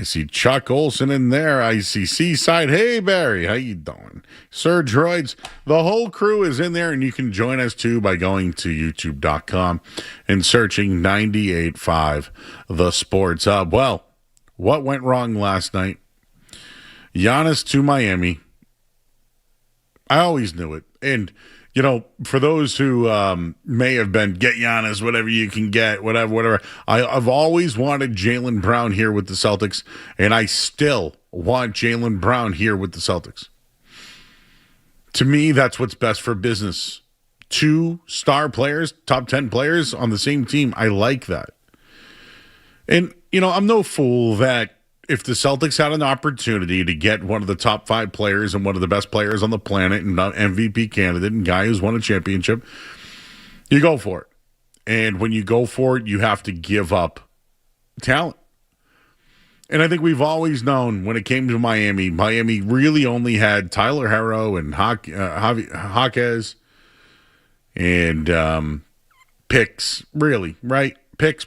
I see Chuck Olson in there. I see Seaside. Hey, Barry, how you doing? Sir Droids. The whole crew is in there, and you can join us, too, by going to youtube.com and searching 98.5 The Sports Hub. Well, what went wrong last night? Giannis to Miami. I always knew it. And, you know, for those who may have been, get Giannis, whatever you can get, whatever. I've always wanted Jaylen Brown here with the Celtics, and I still want Jaylen Brown here with the Celtics. To me, that's what's best for business. 2 star players, top 10 players on the same team. I like that. And, you know, I'm no fool that if the Celtics had an opportunity to get one of the top 5 players and one of the best players on the planet and MVP candidate and guy who's won a championship, you go for it. And when you go for it, you have to give up talent. And I think we've always known when it came to Miami really only had Tyler Herro and Jaquez and picks, really, right? Picks.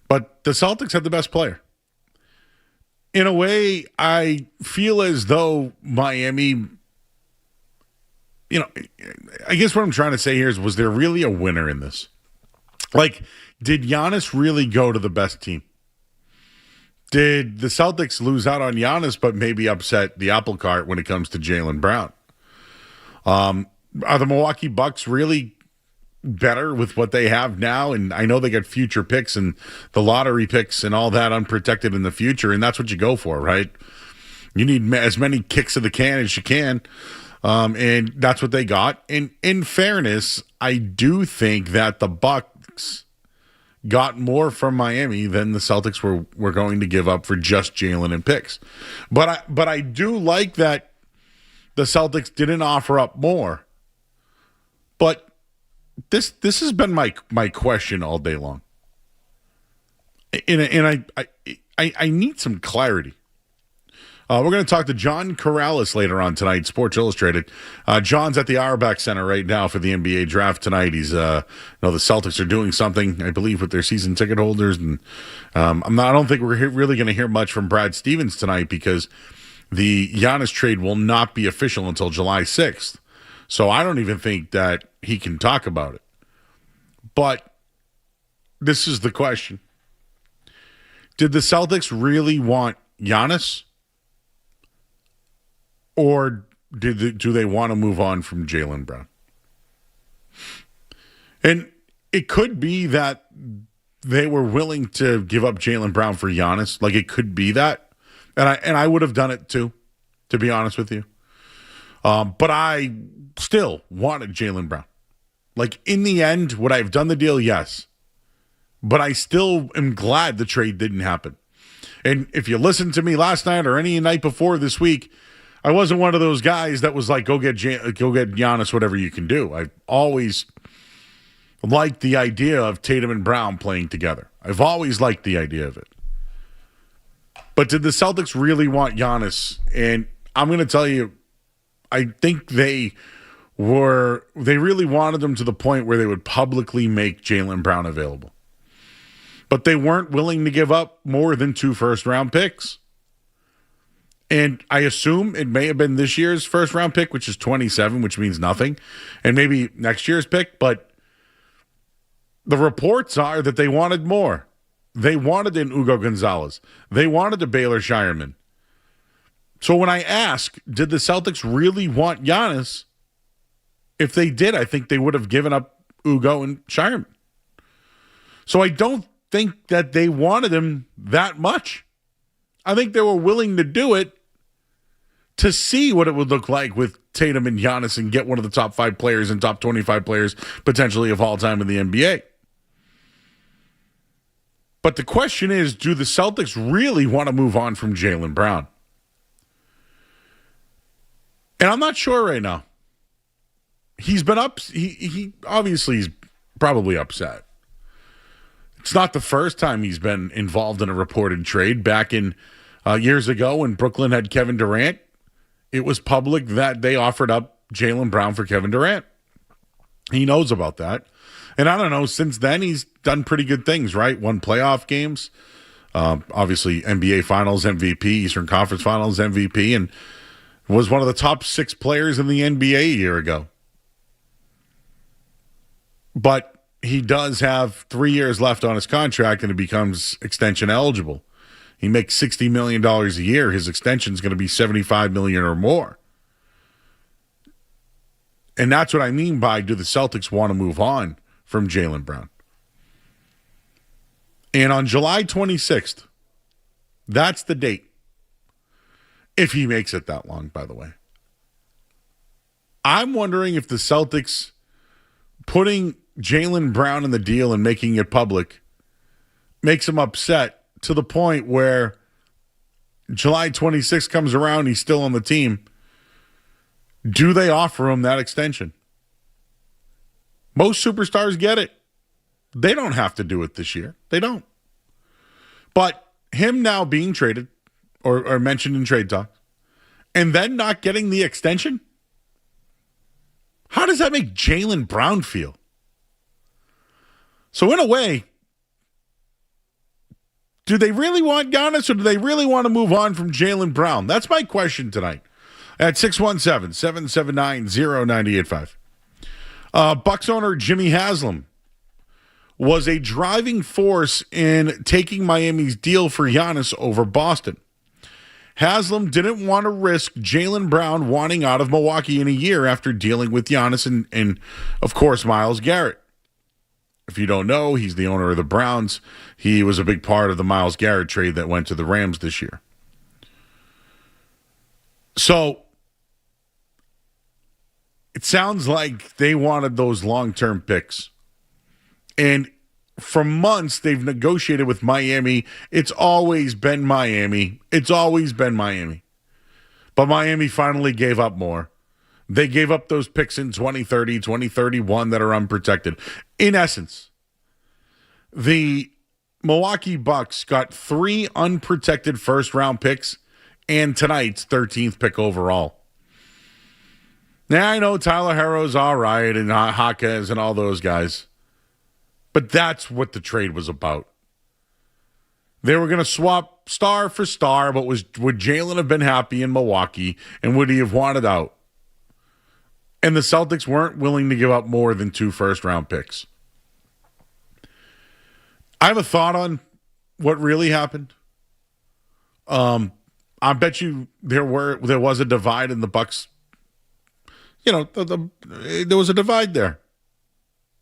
But the Celtics had the best player. In a way, I feel as though Miami, you know, I guess what I'm trying to say here is, was there really a winner in this? Like, did Giannis really go to the best team? Did the Celtics lose out on Giannis, but maybe upset the apple cart when it comes to Jaylen Brown? Are the Milwaukee Bucks really better with what they have now? And I know they got future picks and the lottery picks and all that unprotected in the future, and that's what you go for, right? You need as many kicks of the can as you can, and that's what they got. And in fairness, I do think that the Bucks got more from Miami than the Celtics were going to give up for just Jaylen and picks. But I do like that the Celtics didn't offer up more. But this has been my question all day long, and I need some clarity. We're going to talk to John Karalis later on tonight, Sports Illustrated. John's at the Auerbach Center right now for the NBA draft tonight. He's, the Celtics are doing something, I believe, with their season ticket holders, and I don't think we're really going to hear much from Brad Stevens tonight because the Giannis trade will not be official until July 6th. So I don't even think that he can talk about it. But this is the question. Did the Celtics really want Giannis? Or do they want to move on from Jaylen Brown? And it could be that they were willing to give up Jaylen Brown for Giannis. Like, it could be that. And I would have done it too, to be honest with you. But I still wanted Jaylen Brown. Like, in the end, would I have done the deal? Yes. But I still am glad the trade didn't happen. And if you listened to me last night or any night before this week, I wasn't one of those guys that was like, go get Giannis, whatever you can do. I've always liked the idea of Tatum and Brown playing together. I've always liked the idea of it. But did the Celtics really want Giannis? And I'm going to tell you, I think they really wanted him to the point where they would publicly make Jaylen Brown available. But they weren't willing to give up more than 2 first-round picks. And I assume it may have been this year's first-round pick, which is 27, which means nothing, and maybe next year's pick. But the reports are that they wanted more. They wanted an Hugo Gonzalez. They wanted a Baylor Shireman. So when I ask, did the Celtics really want Giannis? If they did, I think they would have given up Ugo and Shireman. So I don't think that they wanted him that much. I think they were willing to do it to see what it would look like with Tatum and Giannis and get one of the top 5 players and top 25 players potentially of all time in the NBA. But the question is, do the Celtics really want to move on from Jaylen Brown? And I'm not sure right now. He's been up. He obviously is probably upset. It's not the first time he's been involved in a reported trade. Back in years ago when Brooklyn had Kevin Durant, it was public that they offered up Jaylen Brown for Kevin Durant. He knows about that. And I don't know, since then he's done pretty good things, right? Won playoff games. Obviously, NBA Finals MVP, Eastern Conference Finals MVP, and was one of the top 6 players in the NBA a year ago. But he does have 3 years left on his contract, and he becomes extension eligible. He makes $60 million a year. His extension is going to be $75 million or more. And that's what I mean by, do the Celtics want to move on from Jaylen Brown? And on July 26th, that's the date. If he makes it that long, by the way. I'm wondering if the Celtics putting Jaylen Brown in the deal and making it public makes him upset to the point where July 26th comes around, he's still on the team. Do they offer him that extension? Most superstars get it. They don't have to do it this year. They don't. But him now being traded or mentioned in trade talks and then not getting the extension, how does that make Jaylen Brown feel? So in a way, do they really want Giannis or do they really want to move on from Jaylen Brown? That's my question tonight at 617-779-0985. Bucks owner Jimmy Haslam was a driving force in taking Miami's deal for Giannis over Boston. Haslam didn't want to risk Jaylen Brown wanting out of Milwaukee in a year after dealing with Giannis and of course, Myles Garrett. If you don't know, he's the owner of the Browns. He was a big part of the Myles Garrett trade that went to the Rams this year. So it sounds like they wanted those long-term picks. And for months, they've negotiated with Miami. It's always been Miami. It's always been Miami. But Miami finally gave up more. They gave up those picks in 2030, 2031 that are unprotected. In essence, the Milwaukee Bucks got 3 unprotected first-round picks and tonight's 13th pick overall. Now, I know Tyler Herro's all right and Jaquez and all those guys. But that's what the trade was about. They were going to swap star for star, but would Jaylen have been happy in Milwaukee, and would he have wanted out? And the Celtics weren't willing to give up more than 2 first-round picks. I have a thought on what really happened. I bet you there was a divide in the Bucks. You know, there was a divide there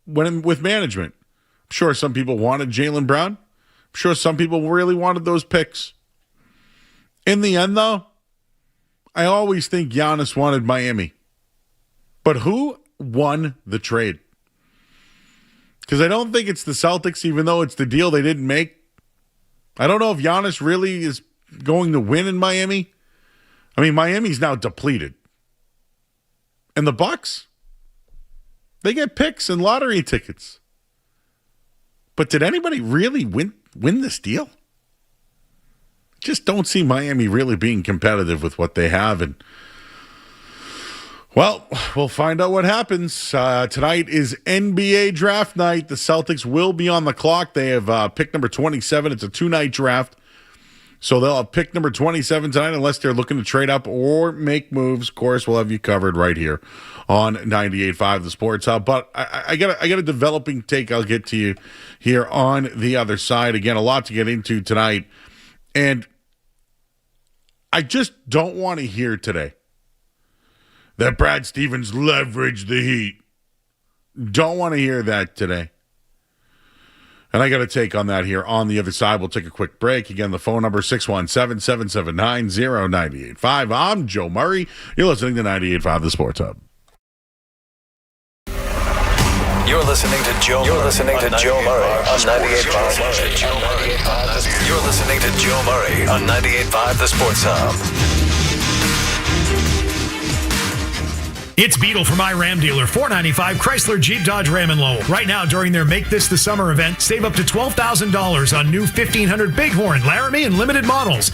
with management. I'm sure some people wanted Jaylen Brown. I'm sure some people really wanted those picks. In the end, though, I always think Giannis wanted Miami. But who won the trade? Because I don't think it's the Celtics, even though it's the deal they didn't make. I don't know if Giannis really is going to win in Miami. I mean, Miami's now depleted. And the Bucks, they get picks and lottery tickets. But did anybody really win this deal? Just don't see Miami really being competitive with what they have. And, well, we'll find out what happens. Tonight is NBA draft night. The Celtics will be on the clock. They have pick number 27. It's a 2-night draft. So they'll have pick number 27 tonight unless they're looking to trade up or make moves. Of course, we'll have you covered right here on 98.5 The Sports Hub. But I got a developing take I'll get to you here on the other side. Again, a lot to get into tonight. And I just don't want to hear today that Brad Stevens leveraged the Heat. Don't want to hear that today. And I got a take on that here on the other side. We'll take a quick break. Again, the phone number 617-779-0985. I'm Joe Murray. You're listening to 98.5 The Sports Hub. You're listening to Joe Murray on 98.5. You're listening to Joe Murray on 98.5 The Sports Hub. It's Beetle from iRam Dealer, 495 Chrysler Jeep Dodge Ram and Lowell. Right now, during their Make This the Summer event, save up to $12,000 on new 1500 Bighorn, Laramie, and limited models.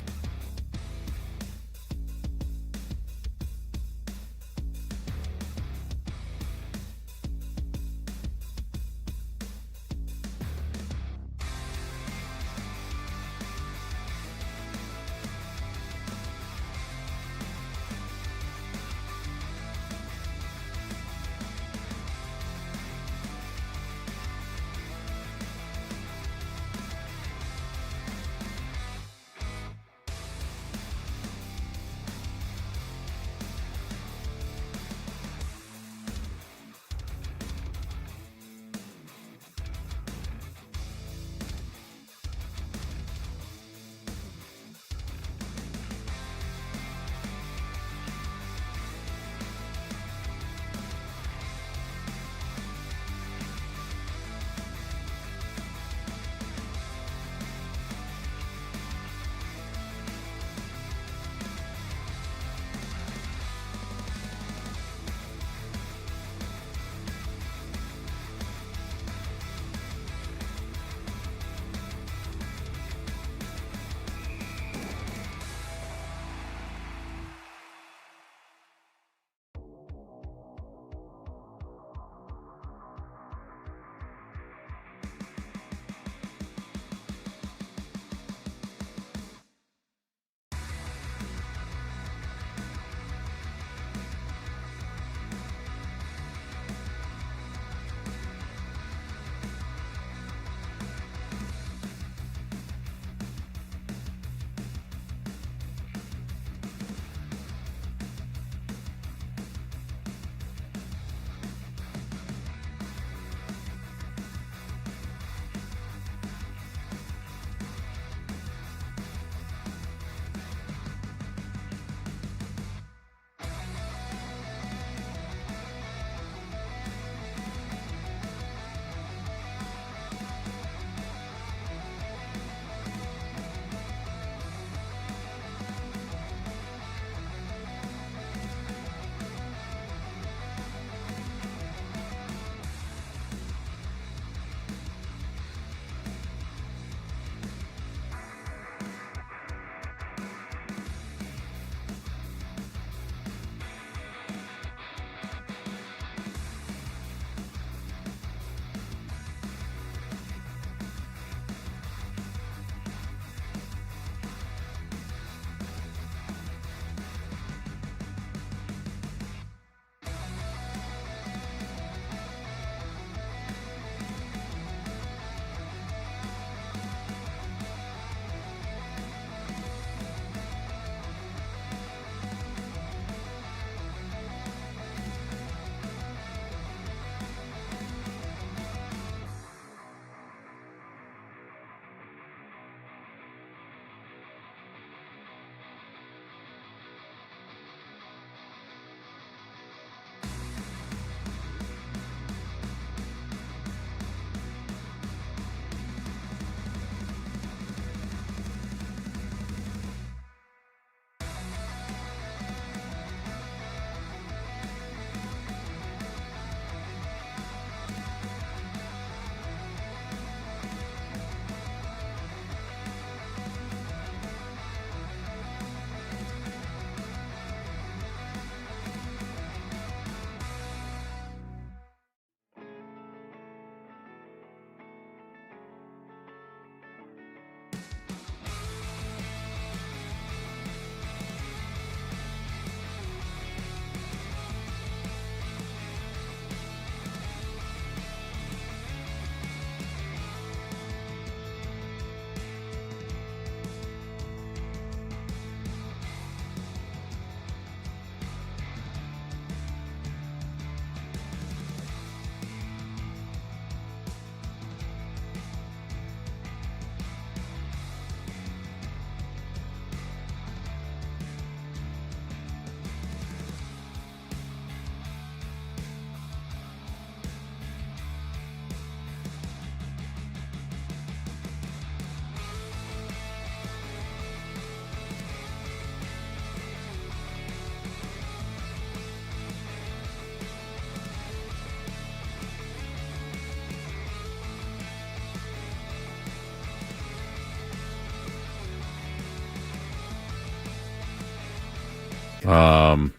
What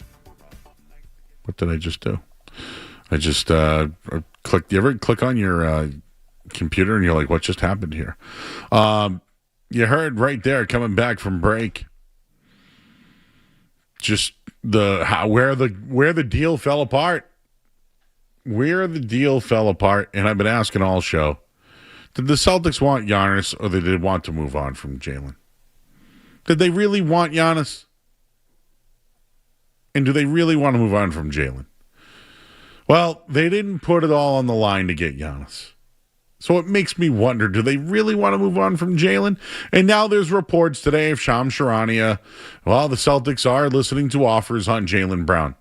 did I just do? I just clicked. You ever click on your computer and you're like, what just happened here? You heard right there coming back from break. Just where the deal fell apart. Where the deal fell apart, and I've been asking all show. Did the Celtics want Giannis, or did they want to move on from Jaylen? Did they really want Giannis? And do they really want to move on from Jaylen? Well, they didn't put it all on the line to get Giannis. So it makes me wonder, do they really want to move on from Jaylen? And now there's reports today of Shams Charania. Well, the Celtics are listening to offers on Jaylen Brown.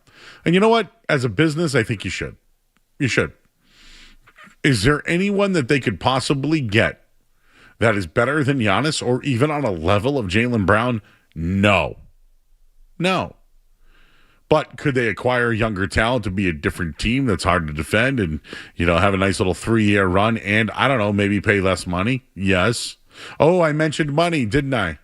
And you know what? As a business, I think you should. You should. Is there anyone that they could possibly get that is better than Giannis or even on a level of Jaylen Brown? No. But could they acquire younger talent to be a different team that's hard to defend and, have a nice little 3-year run and, I don't know, maybe pay less money? Yes. Oh, I mentioned money, didn't I?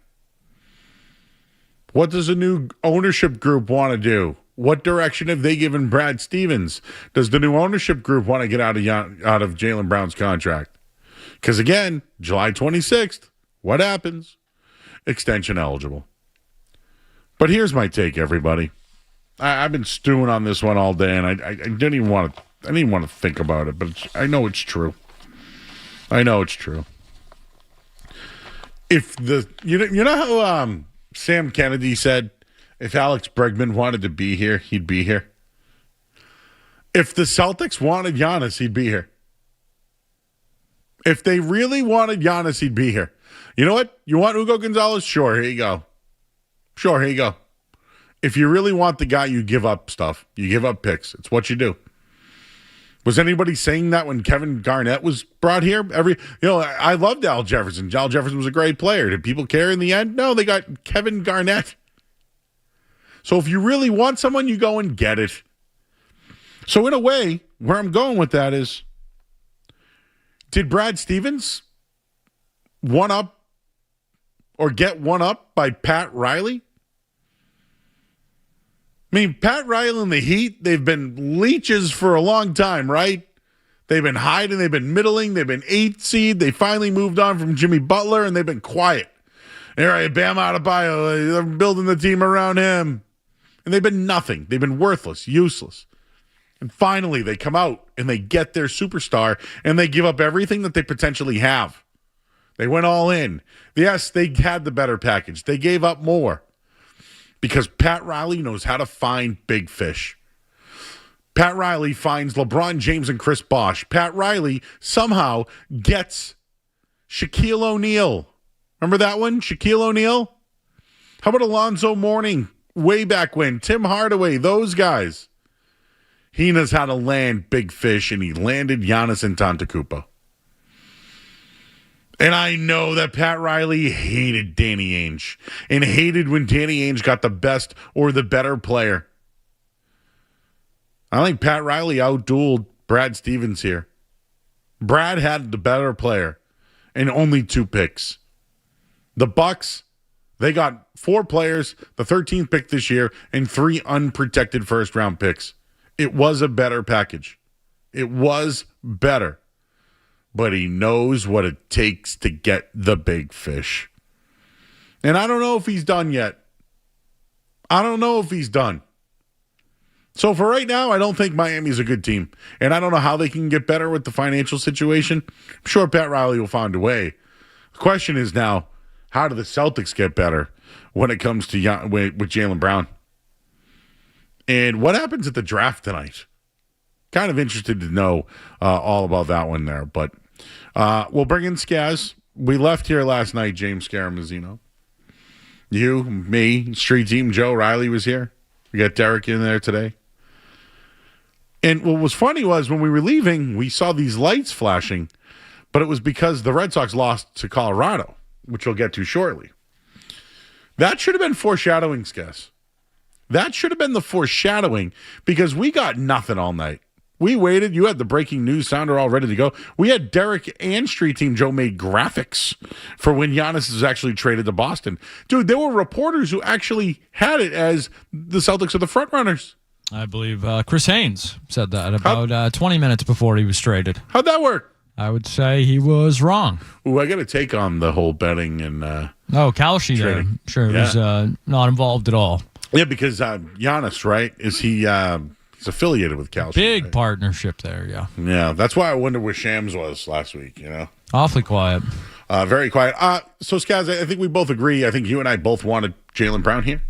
What does a new ownership group want to do? What direction have they given Brad Stevens? Does the new ownership group want to get out of Jaylen Brown's contract? Because, again, July 26th, what happens? Extension eligible. But here's my take, everybody. I've been stewing on this one all day, and I didn't even want to think about it, but I know it's true. If you know how Sam Kennedy said, if Alex Bregman wanted to be here, he'd be here. If the Celtics wanted Giannis, he'd be here. If they really wanted Giannis, he'd be here. You know what? You want Hugo Gonzalez? Sure, here you go. If you really want the guy, you give up stuff. You give up picks. It's what you do. Was anybody saying that when Kevin Garnett was brought here? I loved Al Jefferson. Al Jefferson was a great player. Did people care in the end? No, they got Kevin Garnett. So if you really want someone, you go and get it. So in a way, where I'm going with that is, did Brad Stevens one up or get one up by Pat Riley? I mean, Pat Riley and the Heat, they've been leeches for a long time, right? They've been hiding, they've been middling, they've been 8th seed. They finally moved on from Jimmy Butler, and they've been quiet. All right, Bam Adebayo, they're building the team around him. And they've been nothing. They've been worthless, useless. And finally, they come out and they get their superstar and they give up everything that they potentially have. They went all in. Yes, they had the better package. They gave up more because Pat Riley knows how to find big fish. Pat Riley finds LeBron James and Chris Bosh. Pat Riley somehow gets Shaquille O'Neal. Remember that one? Shaquille O'Neal? How about Alonzo Mourning? Way back when, Tim Hardaway, those guys. He knows how to land big fish, and he landed Giannis Antetokounmpo. And I know that Pat Riley hated Danny Ainge and hated when Danny Ainge got the best or the better player. I think Pat Riley outdueled Brad Stevens here. Brad had the better player and only 2 picks. The Bucks, they got 4 players, the 13th pick this year, and 3 unprotected first-round picks. It was a better package. It was better. But he knows what it takes to get the big fish. And I don't know if he's done yet. So for right now, I don't think Miami's a good team. And I don't know how they can get better with the financial situation. I'm sure Pat Riley will find a way. The question is now, how do the Celtics get better when it comes to with Jaylen Brown? And what happens at the draft tonight? Kind of interested to know all about that one there. But we'll bring in Skaz. We left here last night, James Scaramazino. You, me, Street Team Joe Riley was here. We got Derek in there today. And what was funny was when we were leaving, we saw these lights flashing, but it was because the Red Sox lost to Colorado, which we'll get to shortly. That should have been foreshadowing, Skaz. That should have been the foreshadowing because we got nothing all night. We waited. You had the breaking news sounder all ready to go. We had Derek and Street Team Joe made graphics for when Giannis is actually traded to Boston. Dude, there were reporters who actually had it as the Celtics are the front runners. I believe Chris Haynes said that about 20 minutes before he was traded. How'd that work? I would say he was wrong. Ooh, I got to take on the whole betting and Kalshi there. I'm sure was not involved at all. Yeah, because Giannis, right? Is he... he's affiliated with Kalshi. Big right? Partnership there, yeah. Yeah, that's why I wonder where Shams was last week, Awfully quiet. Very quiet. So, Skaz, I think we both agree. I think you and I both wanted Jaylen Brown here.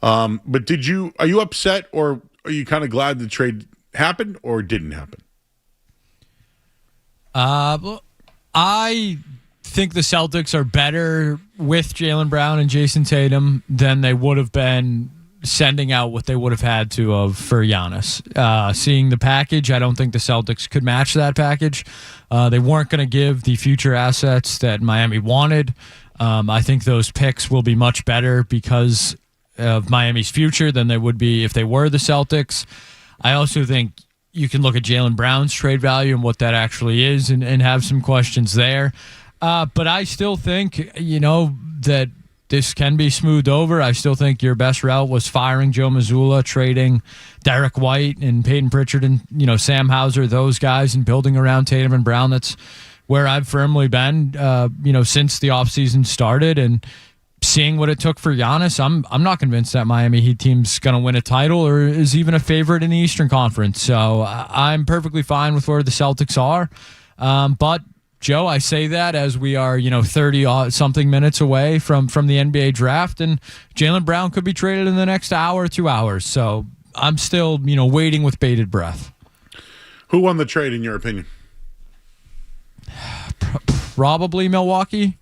But are you upset or are you kind of glad the trade happened or didn't happen? I think the Celtics are better with Jaylen Brown and Jason Tatum than they would have been sending out what they would have had to for Giannis. Seeing the package, I don't think the Celtics could match that package. They weren't going to give the future assets that Miami wanted. I think those picks will be much better because of Miami's future than they would be if they were the Celtics. I also think you can look at Jaylen Brown's trade value and what that actually is and have some questions there. But I still think, that this can be smoothed over. I still think your best route was firing Joe Mazzulla, trading Derek White and Peyton Pritchard and, Sam Hauser, those guys, and building around Tatum and Brown. That's where I've firmly been, since the offseason started. And seeing what it took for Giannis, I'm not convinced that Miami Heat team's going to win a title or is even a favorite in the Eastern Conference. So I'm perfectly fine with where the Celtics are. But Joe, I say that as we are, 30-something minutes away from the NBA draft, and Jaylen Brown could be traded in the next hour or 2 hours. So I'm still, waiting with bated breath. Who won the trade, in your opinion? Probably Milwaukee.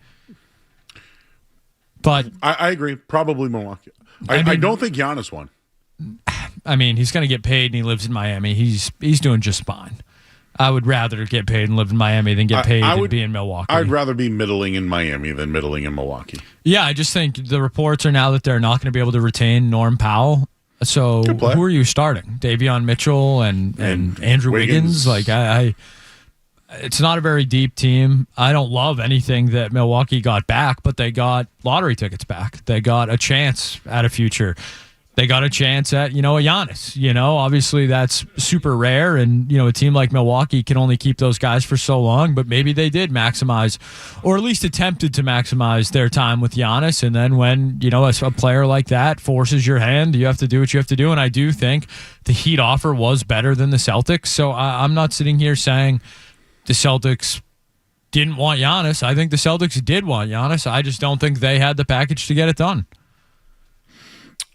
But I agree. Probably Milwaukee. I don't think Giannis won. I mean, he's going to get paid, and he lives in Miami. He's doing just fine. I would rather get paid and live in Miami than get paid and be in Milwaukee. I'd rather be middling in Miami than middling in Milwaukee. Yeah, I just think the reports are now that they're not going to be able to retain Norm Powell. So who are you starting? Davion Mitchell and Andrew Wiggins? Like, it's not a very deep team. I don't love anything that Milwaukee got back, but they got lottery tickets back. They got a chance at a future. They got a chance at, a Giannis. Obviously that's super rare, and, a team like Milwaukee can only keep those guys for so long, but maybe they did maximize, or at least attempted to maximize their time with Giannis, and then when, a player like that forces your hand, you have to do what you have to do, and I do think the Heat offer was better than the Celtics, so I'm not sitting here saying the Celtics didn't want Giannis. I think the Celtics did want Giannis. I just don't think they had the package to get it done.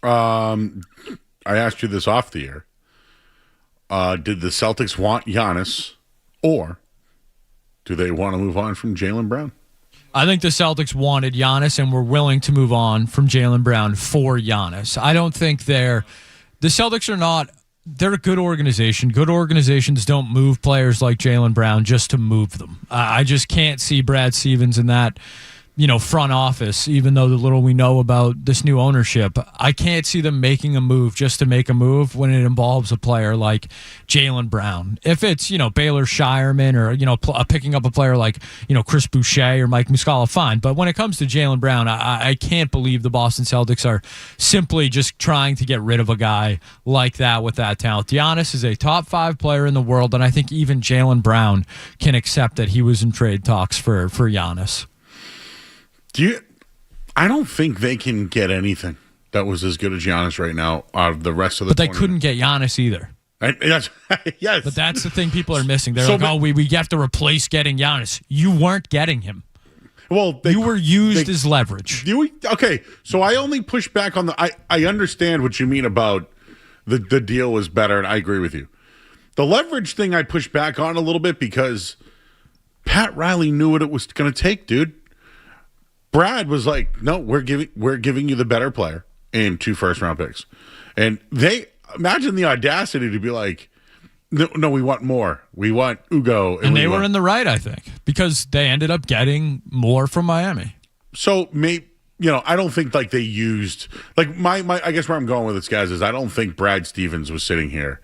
I asked you this off the air. Did the Celtics want Giannis, or do they want to move on from Jaylen Brown? I think the Celtics wanted Giannis and were willing to move on from Jaylen Brown for Giannis. I don't think the Celtics are not. They're a good organization. Good organizations don't move players like Jaylen Brown just to move them. I just can't see Brad Stevens in that front office, even though the little we know about this new ownership. I can't see them making a move just to make a move when it involves a player like Jaylen Brown. If it's, Baylor Shireman or, picking up a player like, Chris Boucher or Mike Muscala, fine. But when it comes to Jaylen Brown, I can't believe the Boston Celtics are simply just trying to get rid of a guy like that with that talent. Giannis is a top 5 player in the world, and I think even Jaylen Brown can accept that he was in trade talks for Giannis. I don't think they can get anything that was as good as Giannis right now out of the rest of the tournament. But they couldn't get Giannis either. Yes. But that's the thing people are missing. They're we have to replace getting Giannis. You weren't getting him. Well, you were used as leverage. Okay, so I only push back on I understand what you mean about the deal was better, and I agree with you. The leverage thing I push back on a little bit because Pat Riley knew what it was going to take, dude. Brad was like, no, we're giving you the better player and 2 first-round picks. And they imagine the audacity to be like, no, we want more. We want Ugo. And they were in the right, I think, because they ended up getting more from Miami. So, I don't think like they used, like my I guess where I'm going with this, guys, is I don't think Brad Stevens was sitting here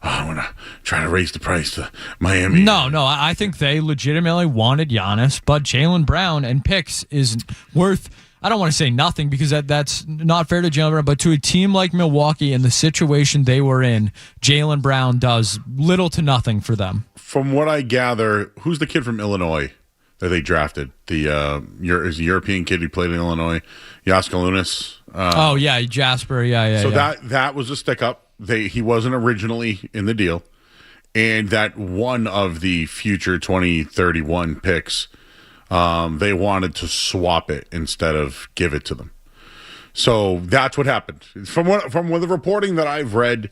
I want to try to raise the price to Miami. No, I think they legitimately wanted Giannis, but Jaylen Brown and picks is worth, I don't want to say nothing because that's not fair to Jaylen Brown, but to a team like Milwaukee in the situation they were in, Jaylen Brown does little to nothing for them. From what I gather, who's the kid from Illinois that they drafted? Is the European kid who played in Illinois, Jaskalunas. Jasper, yeah. So that was a stick up. He wasn't originally in the deal, and that one of the future 2031 picks, they wanted to swap it instead of give it to them. So that's what happened. From the reporting that I've read,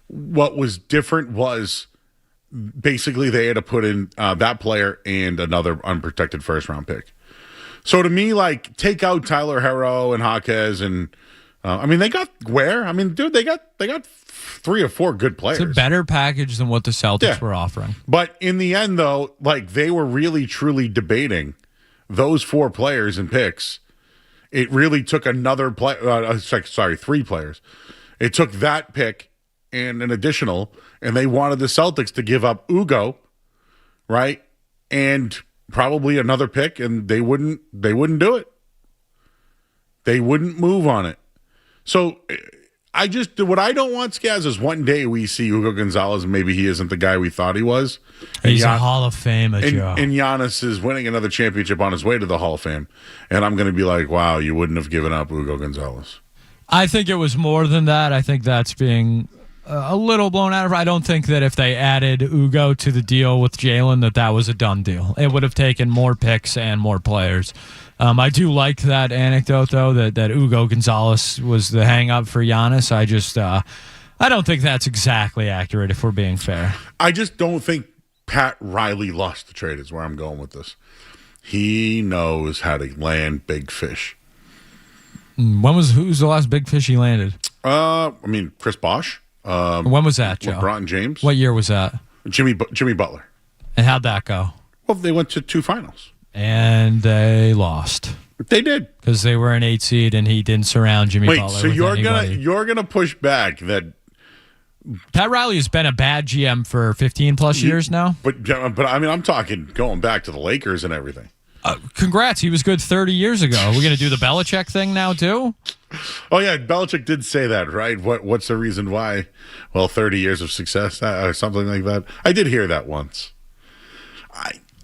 what was different was basically they had to put in that player and another unprotected first round pick. So to me, like, take out Tyler Herro and Jaquez and they got Ware. I mean, dude, they got 3 or 4 good players. It's a better package than what the Celtics were offering. But in the end, though, like, they were really, truly debating those 4 players and picks. It really took another 3 players. It took that pick and an additional, and they wanted the Celtics to give up Ugo, right? And probably another pick, and they wouldn't do it. They wouldn't move on it. So what I don't want, Skaz, is one day we see Hugo Gonzalez and maybe he isn't the guy we thought he was. He's a Hall of Famer, Joe. And Giannis is winning another championship on his way to the Hall of Fame. And I'm going to be like, wow, you wouldn't have given up Hugo Gonzalez. I think it was more than that. I think that's being a little blown out of. I don't think that if they added Ugo to the deal with Jaylen, that was a done deal. It would have taken more picks and more players. I do like that anecdote, though, that Ugo Gonzalez was the hang-up for Giannis. I don't think that's exactly accurate, if we're being fair. I just don't think Pat Riley lost the trade is where I'm going with this. He knows how to land big fish. Who's the last big fish he landed? Chris Bosh. When was that, Joe? LeBron James. What year was that? Jimmy Butler. And how'd that go? Well, they went to 2 finals. And they lost. They did. Because they were an 8 seed and he didn't surround Jimmy Butler. So you're gonna push back that Pat Riley has been a bad GM for 15 plus years now. But I mean, I'm talking going back to the Lakers and everything. Congrats, he was good 30 years ago. Are we going to do the Belichick thing now too? Oh yeah, Belichick did say that, right? What's the reason why? Well, 30 years of success or something like that. I did hear that once.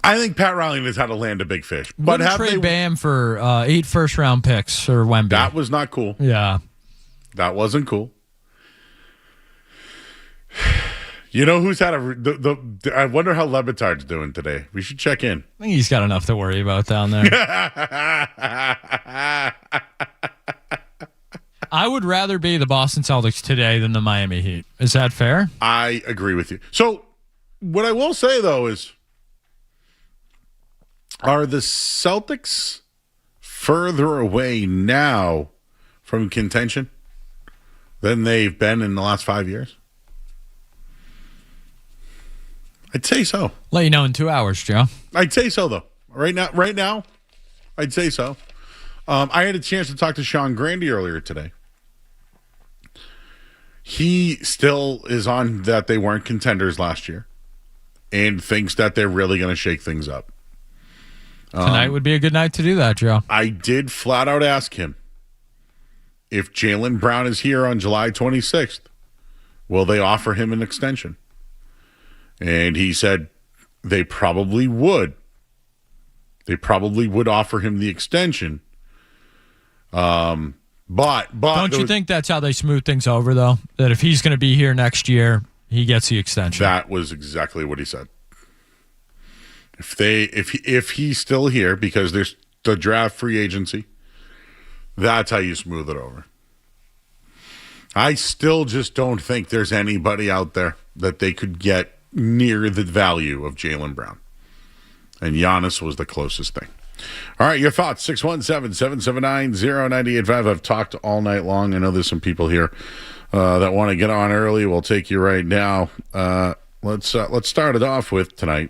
I think Pat Riley knows how to land a big fish. But have trade Bam for 8 first-round picks or Wemby. That was not cool. Yeah. That wasn't cool. You know who's had I wonder how Lebitard's doing today. We should check in. I think he's got enough to worry about down there. I would rather be the Boston Celtics today than the Miami Heat. Is that fair? I agree with you. So what I will say, though, is are the Celtics further away now from contention than they've been in the last 5 years? I'd say so. Let you know in 2 hours, Joe. I'd say so, though. Right now, I'd say so. I had a chance to talk to Sean Grandy earlier today. He still is on that they weren't contenders last year and thinks that they're really going to shake things up. Tonight would be a good night to do that, Joe. I did flat out ask him if Jaylen Brown is here on July 26th, will they offer him an extension? And he said they probably would. They probably would offer him the extension. But don't you think that's how they smooth things over, though? That if he's going to be here next year, he gets the extension. That was exactly what he said. If he's still here, because there's the draft free agency, that's how you smooth it over. I still just don't think there's anybody out there that they could get near the value of Jaylen Brown. And Giannis was the closest thing. All right, your thoughts, 617-779-0985. I've talked all night long. I know there's some people here that want to get on early. We'll take you right now. Let's start it off with tonight.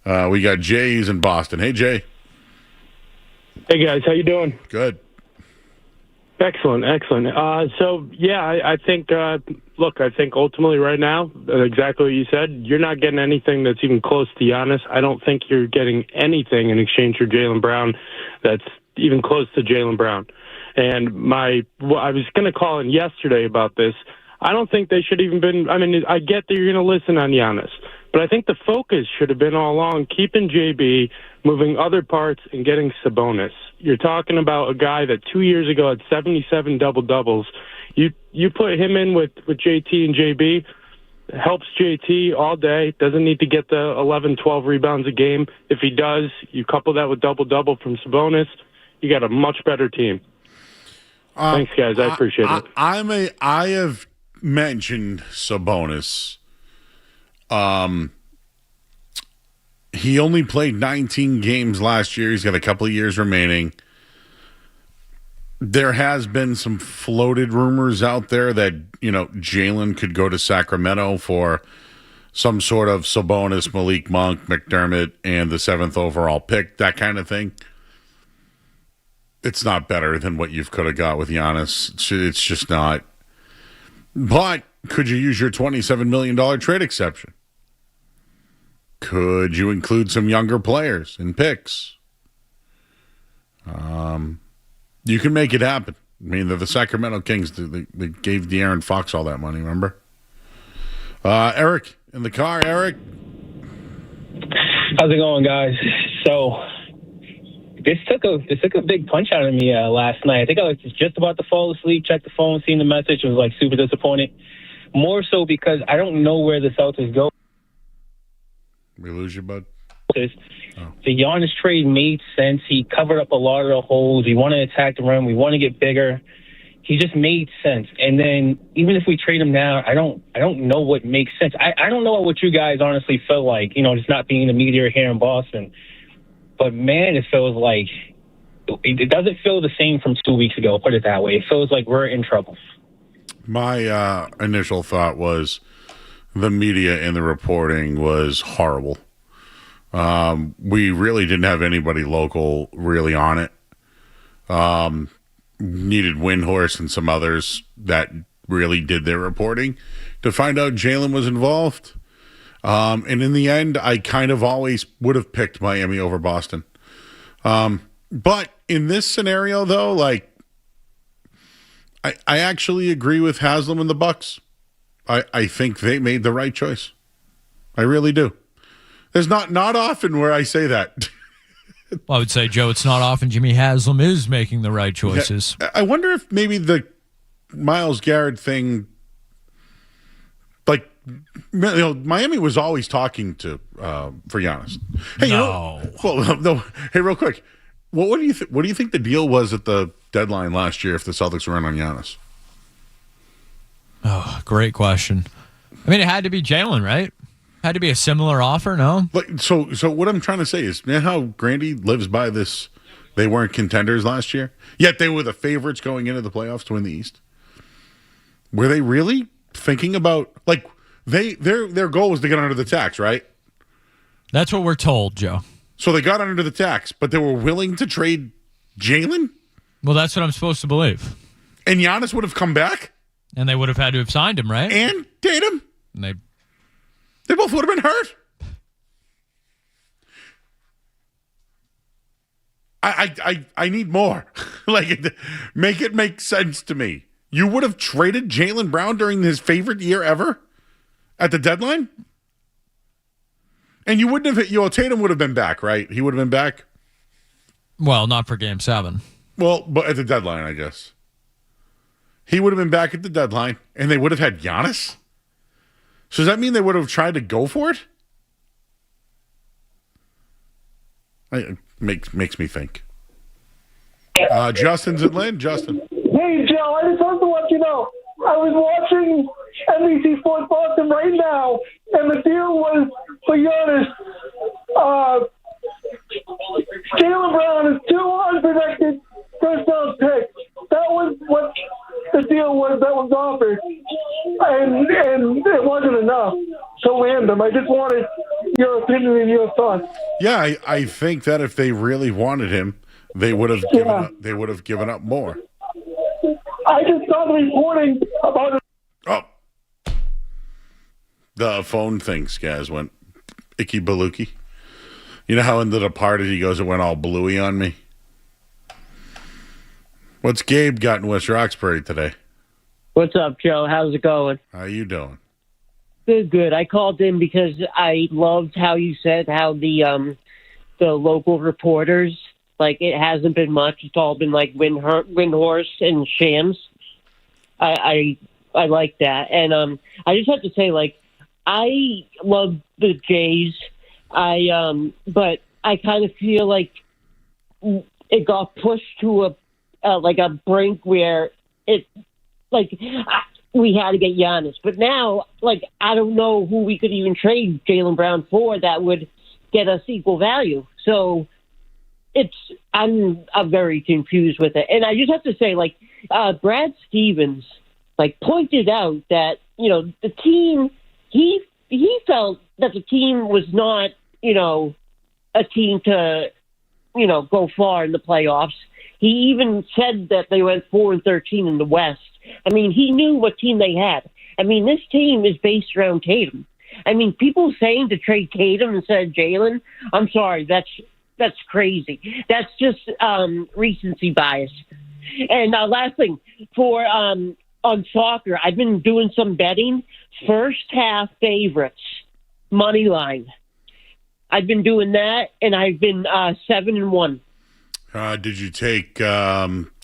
We got Jay's in Boston. Hey, Jay. Hey, guys. How you doing? Good. Excellent. I think, I think ultimately right now, exactly what you said, you're not getting anything that's even close to Giannis. I don't think you're getting anything in exchange for Jaylen Brown that's even close to Jaylen Brown. And I was going to call in yesterday about this. I don't think they should even been, I get that you're going to listen on Giannis, but I think the focus should have been all along keeping JB, moving other parts, and getting Sabonis. You're talking about a guy that 2 years ago had 77 double-doubles. You put him in with JT and JB, helps JT all day, doesn't need to get the 11, 12 rebounds a game. If he does, you couple that with double-double from Sabonis, you got a much better team. Thanks, guys. I appreciate it. I have mentioned Sabonis. He only played 19 games last year. He's got a couple of years remaining. There has been some floated rumors out there that, Jaylen could go to Sacramento for some sort of Sabonis, Malik Monk, McDermott, and the 7th overall pick, that kind of thing. It's not better than what you could have got with Giannis. It's just not. But could you use your $27 million trade exception? Could you include some younger players and picks? You can make it happen. They're the Sacramento Kings. They gave De'Aaron Fox all that money, remember? Eric, in the car. Eric? How's it going, guys? So this took a big punch out of me last night. I think I was just about to fall asleep, checked the phone, seen the message, and was super disappointed. More so because I don't know where the Celtics go. We lose you, bud? The Giannis trade made sense. He covered up a lot of the holes. We want to attack the rim. We want to get bigger. He just made sense. And then even if we trade him now, I don't know what makes sense. I don't know what you guys honestly feel like, just not being in the media here in Boston. But, man, it feels like it doesn't feel the same from 2 weeks ago, put it that way. It feels like we're in trouble. My initial thought was the media and the reporting was horrible. We really didn't have anybody local really on it. Needed Windhorse and some others that really did their reporting to find out Jaylen was involved. And in the end, I kind of always would have picked Miami over Boston. But in this scenario, though, I actually agree with Haslam and the Bucks. I think they made the right choice. I really do. There's not often where I say that. Well, I would say, Joe, it's not often Jimmy Haslam is making the right choices. I wonder if maybe the Myles Garrett thing, Miami was always talking to for Giannis. Hey, no. Hey, real quick, what do you think the deal was at the deadline last year if the Celtics were in on Giannis? Oh, great question. It had to be Jaylen, right? Had to be a similar offer, no? So what I'm trying to say is, how Grandy lives by this. They weren't contenders last year, yet they were the favorites going into the playoffs to win the East. Were they really thinking about their goal was to get under the tax, right? That's what we're told, Joe. So they got under the tax, but they were willing to trade Jaylen? Well, that's what I'm supposed to believe. And Giannis would have come back? And they would have had to have signed him, right? And Tatum? And they both would have been hurt. I need more. Make it make sense to me. You would have traded Jaylen Brown during his favorite year ever at the deadline? And you wouldn't have Tatum would have been back, right? He would have been back? Well, not for Game 7. Well, but at the deadline, I guess. He would have been back at the deadline, and they would have had Giannis? So does that mean they would have tried to go for it? It makes me think. Justin's at Lynn. Justin. Hey, Joe, I just wanted to let you know, I was watching NBC Sports Boston right now, and the deal was for Giannis. Jaylen Brown is 2 unprotected first-round picks. That was what the deal was that was offered, and it wasn't enough to land them. I just wanted your opinion and your thoughts. Yeah, I think that if they really wanted him, they would have given up more. I just saw the reporting about it. Oh. The phone thing, Skaz, went icky baluki. You know how in The Departed he goes, it went all bluey on me? What's Gabe got in West Roxbury today? What's up, Joe? How's it going? How you doing? Good. I called in because I loved how you said how the local reporters, like, it hasn't been much. It's all been like Windhorse and Shams. I like that, and I just have to say, like, I love the Jays. But I kind of feel like it got pushed to a brink where we had to get Giannis. But now, like, I don't know who we could even trade Jaylen Brown for that would get us equal value. So I'm very confused with it. And I just have to say, like, Brad Stevens, like, pointed out that, you know, the team, he felt that the team was not, you know, a team to, you know, go far in the playoffs. He even said that they went 4-13 in the West. I mean, he knew what team they had. I mean, this team is based around Tatum. I mean, people saying to trade Tatum instead of Jaylen, I'm sorry, that's crazy. That's just recency bias. And last thing, for on soccer, I've been doing some betting. First half favorites, money line. I've been doing that, and I've been 7-1. Did you take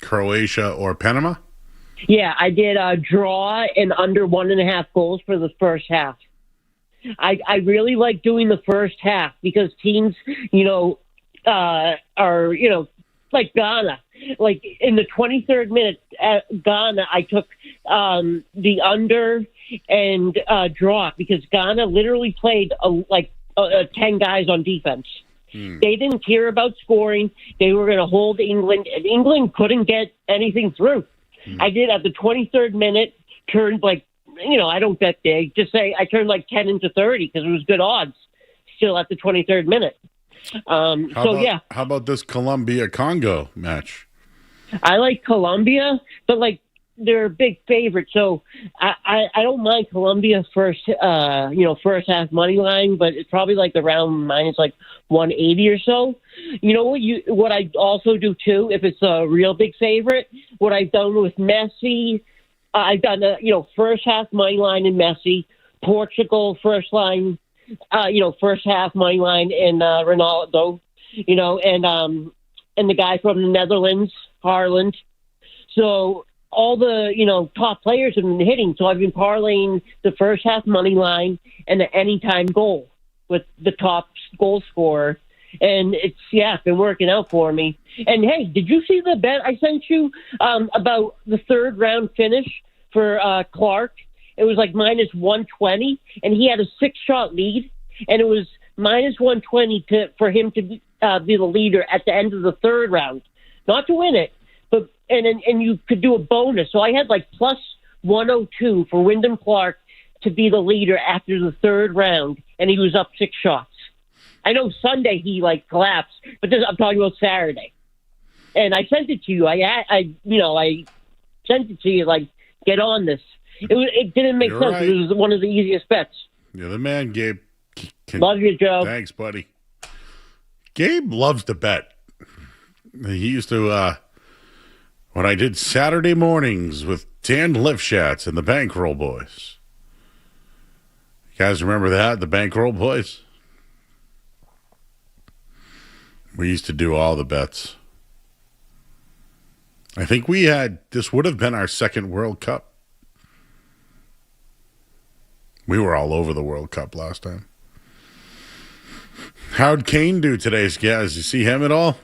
Croatia or Panama? Yeah, I did draw and under 1.5 goals for the first half. I really like doing the first half because teams, you know, are, you know, like Ghana. Like in the 23rd minute at Ghana, I took the under and draw because Ghana literally played 10 guys on defense. They didn't care about scoring. They were going to hold England, and England couldn't get anything through. I did at the 23rd minute, turned like, you know, I don't bet big. Just say I turned like 10 into 30 because it was good odds still at the 23rd minute. How about this Colombia-Congo match? I like Colombia, but like they're a big favorite, so I don't mind Colombia first half money line, but it's probably like around minus like 180 or so. You know what I also do too, if it's a real big favorite, what I've done with Messi, I've done first half money line in Messi, Portugal first line, first half money line in Ronaldo, and the guy from the Netherlands, Haaland. So all the, top players have been hitting. So I've been parlaying the first half money line and the anytime goal with the top goal scorer. And it's been working out for me. And hey, did you see the bet I sent you about the third round finish for Clark? It was like minus 120 and he had a 6-shot lead and it was minus 120 for him to be the leader at the end of the third round, not to win it. But and you could do a bonus. So I had like plus 102 for Wyndham Clark to be the leader after the third round, and he was up 6 shots. I know Sunday he like collapsed, but I'm talking about Saturday. And I sent it to you. I sent it to you like, get on this. It didn't make sense. Right. It was one of the easiest bets. You're the man, Gabe. Love you, Joe. Thanks, buddy. Gabe loves to bet. He used to. When I did Saturday mornings with Dan Lifshatz and the Bankroll Boys. You guys remember that? The Bankroll Boys? We used to do all the bets. I think this would have been our second World Cup. We were all over the World Cup last time. How'd Kane do today, guys? You see him at all?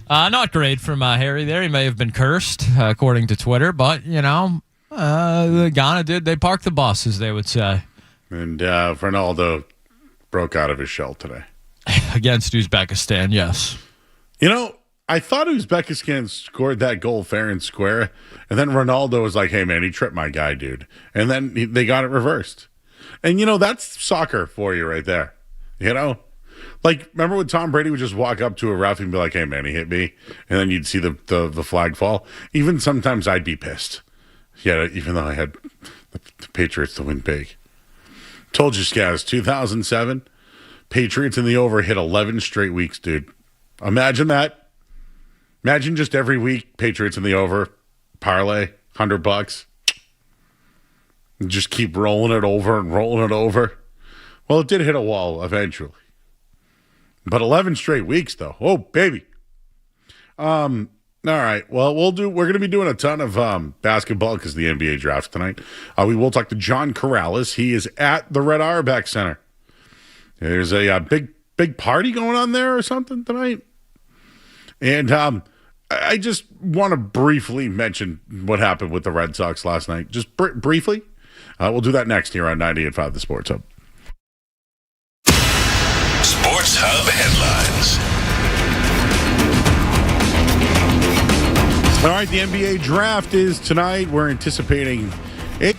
Not great from Harry there. He may have been cursed, according to Twitter, but, Ghana did. They parked the bus, as they would say. And Ronaldo broke out of his shell today. Against Uzbekistan, yes. I thought Uzbekistan scored that goal fair and square, and then Ronaldo was like, hey, man, he tripped my guy, dude. And then they got it reversed. And, that's soccer for you right there. Like, remember when Tom Brady would just walk up to a ref and be like, "Hey, man, he hit me," and then you'd see the flag fall. Even sometimes I'd be pissed. Yeah, even though I had the Patriots to win big. Told you, Scaz, 2007, Patriots in the over hit 11 straight weeks, dude. Imagine that. Imagine just every week, Patriots in the over, parlay, $100. Just keep rolling it over and rolling it over. Well, it did hit a wall eventually. But 11 straight weeks, though. Oh, baby. All right. Well, we're going to be doing a ton of basketball because the NBA draft tonight. We will talk to John Karalis. He is at the Red Auerbach Center. There's a big party going on there or something tonight. And I just want to briefly mention what happened with the Red Sox last night. Just briefly. We'll do that next here on 98.5 The Sports Hub. Sports Hub headlines. All right, the NBA draft is tonight. We're anticipating it.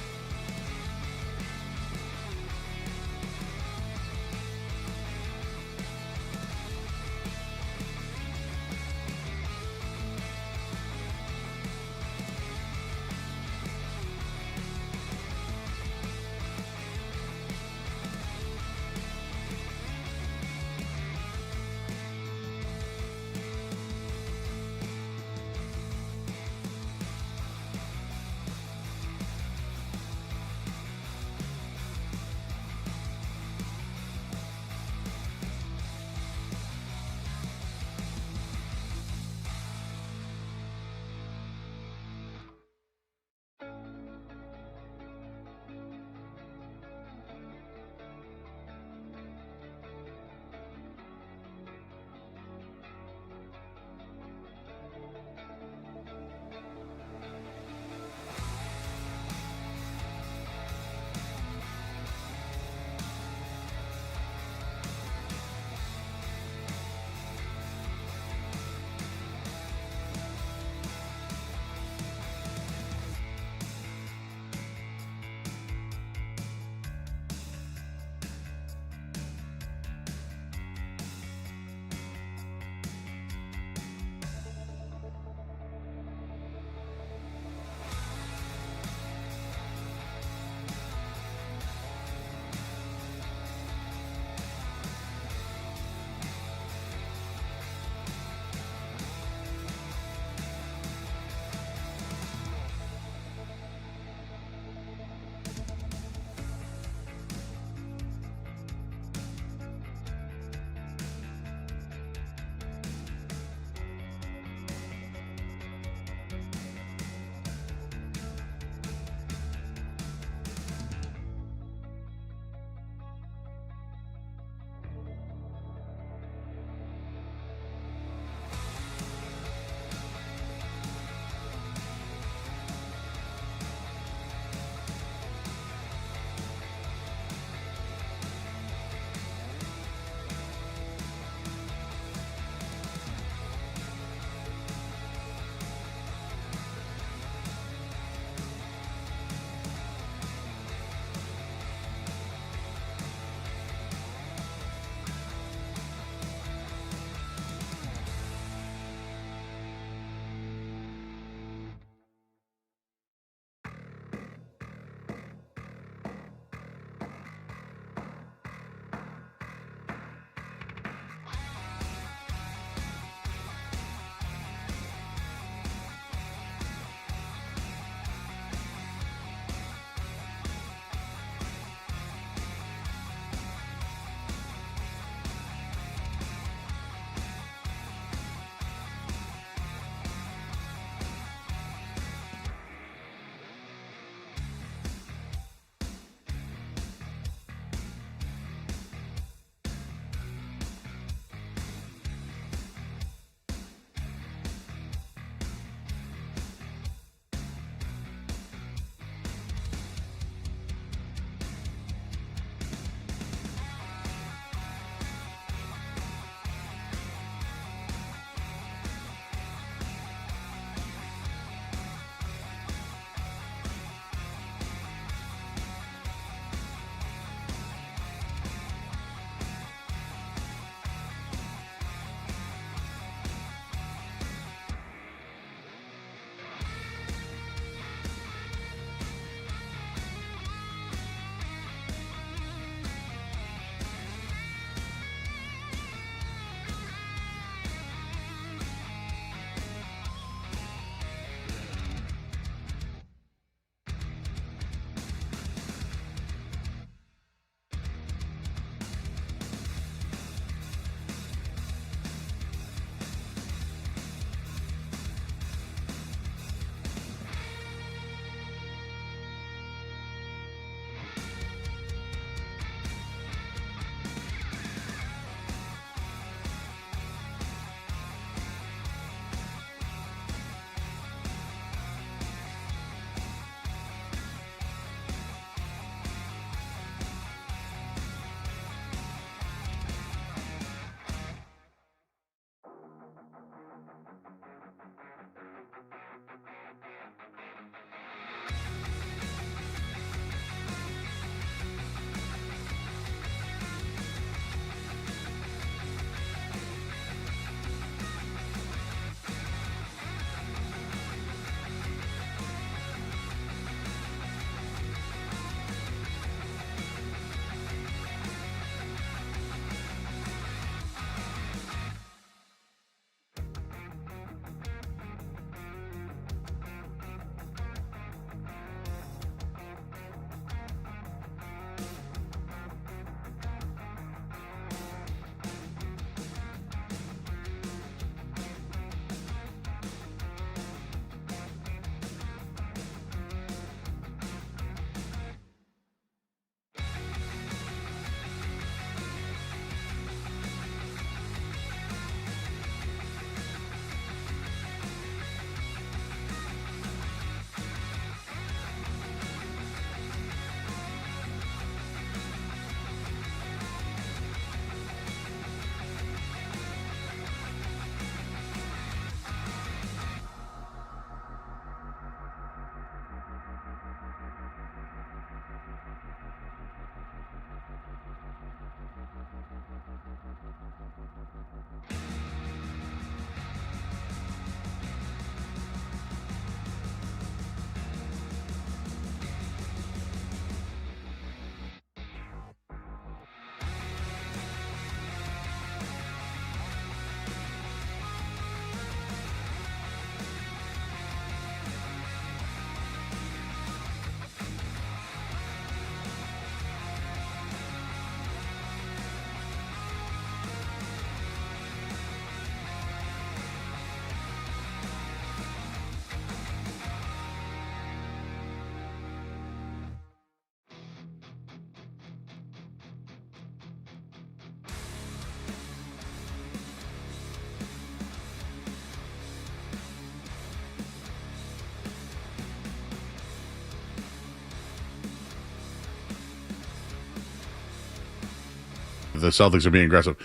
the Celtics are being aggressive.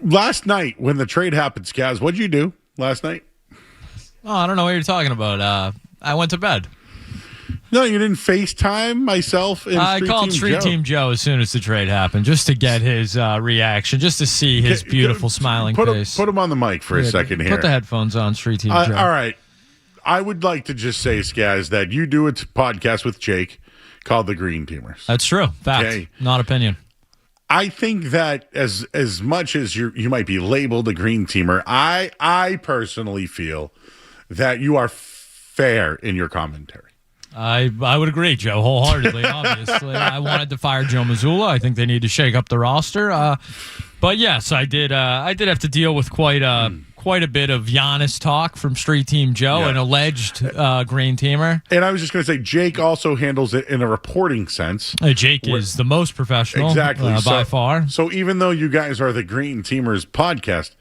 Last night, when the trade happened, Skaz, what'd you do last night? Oh, I don't know what you're talking about. I went to bed. No, you didn't FaceTime myself and I called Street Team Joe as soon as the trade happened, just to get his reaction, just to see his beautiful smiling face. Put him on the mic for a second here. Put the headphones on, Street Team Joe. All right. I would like to just say, Skaz, that you do a podcast with Jake called The Green Teamers. That's true. Fact, okay. Not opinion. I think that as much as you might be labeled a Green Teamer, I personally feel that you are fair in your commentary. I would agree, Joe, wholeheartedly. Obviously, I wanted to fire Joe Mazzulla. I think they need to shake up the roster. But yes, I did have to deal with quite a bit of Giannis talk from Street Team Joe, an alleged Green Teamer. And I was just going to say, Jake also handles it in a reporting sense. Jake is the most professional, exactly, by far. So even though you guys are the Green Teamers podcast,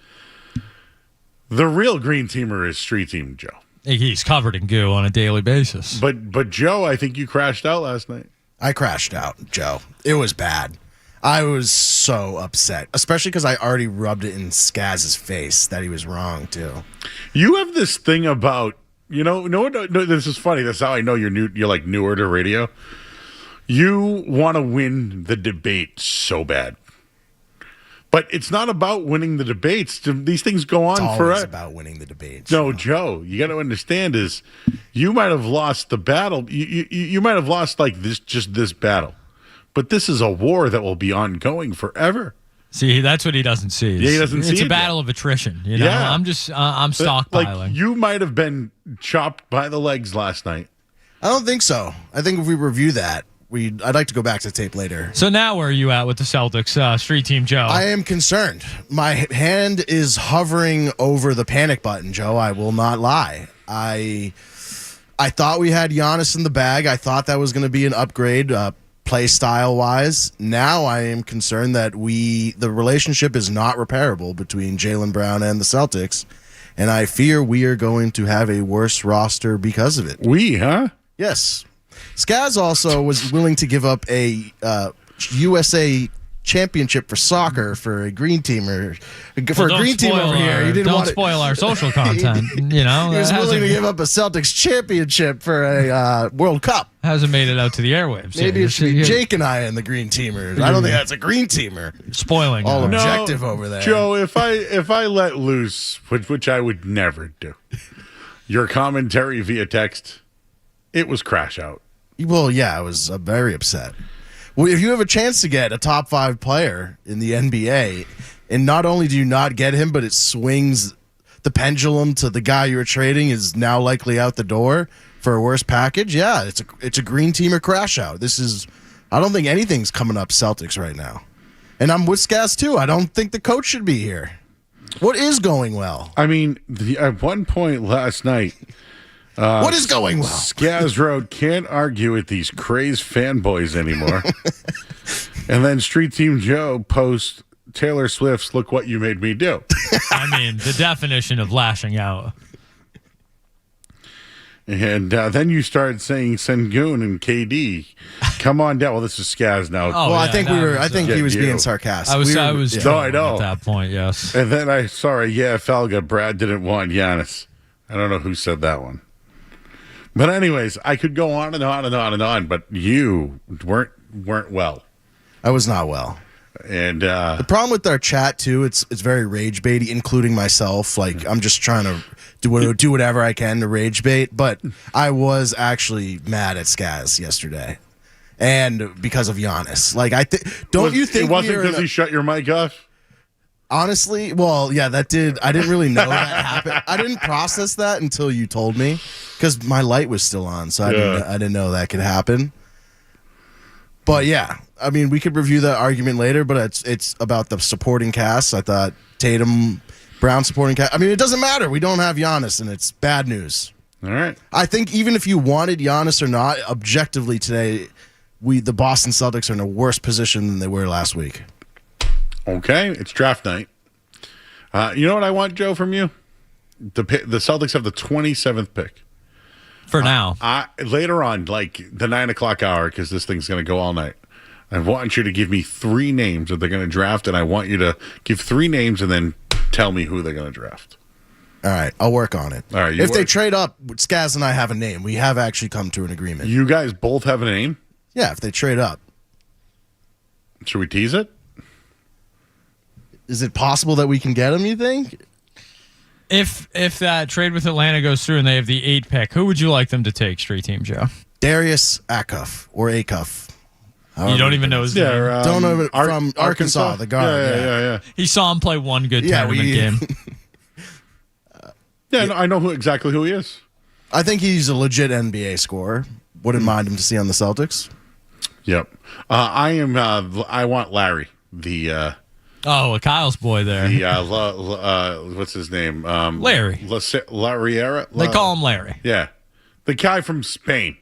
the real Green Teamer is Street Team Joe. He's covered in goo on a daily basis. But Joe, I think you crashed out last night. I crashed out, Joe. It was bad. I was so upset, especially because I already rubbed it in Skaz's face that he was wrong, too. You have this thing about, no, this is funny. That's how I know you're like newer to radio. You want to win the debate so bad. But it's not about winning the debates. These things go on forever. It's about winning the debates. No, Joe, you got to understand is you might have lost the battle. You might have lost like this battle. But this is a war that will be ongoing forever. See, that's what he doesn't see. Yeah, he doesn't see it. It's a battle of attrition. Yeah. I'm stockpiling. Like you might have been chopped by the legs last night. I don't think so. I think if we review that, I'd like to go back to the tape later. So now where are you at with the Celtics, Street Team Joe? I am concerned. My hand is hovering over the panic button, Joe. I will not lie. I thought we had Giannis in the bag. I thought that was going to be an upgrade, play style wise. Now I am concerned that the relationship is not repairable between Jaylen Brown and the Celtics, and I fear we are going to have a worse roster because of it. Huh? Yes. Skaz also was willing to give up a USA championship for soccer for a green teamer. For a green team over here. He didn't want to spoil our social content. He was willing to give up a Celtics championship for a World Cup. Hasn't made it out to the airwaves. Maybe it should be Jake and I in the green teamers. I don't think that's a green teamer. Spoiling. All objective over there. Joe, if I let loose, which I would never do, your commentary via text, it was crash out. Well, yeah, I was very upset. Well, if you have a chance to get a top 5 player in the NBA, and not only do you not get him, but it swings the pendulum to the guy you're trading is now likely out the door for a worse package, yeah, it's a green teamer crash out. I don't think anything's coming up Celtics right now. And I'm with Skaz, too. I don't think the coach should be here. What is going well? I mean, at one point last night... what is going well? Skaz Road can't argue with these crazed fanboys anymore. And then Street Team Joe posts Taylor Swift's "Look What You Made Me Do." I mean, the definition of lashing out. And then you started saying Sengun and KD. Come on down. Well, this is Skaz now. Oh, well, I think he was being sarcastic. I was no, I know. At that point, yes. And then Felga, Brad didn't want Giannis. I don't know who said that one. But anyways, I could go on and on and on and on, but you weren't well. I was not well. And the problem with our chat too, it's very rage baity, including myself. Like I'm just trying to do whatever I can to rage bait, but I was actually mad at Skaz yesterday, and because of Giannis. Like you think it wasn't because he shut your mic off? Honestly, well, yeah, that did. I didn't really know that happened. I didn't process that until you told me, because my light was still on, so I didn't know that could happen. But yeah, I mean, we could review that argument later, but it's about the supporting cast. I thought Tatum, Brown supporting cast. I mean, it doesn't matter. We don't have Giannis, and it's bad news. All right. I think even if you wanted Giannis or not, objectively today, the Boston Celtics are in a worse position than they were last week. Okay, it's draft night. You know what I want, Joe, from you? The Celtics have the 27th pick. For now. Later on, like the 9 o'clock hour, because this thing's going to go all night. I want you to give me 3 names that they're going to draft, and I want you to give 3 names and then tell me who they're going to draft. All right, I'll work on it. All right, if they trade up, Skaz and I have a name. We have actually come to an agreement. You guys both have a name? Yeah, if they trade up. Should we tease it? Is it possible that we can get him, you think? If that trade with Atlanta goes through and they have the 8 pick, who would you like them to take, Street Team Joe? Darius Acuff or Acuff. You don't even know his name. Don't know it from Arkansas, the guard. Yeah. He saw him play one good tournament game. I know exactly who he is. I think he's a legit NBA scorer. Wouldn't mind him to see on the Celtics. Yep. I want Larry, the Kyle's boy there. what's his name? Larry. Larriera? They call him Larry. Yeah. The guy from Spain.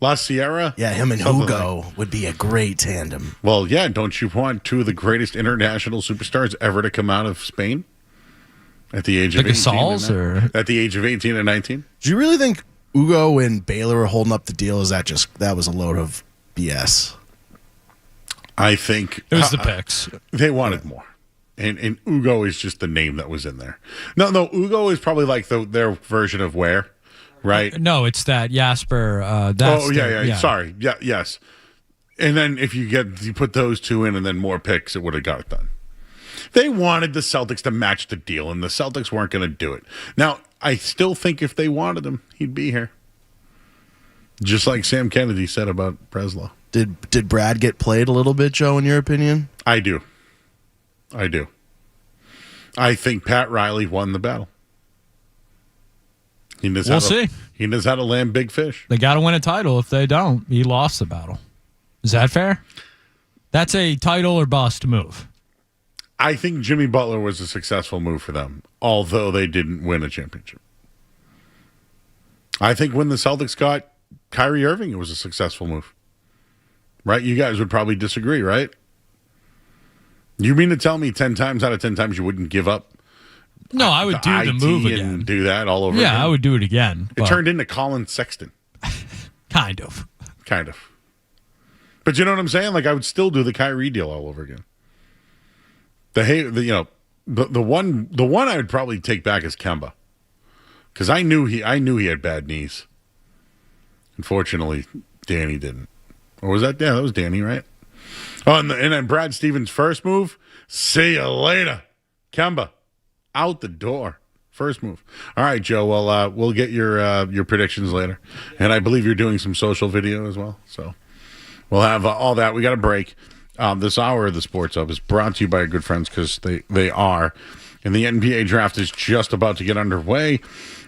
La Sierra? Yeah, him and Hugo would be a great tandem. Well, yeah, don't you want 2 of the greatest international superstars ever to come out of Spain? At the age of 18 at the age of 18 and 19? Do you really think Ugo and Baylor are holding up the deal? Is that was a load of BS? I think it was the picks. They wanted more. And Ugo is just the name that was in there. No, Ugo is probably like their version of Ware, right? No, it's that Jasper. Sorry. Yeah, yes. And then if you put those 2 in and then more picks, it would have got it done. They wanted the Celtics to match the deal, and the Celtics weren't going to do it. Now, I still think if they wanted him, he'd be here. Just like Sam Kennedy said about Breslow. Did Brad get played a little bit, Joe, in your opinion? I do. I think Pat Riley won the battle. We'll see. He knows how to land big fish. They got to win a title. If they don't, he lost the battle. Is that fair? That's a title or bust move. I think Jimmy Butler was a successful move for them, although they didn't win a championship. I think when the Celtics got Kyrie Irving, it was a successful move. Right? You guys would probably disagree, right? You mean to tell me 10 times out of 10 times you wouldn't give up? No, I would do the move again. And do that all over again? Yeah, I would do it again. It turned into Colin Sexton. Kind of. But you know what I'm saying? Like, I would still do the Kyrie deal all over again. The one I would probably take back is Kemba, because I knew he had bad knees. Unfortunately, Danny didn't. Or was that? Yeah, that was Danny, right? Oh, and then Brad Stevens' first move. See you later, Kemba, out the door. First move. All right, Joe. Well, we'll get your predictions later, and I believe you're doing some social video as well. So we'll have all that. We got a break. This hour of the Sports Hub is brought to you by our good friends, because they are. And the NBA draft is just about to get underway.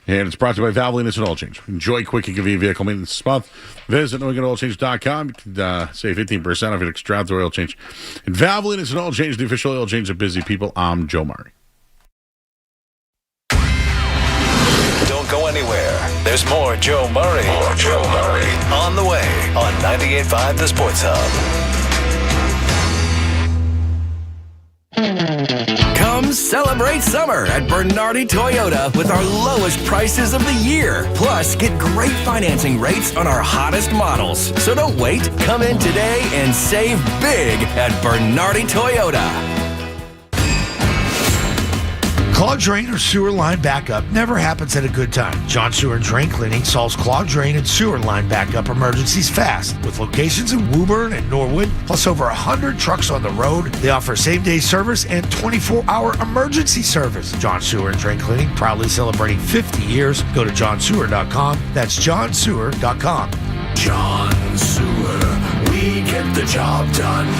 And it's brought to you by Valvoline Instant Oil Change. Enjoy quick and convenient vehicle maintenance this month. Visit NewEnglandOilChange.com. You can save 15% off your next draft oil change. And Valvoline Instant Oil Change, the official oil change of busy people. I'm Joe Murray. Don't go anywhere. There's more Joe Murray. On the way on 98.5 The Sports Hub. Come celebrate summer at Bernardi Toyota with our lowest prices of the year. Plus, get great financing rates on our hottest models. So don't wait. Come in today and save big at Bernardi Toyota. Clogged drain or sewer line backup never happens at a good time. John Sewer and Drain Cleaning solves clogged drain and sewer line backup emergencies fast. With locations in Woburn and Norwood, plus over 100 trucks on the road, they offer same-day service and 24-hour emergency service. John Sewer and Drain Cleaning, proudly celebrating 50 years. Go to johnsewer.com. That's johnsewer.com. John Sewer, we get the job done.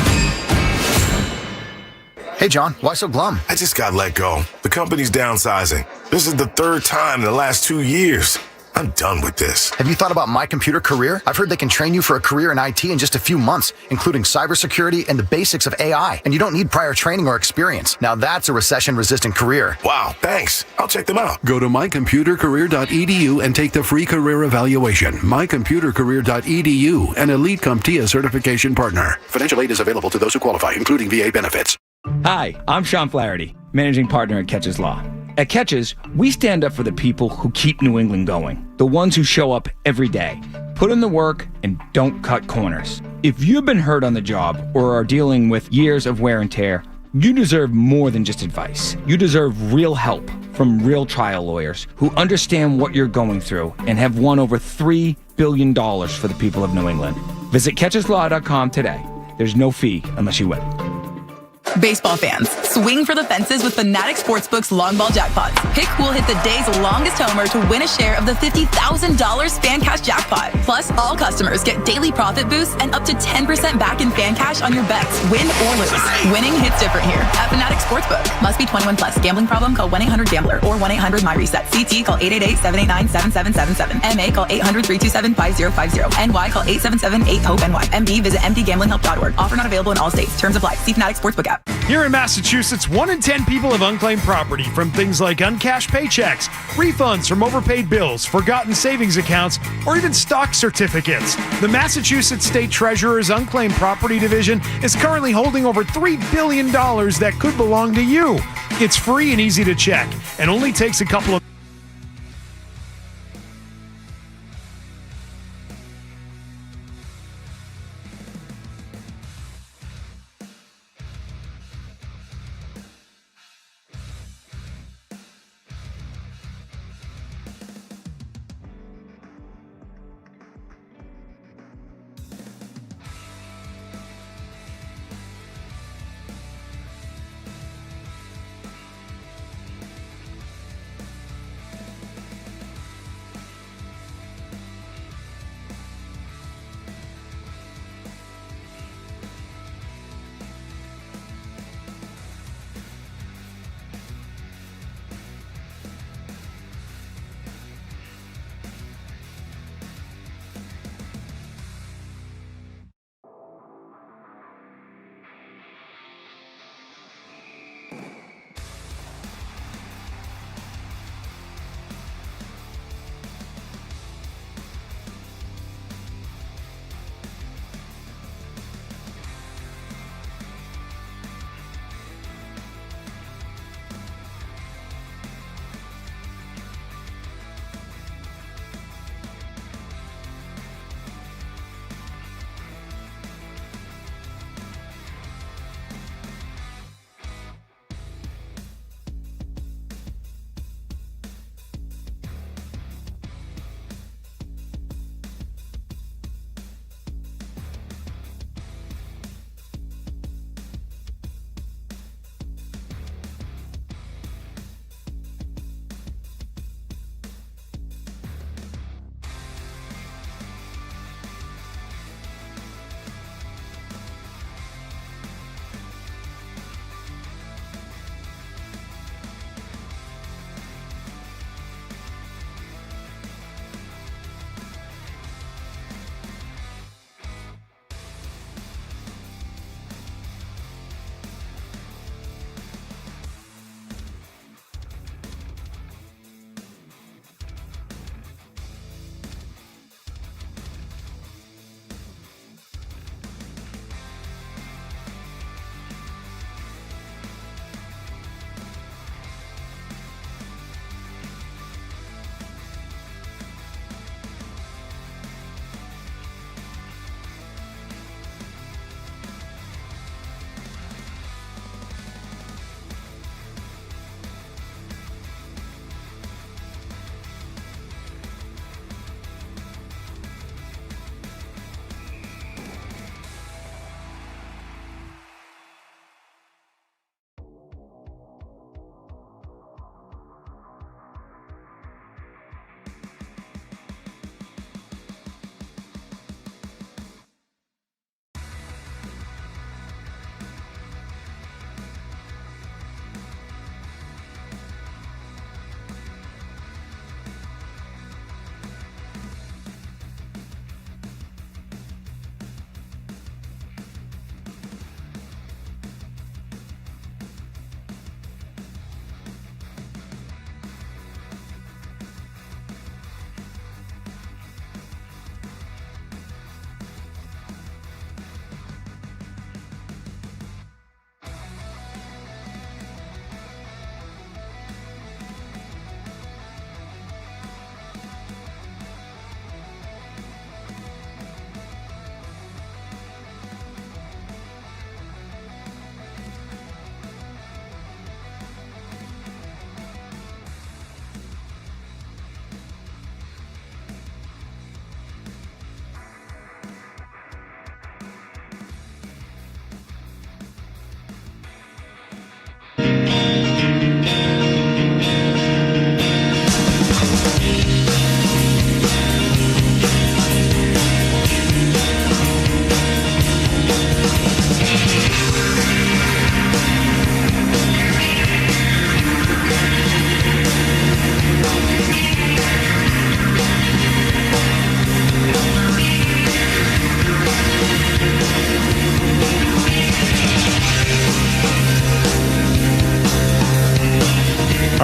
Hey, John, why so glum? I just got let go. The company's downsizing. This is the 3rd time in the last 2 years. I'm done with this. Have you thought about My Computer Career? I've heard they can train you for a career in IT in just a few months, including cybersecurity and the basics of AI. And you don't need prior training or experience. Now that's a recession-resistant career. Wow, thanks. I'll check them out. Go to mycomputercareer.edu and take the free career evaluation. mycomputercareer.edu, an elite CompTIA certification partner. Financial aid is available to those who qualify, including VA benefits. Hi, I'm Sean Flaherty, managing partner at Catches Law. At Catches, we stand up for the people who keep New England going, the ones who show up every day, put in the work, and don't cut corners. If you've been hurt on the job or are dealing with years of wear and tear, you deserve more than just advice. You deserve real help from real trial lawyers who understand what you're going through and have won over $3 billion for the people of New England. Visit catcheslaw.com today. There's no fee unless you win. Baseball fans, swing for the fences with Fanatic Sportsbook's long ball jackpots. Pick who will hit the day's longest homer to win a share of the $50,000 fan cash jackpot. Plus, all customers get daily profit boosts and up to 10% back in fan cash on your bets, win or lose. Winning hits different here at Fanatic Sportsbook. Must be 21 plus. Gambling problem? Call 1-800-GAMBLER or 1-800-MyReset. CT call 888-789-7777. MA call 800-327-5050. NY call 877-8-HOPE-NY. MD visit mdgamblinghelp.org. Offer not available in all states. Terms apply. See Fanatic Sportsbook app. Here in Massachusetts, 1 in 10 people have unclaimed property from things like uncashed paychecks, refunds from overpaid bills, forgotten savings accounts, or even stock certificates. The Massachusetts State Treasurer's Unclaimed Property Division is currently holding over $3 billion that could belong to you. It's free and easy to check and only takes a couple of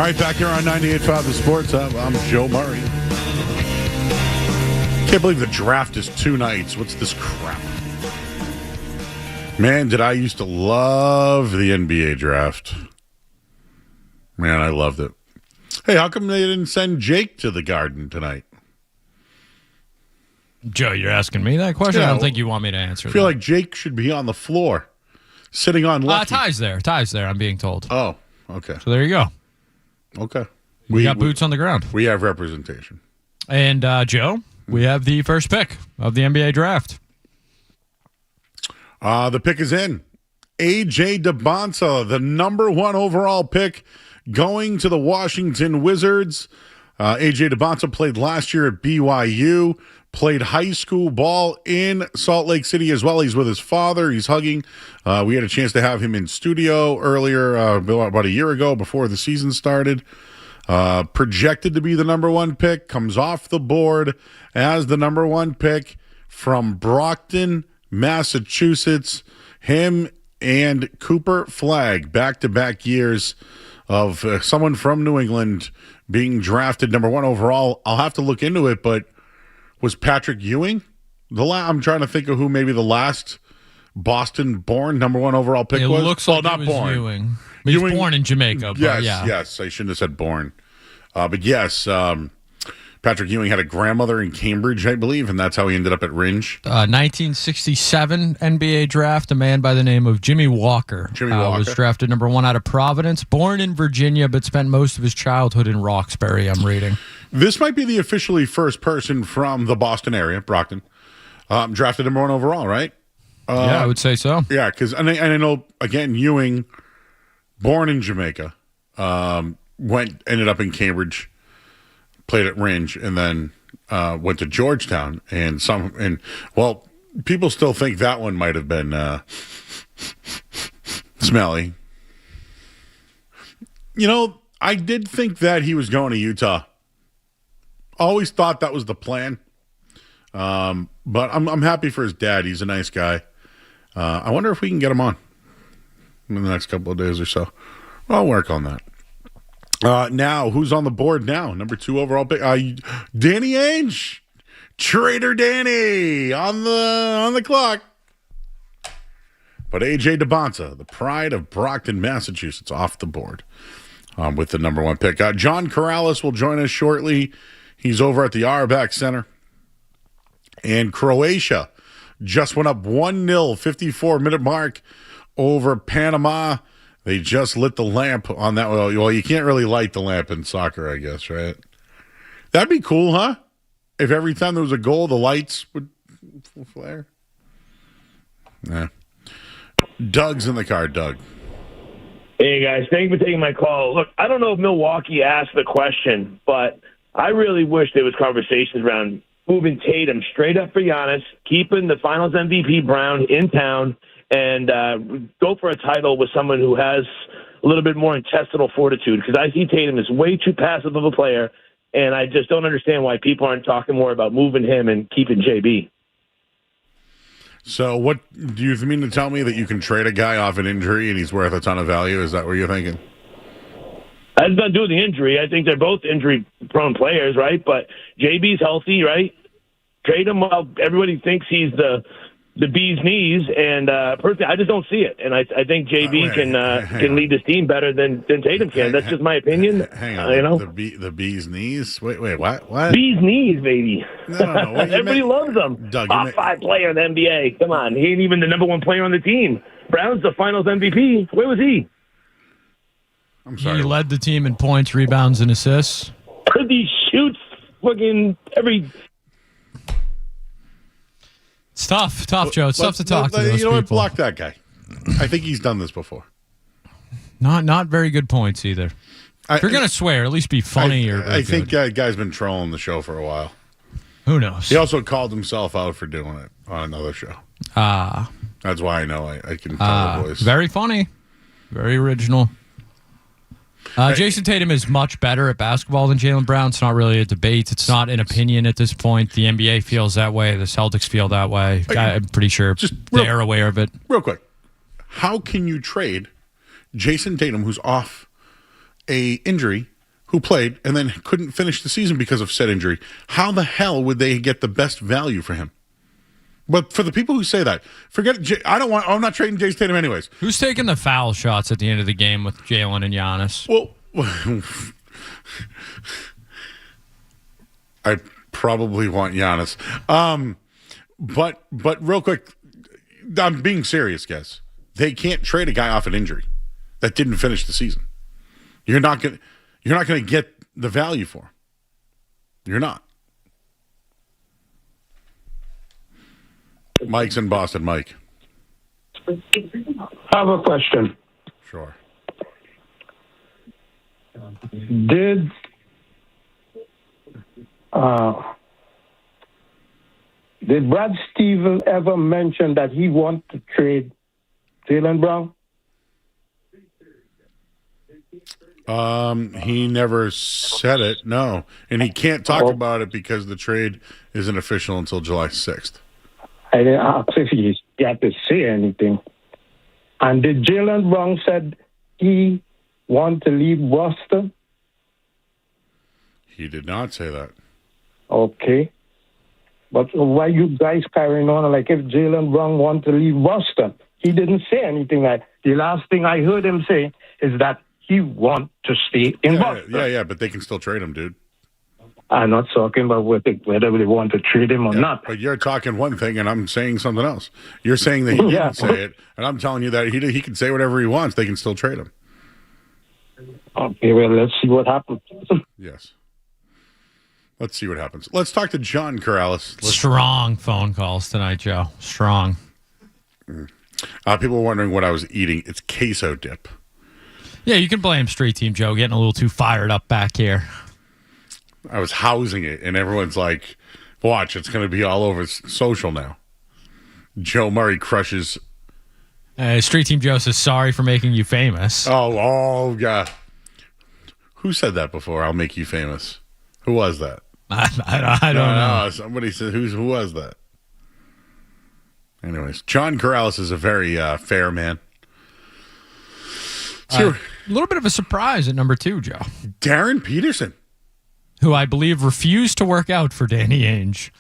All right, back here on 98.5 The Sports Hub. I'm Joe Murray. Can't believe the draft is 2 nights. What's this crap? Man, did I used to love the NBA draft. Man, I loved it. Hey, how come they didn't send Jake to the Garden tonight? Joe, you're asking me that question? Yeah, I don't think you want me to answer I feel that. like Jake should be on the floor, sitting on Lucky. Ty's there, I'm being told. Oh, okay. So there you go. Okay. We got boots on the ground. We have representation. And, Joe, we have the first pick of the NBA draft. The pick is in. A.J. DeBonsa, the number 1 overall pick, going to the Washington Wizards. A.J. DeBonsa played last year at BYU, played high school ball in Salt Lake City as well. He's with his father. He's hugging. We had a chance to have him in studio earlier, about a year ago, before the season started. Projected to be the number 1 pick, comes off the board as the number 1 pick from Brockton, Massachusetts. Him and Cooper Flagg, back-to-back years of someone from New England being drafted number 1 overall. I'll have to look into it, but was Patrick Ewing I'm trying to think of who maybe the last Boston-born number 1 overall pick was. It looks like it was Ewing. He was born in Jamaica. But yes. I shouldn't have said born. But yes, Patrick Ewing had a grandmother in Cambridge, I believe, and that's how he ended up at Ringe. 1967 NBA draft, a man by the name of Jimmy Walker. Was drafted number 1 out of Providence, born in Virginia, but spent most of his childhood in Roxbury, I'm reading. This might be the officially first person from the Boston area, Brockton, drafted number 1 overall, right? Yeah, I would say so. Yeah, because I know, again, Ewing, born in Jamaica, ended up in Cambridge, played at Ringe, and then went to Georgetown. Well, people still think that one might have been smelly. You know, I did think that he was going to Utah. Always thought that was the plan. But I'm happy for his dad. He's a nice guy. I wonder if we can get him on in the next couple of days or so. I'll work on that. Now, who's on the board now? Number 2 overall pick. Danny Ainge. Trader Danny on the clock. But A.J. DeBonsa, the pride of Brockton, Massachusetts, off the board with the number 1 pick. John Karalis will join us shortly. He's over at the Auerbach Center. And Croatia just went up 1-0, 54-minute mark over Panama. They just lit the lamp on that. Well, you can't really light the lamp in soccer, I guess, right? That'd be cool, huh? If every time there was a goal, the lights would flare. Yeah. Doug's in the car. Doug. Hey, guys. Thank you for taking my call. Look, I don't know if Milwaukee asked the question, but I really wish there was conversations around moving Tatum straight up for Giannis, keeping the Finals MVP Brown in town, and go for a title with someone who has a little bit more intestinal fortitude, because I see Tatum as way too passive of a player, and I just don't understand why people aren't talking more about moving him and keeping JB. So what do you mean to tell me, that you can trade a guy off an injury and he's worth a ton of value? Is that what you're thinking? That has nothing to do with the injury. I think they're both injury-prone players, right? But JB's healthy, right? Trade him while everybody thinks he's the bee's knees, and personally, I just don't see it. And I think JB can lead this team better than Tatum can. That's just my opinion. Hang on, the bee's knees? Wait, what? Bee's knees, baby. No, everybody loves him. Doug, Top 5 player in the NBA. Come on, he ain't even the number 1 player on the team. Brown's the Finals MVP. Where was he? I'm sorry. He led the team in points, rebounds, and assists. He shoots fucking every. It's tough, Joe. It's tough to talk to those You know what? people. Block that guy. I think he's done this before. Not very good points either. If you're going to swear, at least be funny. I think that guy's been trolling the show for a while. Who knows? He also called himself out for doing it on another show. That's why I know I can tell the voice. Very funny. Very original. Jason Tatum is much better at basketball than Jaylen Brown. It's not really a debate. It's not an opinion at this point. The NBA feels that way. The Celtics feel that way. I'm pretty sure they're aware of it. Real quick. How can you trade Jason Tatum, who's off a injury, who played and then couldn't finish the season because of said injury, how the hell would they get the best value for him? But for the people who say that, forget it. I'm not trading Jason Tatum anyways. Who's taking the foul shots at the end of the game with Jaylen and Giannis? Well, I probably want Giannis. But real quick, I'm being serious, guys. They can't trade a guy off an injury that didn't finish the season. You're not gonna get the value for him. You're not. Mike's in Boston. Mike. I have a question. Sure. Did Brad Stevens ever mention that he wanted to trade Jaylen Brown? He never said it, no. And he can't talk about it because the trade isn't official until July 6th. I didn't ask if he got to say anything. And did Jaylen Brown said he want to leave Boston? He did not say that. Okay. But why you guys carrying on like if Jaylen Brown want to leave Boston? He didn't say anything like the last thing I heard him say is that he want to stay in Boston. Yeah, but they can still trade him, dude. I'm not talking about whether they want to trade him or not. But you're talking one thing, and I'm saying something else. You're saying that he didn't say it, and I'm telling you that he can say whatever he wants. They can still trade him. Okay, well, let's see what happens. Yes. Let's see what happens. Let's talk to John Karalis. Strong phone calls tonight, Joe. Strong. People were wondering what I was eating. It's queso dip. Yeah, you can blame Street Team Joe getting a little too fired up back here. I was housing it, and everyone's like, watch, it's going to be all over social now. Joe Murray crushes. Street Team Joe says, sorry for making you famous. Oh, God. Who said that before? I'll make you famous. Who was that? I don't know. Somebody said, who was that? Anyways, John Karalis is a very fair man. A little bit of a surprise at number 2, Joe. Darren Peterson. Who I believe refused to work out for Danny Ainge.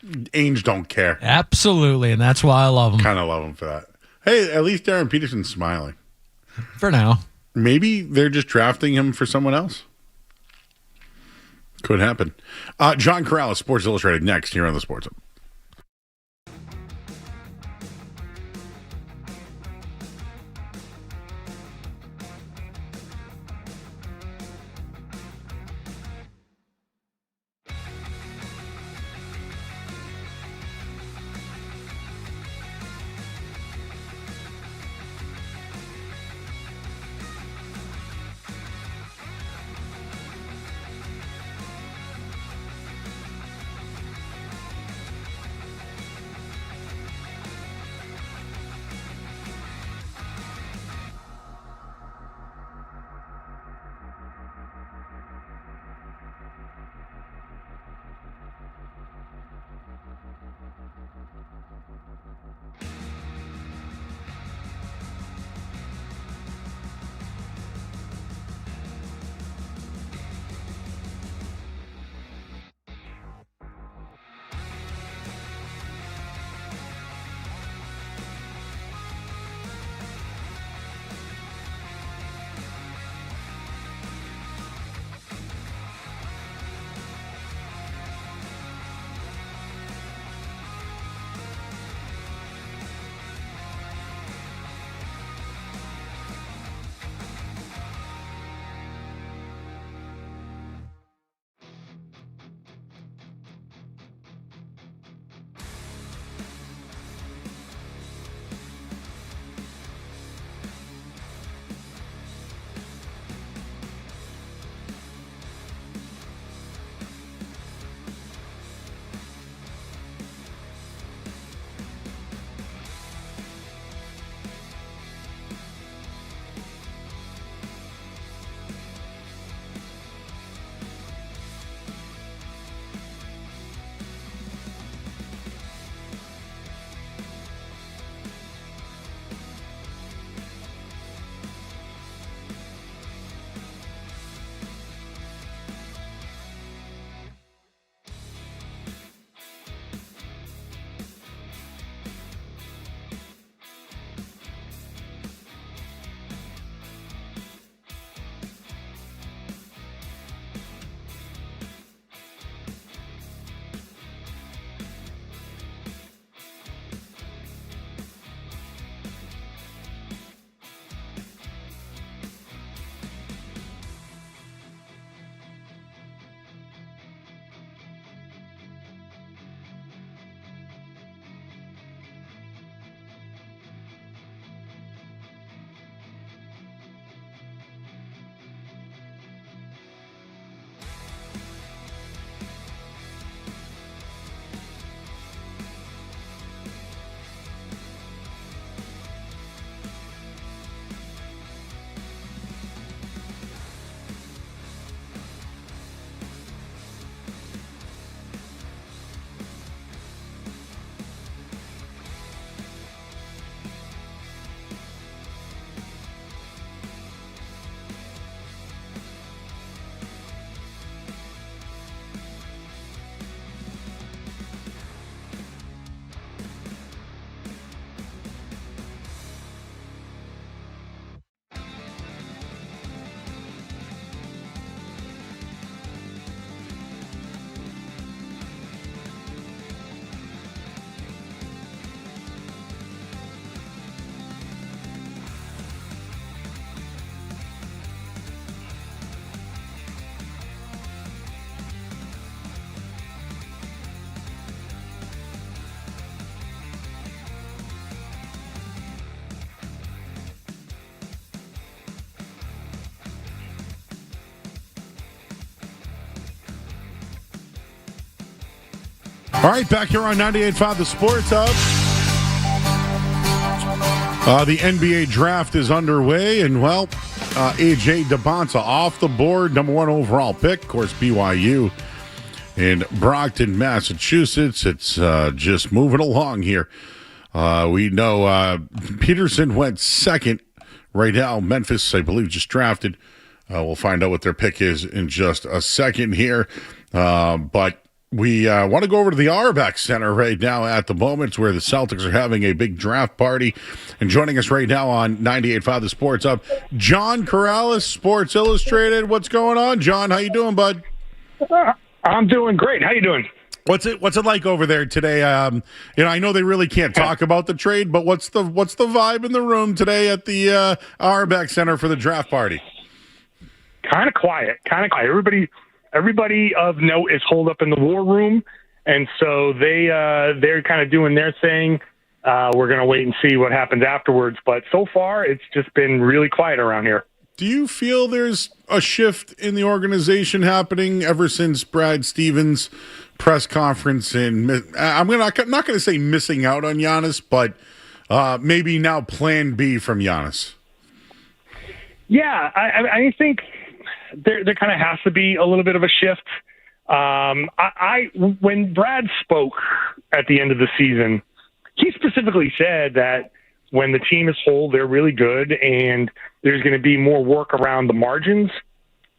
Ainge don't care. Absolutely, and that's why I love him. Kind of love him for that. Hey, at least Darren Peterson's smiling. For now. Maybe they're just drafting him for someone else. Could happen. John Karalis, Sports Illustrated, next here on the Sports Hub. All right, back here on 98.5 The Sports Hub. The NBA draft is underway, and, well, A.J. Debonsa off the board, number 1 overall pick. Of course, BYU in Brockton, Massachusetts. It's just moving along here. We know Peterson went second. Right now, Memphis, I believe, just drafted. We'll find out what their pick is in just a second here. But we want to go over to the Auerbach Center right now at the moment where the Celtics are having a big draft party. And joining us right now on 98.5 The Sports Hub, John Karalis, Sports Illustrated. What's going on, John? How you doing, bud? I'm doing great. How you doing? What's it like over there today? I know they really can't talk about the trade, but what's the vibe in the room today at the Auerbach Center for the draft party? Kind of quiet. Everybody of note is holed up in the war room, and so they're kind of doing their thing. We're going to wait and see what happens afterwards, but so far it's just been really quiet around here. Do you feel there's a shift in the organization happening ever since Brad Stevens' press conference? And I'm not going to say missing out on Giannis, but maybe now Plan B from Giannis. Yeah, I think there kind of has to be a little bit of a shift. When Brad spoke at the end of the season, he specifically said that when the team is whole, they're really good, and there's going to be more work around the margins.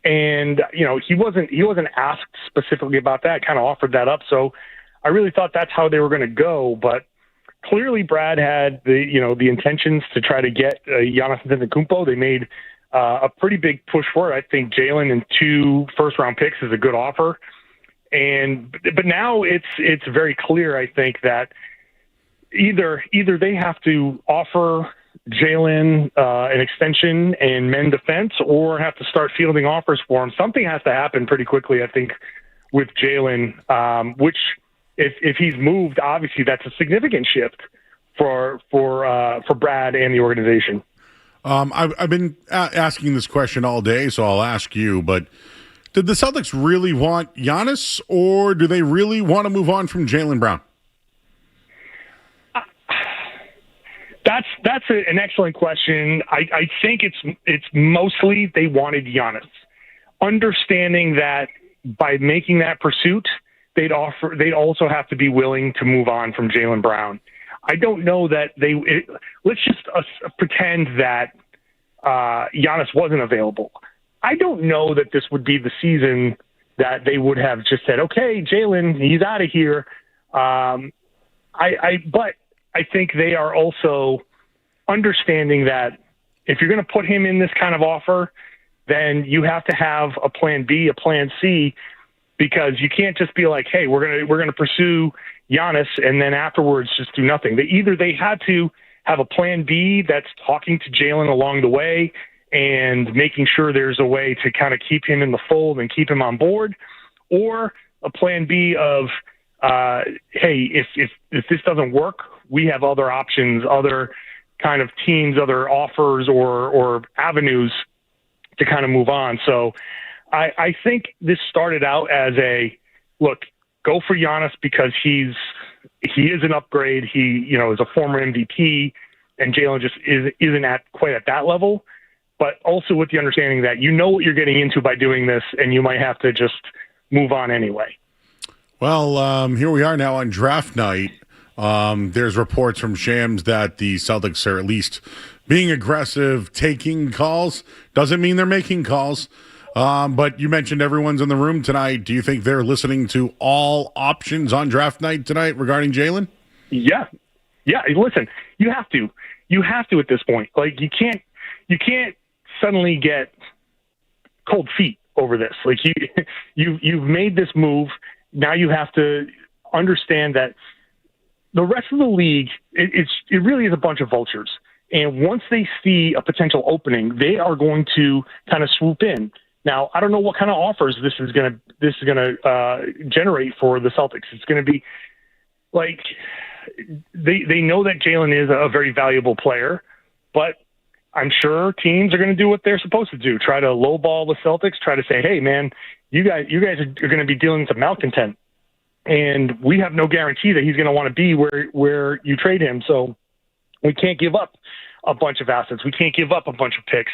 And he wasn't asked specifically about that. Kind of offered that up, so I really thought that's how they were going to go. But clearly, Brad had the intentions to try to get Giannis Antetokounmpo. They made a pretty big push for it. I think Jaylen and 2 first-round picks is a good offer. But now it's very clear, I think, that either they have to offer Jaylen an extension and mend the fence, or have to start fielding offers for him. Something has to happen pretty quickly, I think, with Jaylen, which if he's moved, obviously that's a significant shift for Brad and the organization. I've been asking this question all day, so I'll ask you, but did the Celtics really want Giannis, or do they really want to move on from Jaylen Brown? That's an excellent question. I think it's mostly they wanted Giannis, understanding that by making that pursuit, they'd also have to be willing to move on from Jaylen Brown. I don't know that let's just pretend that Giannis wasn't available. I don't know that this would be the season that they would have just said, okay, Jaylen, he's out of here. But I think they are also understanding that if you're going to put him in this kind of offer, then you have to have a plan B, a plan C, because you can't just be like, hey, we're going to pursue Giannis and then afterwards just do nothing. They had to have a plan B that's talking to Jaylen along the way and making sure there's a way to kind of keep him in the fold and keep him on board, or a plan B of, hey, if this doesn't work, we have other options, other kind of teams, other offers or avenues to kind of move on. So I think this started out as look, go for Giannis because he is an upgrade. He, is a former MVP, and Jaylen just isn't quite at that level, but also with the understanding that what you're getting into by doing this, and you might have to just move on anyway. Well, here we are now on draft night. There's reports from Shams that the Celtics are at least being aggressive, taking calls. Doesn't mean they're making calls. But you mentioned everyone's in the room tonight. Do you think they're listening to all options on draft night tonight regarding Jaylen? Yeah. Listen, you have to at this point. Like you can't suddenly get cold feet over this. Like you've made this move. Now you have to understand that the rest of the league, it really is a bunch of vultures. And once they see a potential opening, they are going to kind of swoop in. Now, I don't know what kind of offers this is going to generate for the Celtics. It's going to be like they know that Jaylen is a very valuable player, but I'm sure teams are going to do what they're supposed to do: try to lowball the Celtics, try to say, "Hey, man, you guys are going to be dealing with malcontent." and we have no guarantee that he's going to want to be where you trade him. So we can't give up a bunch of assets. We can't give up a bunch of picks.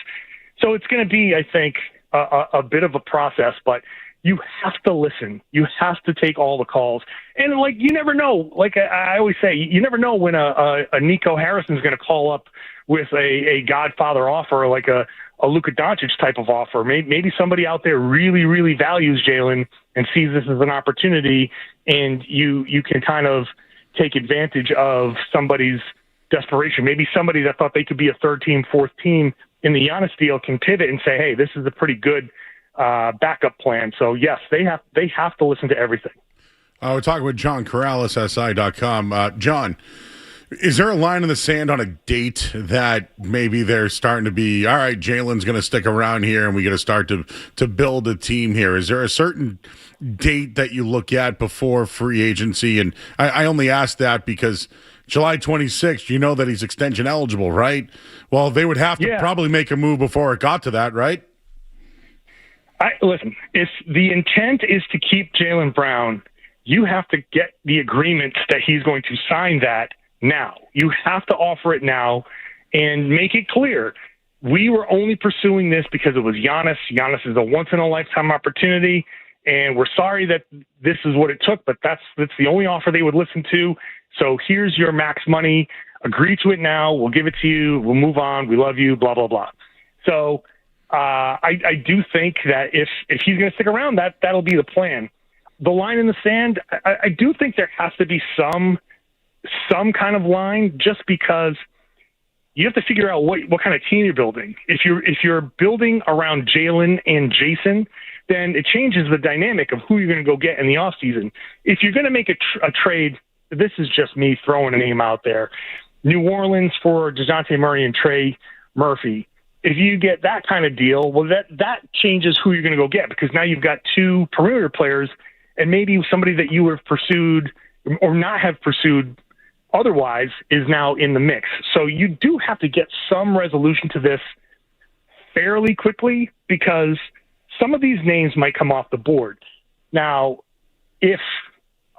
So it's going to be, I think, a bit of a process, but you have to listen. You have to take all the calls. And, like, you never know. Like I always say, you never know when a Nico Harrison's going to call up with a Godfather offer, like a Luka Doncic type of offer. Maybe somebody out there really, really values Jaylen and sees this as an opportunity, and you can kind of take advantage of somebody's desperation. Maybe somebody that thought they could be a third team, fourth team in the Giannis deal can pivot and say, hey, this is a pretty good backup plan. So, yes, they have to listen to everything. We're talking with John Karalis, SI.com. John, is there a line in the sand on a date that maybe they're starting to be, all right, Jaylen's going to stick around here and we got to start to build a team here? Is there a certain date that you look at before free agency? And I only ask that because July 26th, you know that he's extension eligible, right? Well, they would have to probably make a move before it got to that, right? Listen, if the intent is to keep Jaylen Brown, you have to get the agreement that he's going to sign that now. You have to offer it now and make it clear. We were only pursuing this because it was Giannis. Giannis is a once-in-a-lifetime opportunity, and we're sorry that this is what it took, but that's the only offer they would listen to. So here's your max money. Agree to it now. We'll give it to you. We'll move on. We love you, blah, blah, blah. So I do think that if he's going to stick around, that'll be the plan. The line in the sand, I do think there has to be some kind of line, just because you have to figure out what kind of team you're building. If you're building around Jaylen and Jason, then it changes the dynamic of who you're going to go get in the offseason. If you're going to make a trade, this is just me throwing a name out there, New Orleans for DeJounte Murray and Trey Murphy. If you get that kind of deal, well, that changes who you're going to go get, because now you've got two perimeter players and maybe somebody that you would have pursued or not have pursued otherwise is now in the mix. So you do have to get some resolution to this fairly quickly, because some of these names might come off the board. Now, if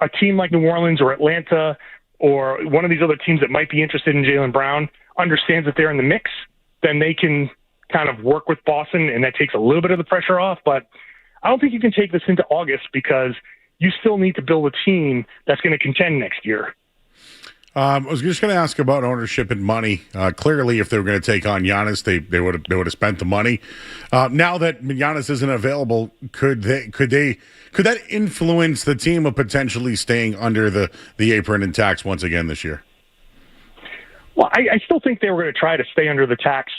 a team like New Orleans or Atlanta or one of these other teams that might be interested in Jaylen Brown understands that they're in the mix, then they can kind of work with Boston, and that takes a little bit of the pressure off. But I don't think you can take this into August, because you still need to build a team that's going to contend next year. I was just going to ask about ownership and money. Clearly, if they were going to take on Giannis, they would have spent the money. Now that Giannis isn't available, could that influence the team of potentially staying under the apron and tax once again this year? Well, I still think they were going to try to stay under the tax,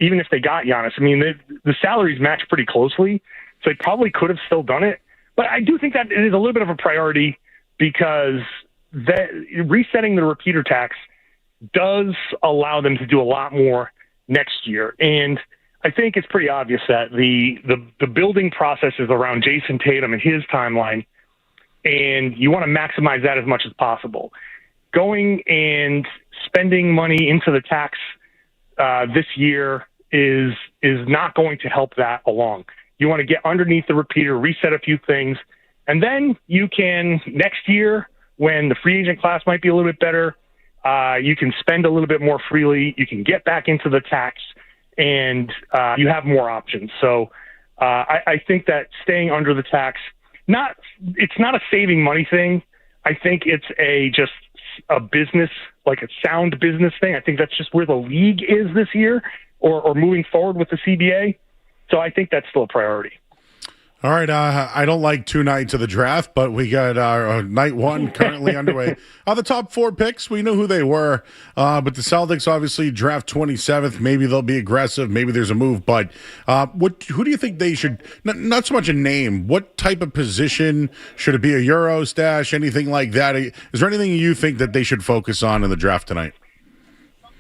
even if they got Giannis. I mean, the salaries match pretty closely, so they probably could have still done it. But I do think that it is a little bit of a priority, because resetting the repeater tax does allow them to do a lot more next year. And I think it's pretty obvious that the building process is around Jason Tatum and his timeline, and you want to maximize that as much as possible. Going and spending money into the tax this year is not going to help that along. You want to get underneath the repeater, reset a few things, and then you can, next year, when the free agent class might be a little bit better, you can spend a little bit more freely. You can get back into the tax, and you have more options. So I think that staying under the tax, it's not a saving money thing. I think it's just a business, like a sound business thing. I think that's just where the league is this year, or moving forward with the CBA. So I think that's still a priority. All right, I don't like 2 nights of the draft, but we got night 1 currently underway. The top 4 picks, we know who they were, but the Celtics obviously draft 27th. Maybe they'll be aggressive. Maybe there's a move, but who do you think they should, not so much a name, what type of position? Should it be a Euro stash, anything like that? Is there anything you think that they should focus on in the draft tonight?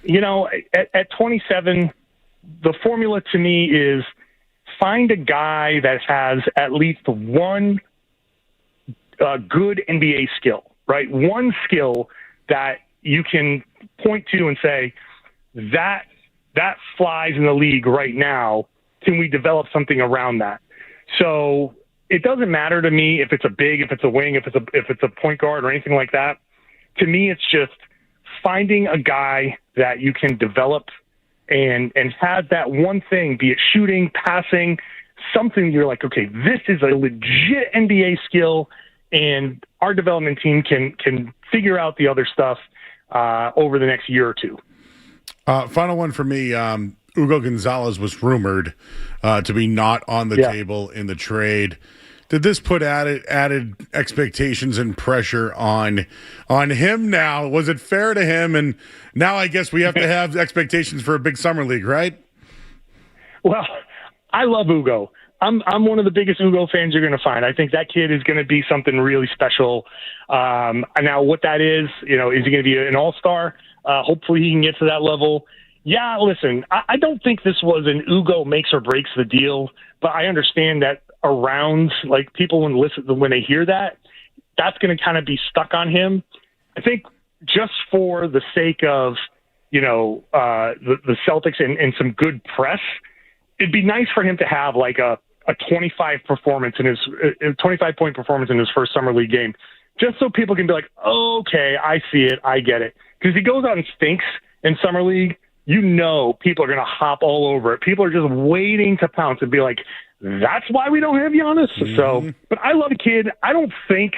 You know, at 27, the formula to me is find a guy that has at least one good NBA skill, right? One skill that you can point to and say, that flies in the league right now. Can we develop something around that? So it doesn't matter to me if it's a big, if it's a wing, if it's a point guard or anything like that. To me, it's just finding a guy that you can develop and have that one thing, be it shooting, passing, something you're like, okay, this is a legit NBA skill, and our development team can figure out the other stuff over the next year or two. Final one for me. Hugo Gonzalez was rumored to be not on the table in the trade. Did this put added expectations and pressure on him now? Was it fair to him? And now I guess we have to have expectations for a big summer league, right? Well, I love Hugo. I'm one of the biggest Hugo fans you're going to find. I think that kid is going to be something really special. Now, what that is he going to be an all-star? Hopefully he can get to that level. Yeah, listen, I don't think this was an Hugo makes or breaks the deal, but I understand that around, like, people when they hear that, that's going to kind of be stuck on him. I think just for the sake of, the Celtics and some good press, it'd be nice for him to have like a 25-point performance in his first summer league game, just so people can be like, oh, okay, I see it, I get it. Because he goes out and stinks in summer league, people are going to hop all over it. People are just waiting to pounce and be like, that's why we don't have Giannis. Mm-hmm. So, but I love the kid. I don't think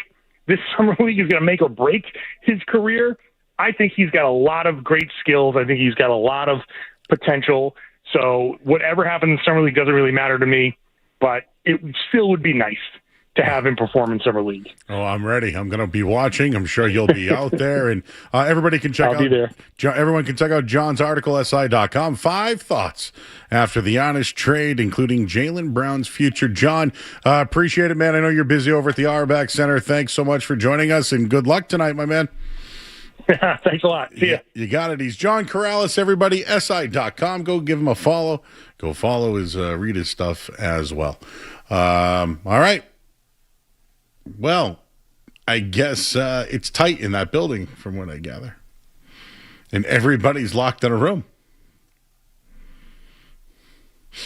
this summer league is going to make or break his career. I think he's got a lot of great skills. I think he's got a lot of potential. So whatever happens in summer league doesn't really matter to me, but it still would be nice to have him perform in summer league. Oh, I'm ready. I'm going to be watching. I'm sure you'll be out there, and everybody can check out. I'll be there. Everyone can check out John's article, SI.com. 5 thoughts after the Giannis trade, including Jaylen Brown's future. John, appreciate it, man. I know you're busy over at the Auerbach Center. Thanks so much for joining us, and good luck tonight, my man. Thanks a lot. See ya. You got it. He's John Karalis, everybody. SI.com. Go give him a follow. Go follow read his stuff as well. All right. Well, I guess it's tight in that building from what I gather. And everybody's locked in a room.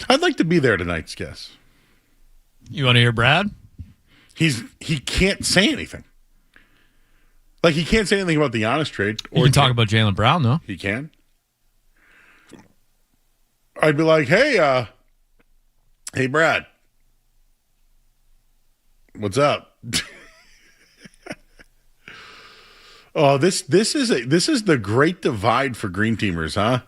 I'd like to be there tonight's guess. You want to hear Brad? He can't say anything. Like, he can't say anything about the Giannis trade. He can talk about Jaylen Brown, though. He can? I'd be like, hey, Brad. What's up? Oh, this is the great divide for green teamers, huh?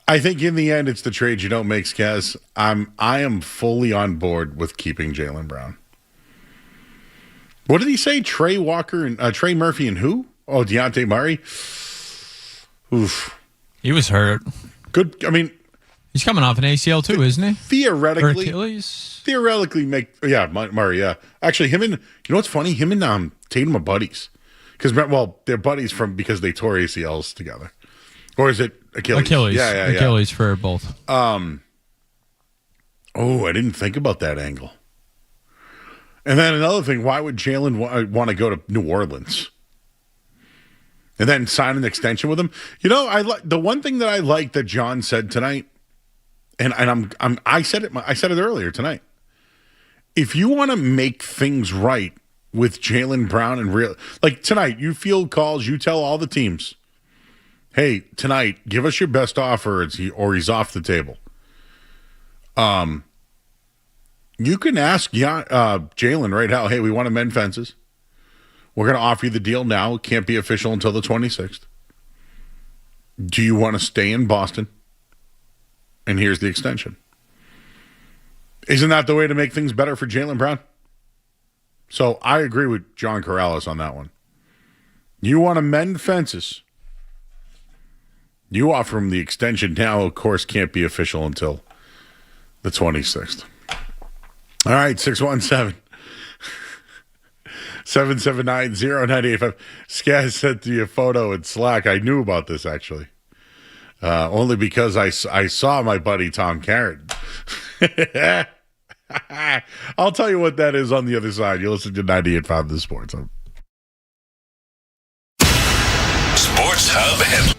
I think in the end it's the trade you don't make, Skaz. I am fully on board with keeping Jaylen Brown. What did he say? Trey Walker and Trey Murphy and who? Oh, Dejounte Murray. Oof. He was hurt. Good. I mean, he's coming off an ACL too, isn't he? Theoretically, or Achilles. Theoretically, Murray. Yeah, actually, him and you know what's funny? Him and Tatum are buddies because they're buddies because they tore ACLs together, or is it Achilles? Achilles. Yeah. Achilles for both. Oh, I didn't think about that angle. And then another thing, why would Jaylen want to go to New Orleans and then sign an extension with him? The one thing that I like that John said tonight, and I said it earlier tonight. If you want to make things right with Jaylen Brown and like tonight, you field calls, you tell all the teams, hey, tonight, give us your best offer, or he's off the table. You can ask Jaylen right now, hey, we want to mend fences. We're going to offer you the deal now. It can't be official until the 26th. Do you want to stay in Boston? And here's the extension. Isn't that the way to make things better for Jaylen Brown? So I agree with John Karalis on that one. You want to mend fences. You offer him the extension now, of course, can't be official until the 26th. All right, 617-779-0985. Skaz sent you a photo in Slack. I knew about this, actually. Only because I saw my buddy Tom Carron. I'll tell you what that is on the other side. You listen to 98.5 The Sports Hub. Sports Hub.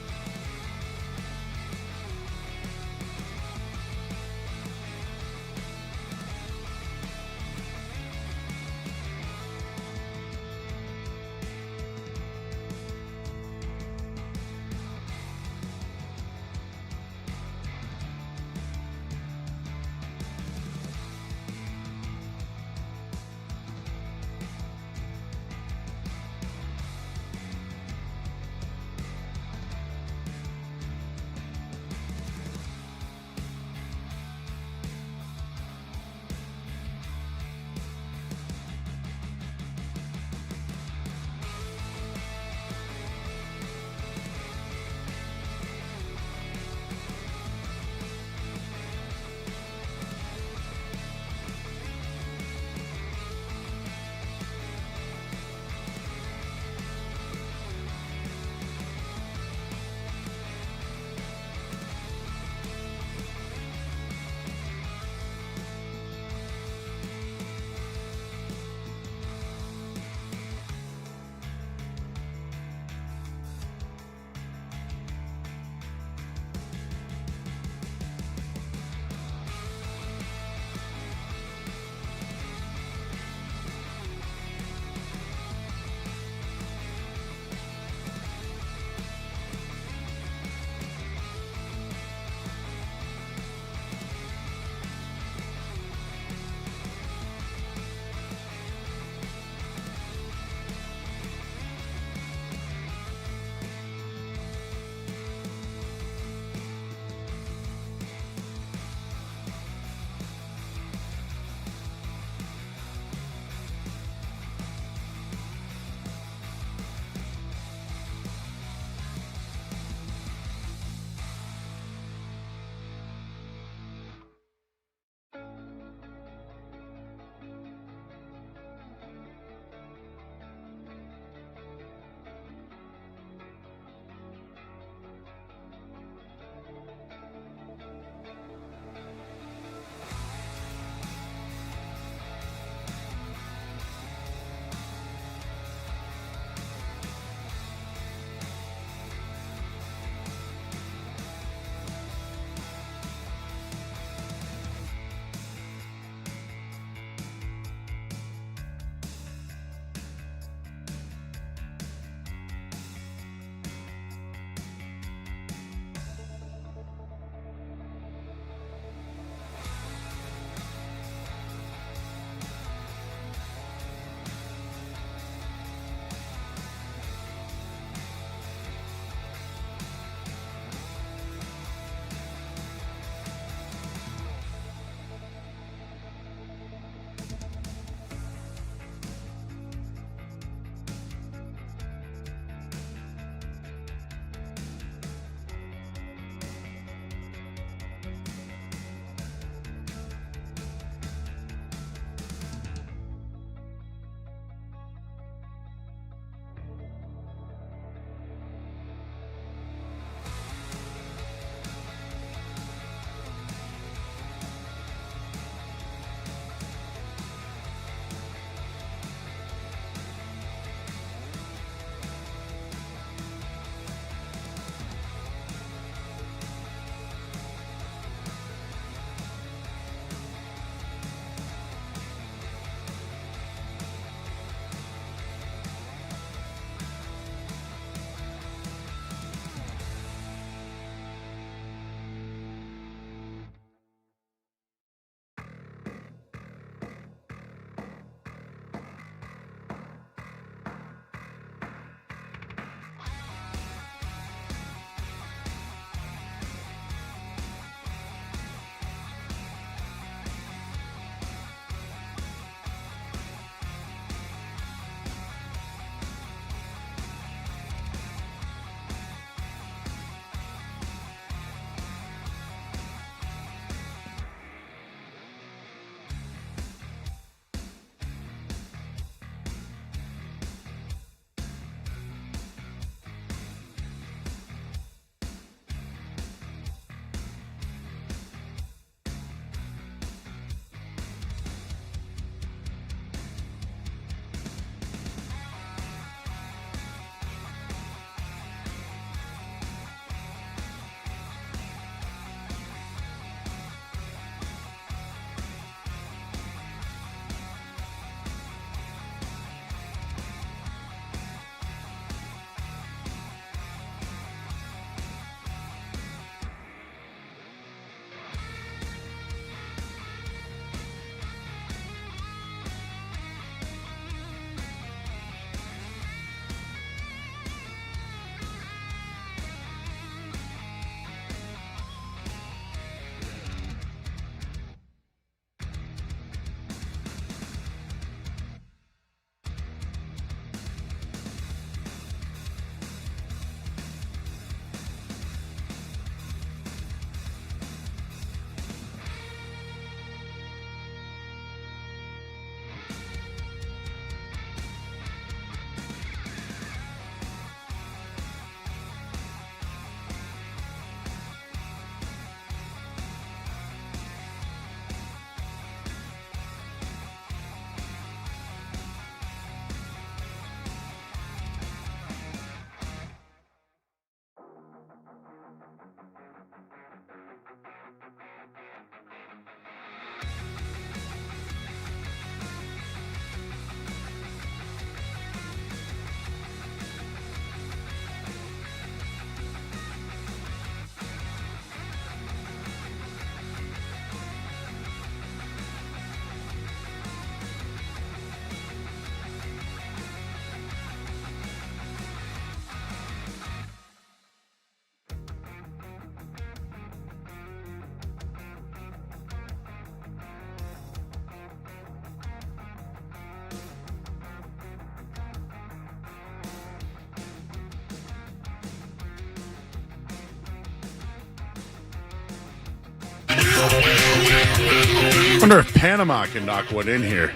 Wonder if Panama can knock one in here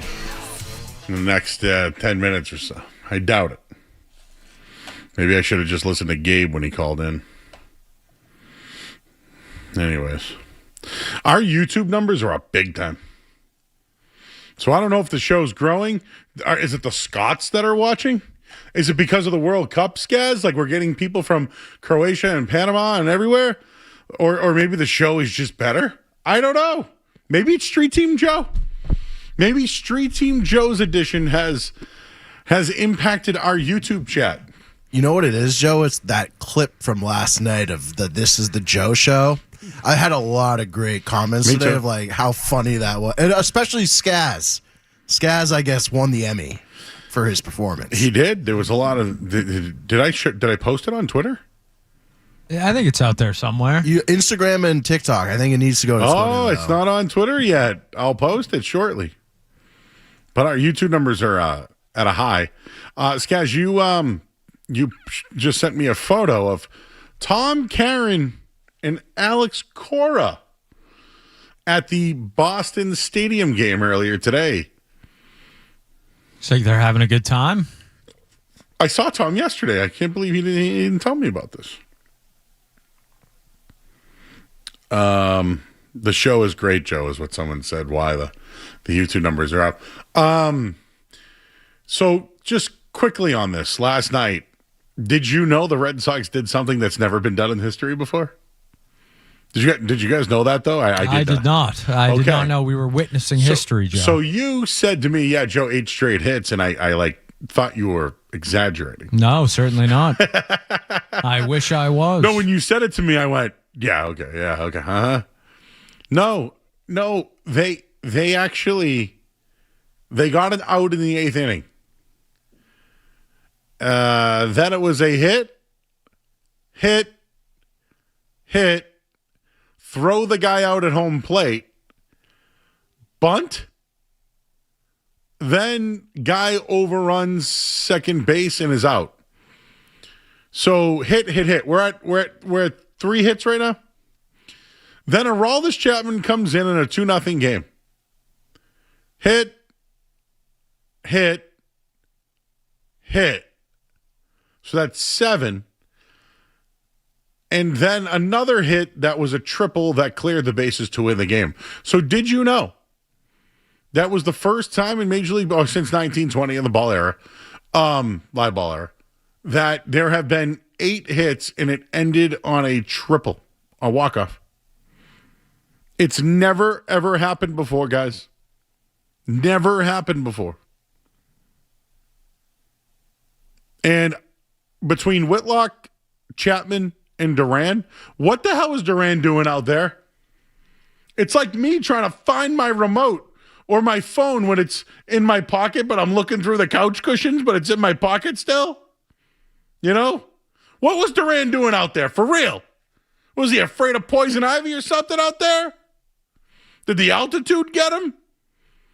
in the next 10 minutes or so. I doubt it. Maybe I should have just listened to Gabe when he called in. Anyways, our YouTube numbers are up big time. So I don't know if the show's growing. Is it the Scots that are watching? Is it because of the World Cup, Skaz? Like we're getting people from Croatia and Panama and everywhere? Or maybe the show is just better? I don't know. Maybe it's Street Team Joe. Maybe Street Team Joe's edition has impacted our YouTube chat. You know what it is, Joe? It's that clip from last night of the This Is the Joe show. I had a lot of great comments Me today too. of like how funny that was. And especially Skaz. Skaz, I guess, won the Emmy for his performance. He did. There was a lot of... Did I post it on Twitter? Yeah, I think it's out there somewhere. Instagram and TikTok. I think it needs to go to Twitter. Oh, it's not on Twitter yet. I'll post it shortly. But our YouTube numbers are at a high. Skaz, you just sent me a photo of Tom Karen and Alex Cora at the Boston Stadium game earlier today. It's like they're having a good time. I saw Tom yesterday. I can't believe he didn't tell me about this. The show is great, Joe, is what someone said. Why the YouTube numbers are up. So just quickly on this, last night, did you know the Red Sox did something that's never been done in history before? Did you guys know that, though? I did not. I did not know we were witnessing history, Joe. So you said to me, yeah, Joe, 8 straight hits, and I thought you were exaggerating. No, certainly not. I wish I was. No, when you said it to me, I went, yeah, okay. Huh? No, they actually, they got it out in the 8th inning. Then it was a hit, throw the guy out at home plate, bunt, then guy overruns second base and is out. So hit. We're at 3 hits right now. Then Aroldis Chapman comes in a 2-0 game. Hit. So that's 7. And then another hit that was a triple that cleared the bases to win the game. So did you know that was the first time in Major League since 1920 in the ball era, live ball era, that there have been 8 hits and it ended on a triple, a walk-off. It's never, ever happened before, guys. Never happened before. And between Whitlock, Chapman, and Duran, what the hell is Duran doing out there? It's like me trying to find my remote or my phone when it's in my pocket, but I'm looking through the couch cushions, but it's in my pocket still. You know? What was Duran doing out there? For real? Was he afraid of poison ivy or something out there? Did the altitude get him?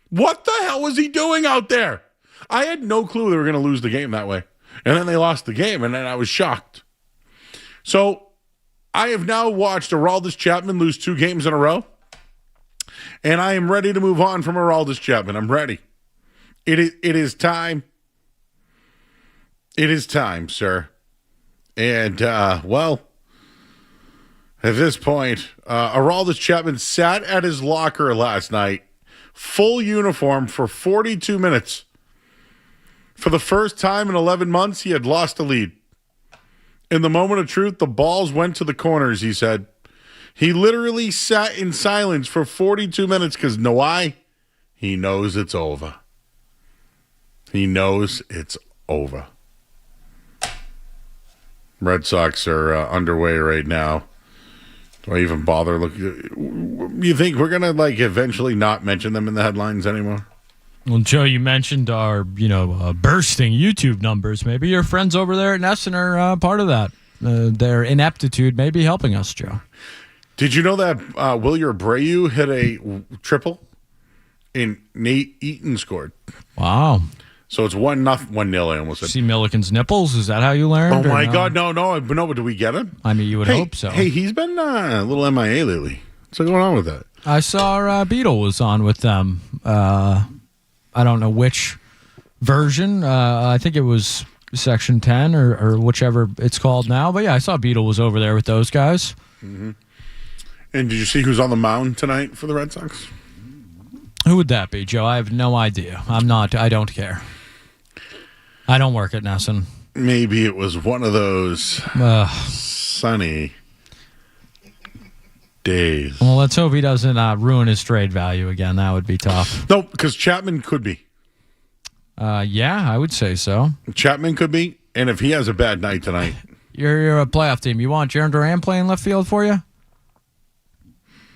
What the hell was he doing out there? I had no clue they were going to lose the game that way. And then they lost the game, and then I was shocked. So I have now watched Aroldis Chapman lose 2 games in a row, and I am ready to move on from Aroldis Chapman. I'm ready. It is time. It is time, sir. And, well, at this point, Aroldis Chapman sat at his locker last night, full uniform, for 42 minutes. For the first time in 11 months, he had lost a lead. In the moment of truth, the balls went to the corners, he said. He literally sat in silence for 42 minutes because, he knows it's over. He knows it's over. Red Sox are underway right now. Do I even bother looking? You think we're going to, eventually not mention them in the headlines anymore? Well, Joe, you mentioned our, bursting YouTube numbers. Maybe your friends over there at Nesson are part of that. Their ineptitude may be helping us, Joe. Did you know that Wilyer Abreu hit a triple and Nate Eaton scored? Wow. So it's 1-0. I almost said. See Milliken's nipples? Is that how you learned? Oh, my God. No. But do we get him? I mean, you would hope so. Hey, he's been a little MIA lately. What's going on with that? I saw Beetle was on with them. I don't know which version. I think it was Section 10 or whichever it's called now. But yeah, I saw Beetle was over there with those guys. Mm-hmm. And did you see who's on the mound tonight for the Red Sox? Who would that be, Joe? I have no idea. I don't care. I don't work at Nesson. Maybe it was one of those sunny days. Well, let's hope he doesn't ruin his trade value again. That would be tough. No, because Chapman could be. Yeah, I would say so. Chapman could be, and if he has a bad night tonight. You're a playoff team. You want Jaron Duran playing left field for you?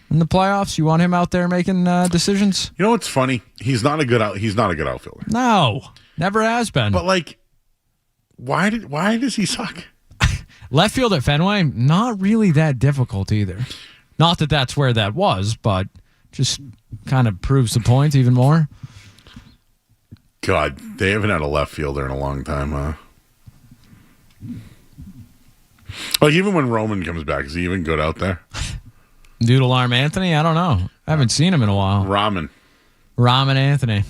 In the playoffs, you want him out there making decisions? You know what's funny? He's not a good outfielder. No, never has been. But like, why does he suck? Left field at Fenway, not really that difficult either. Not that that's where that was, but just kind of proves the point even more. God, they haven't had a left fielder in a long time, huh? Like, even when Roman comes back, is he even good out there? Doodle Arm Anthony? I don't know. I haven't seen him in a while. Ramen Anthony.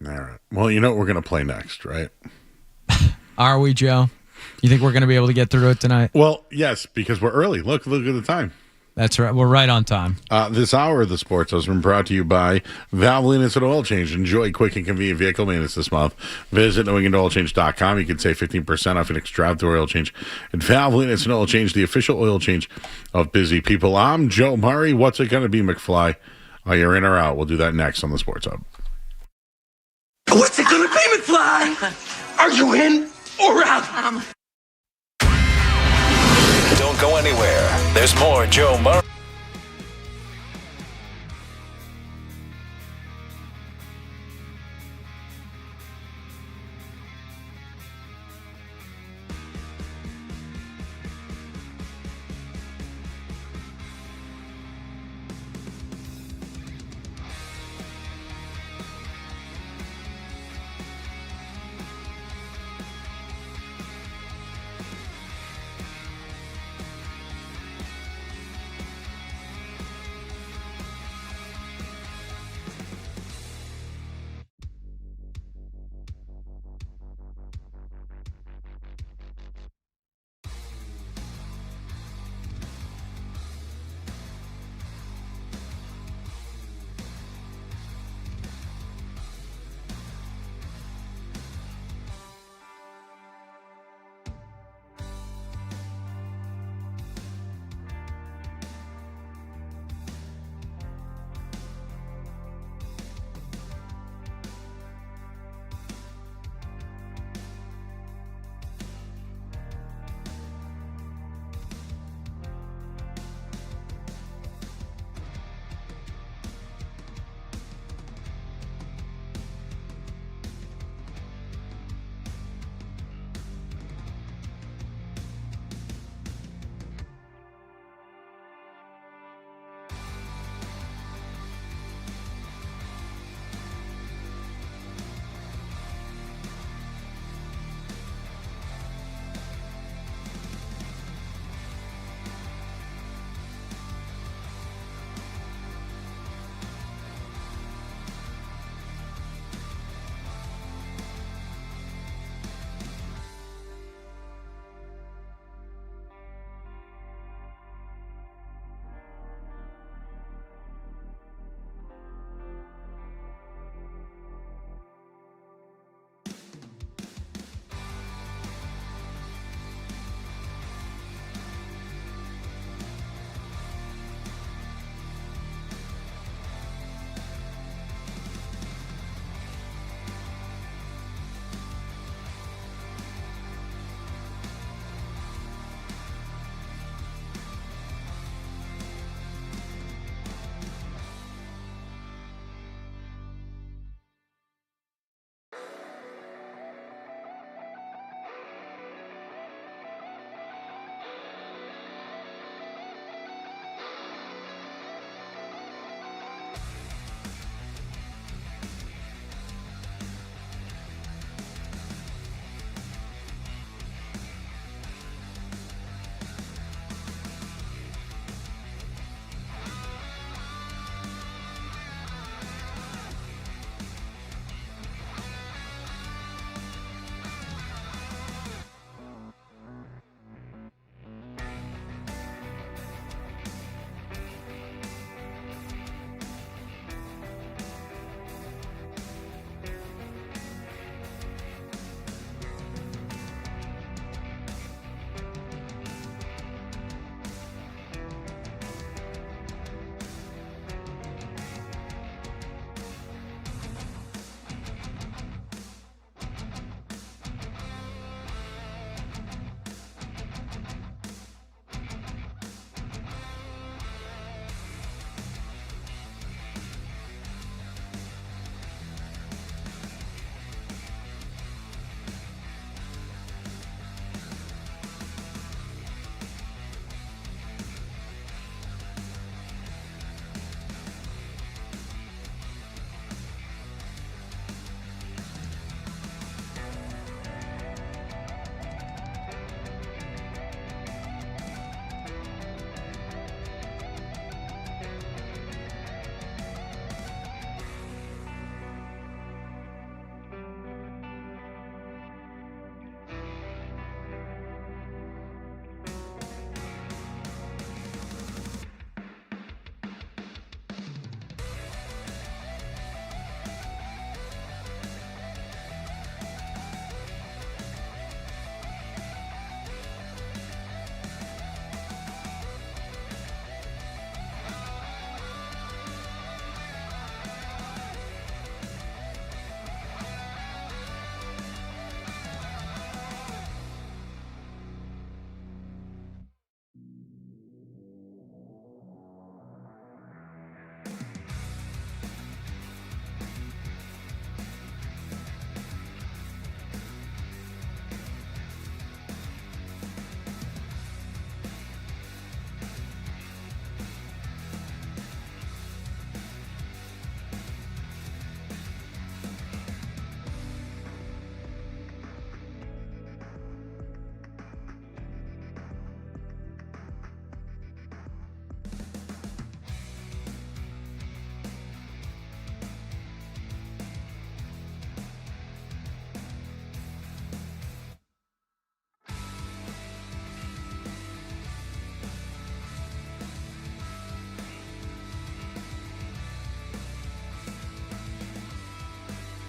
All right. Well, you know what we're going to play next, right? Are we, Joe? You think we're going to be able to get through it tonight? Well, yes, because we're early. Look at the time. That's right. We're right on time. This hour of the Sports has been brought to you by Valvoline Instant Oil Change. Enjoy quick and convenient vehicle maintenance this month. Visit NewEnglandOilChange.com. You can save 15% off an extravagant oil change at Valvoline Instant Oil Change, the official oil change of busy people. I'm Joe Murray. What's it going to be, McFly? Are you in or out? We'll do that next on the Sports Hub. What's it going to be, McFly? Are you in or out? Don't go anywhere. There's more Joe Murray.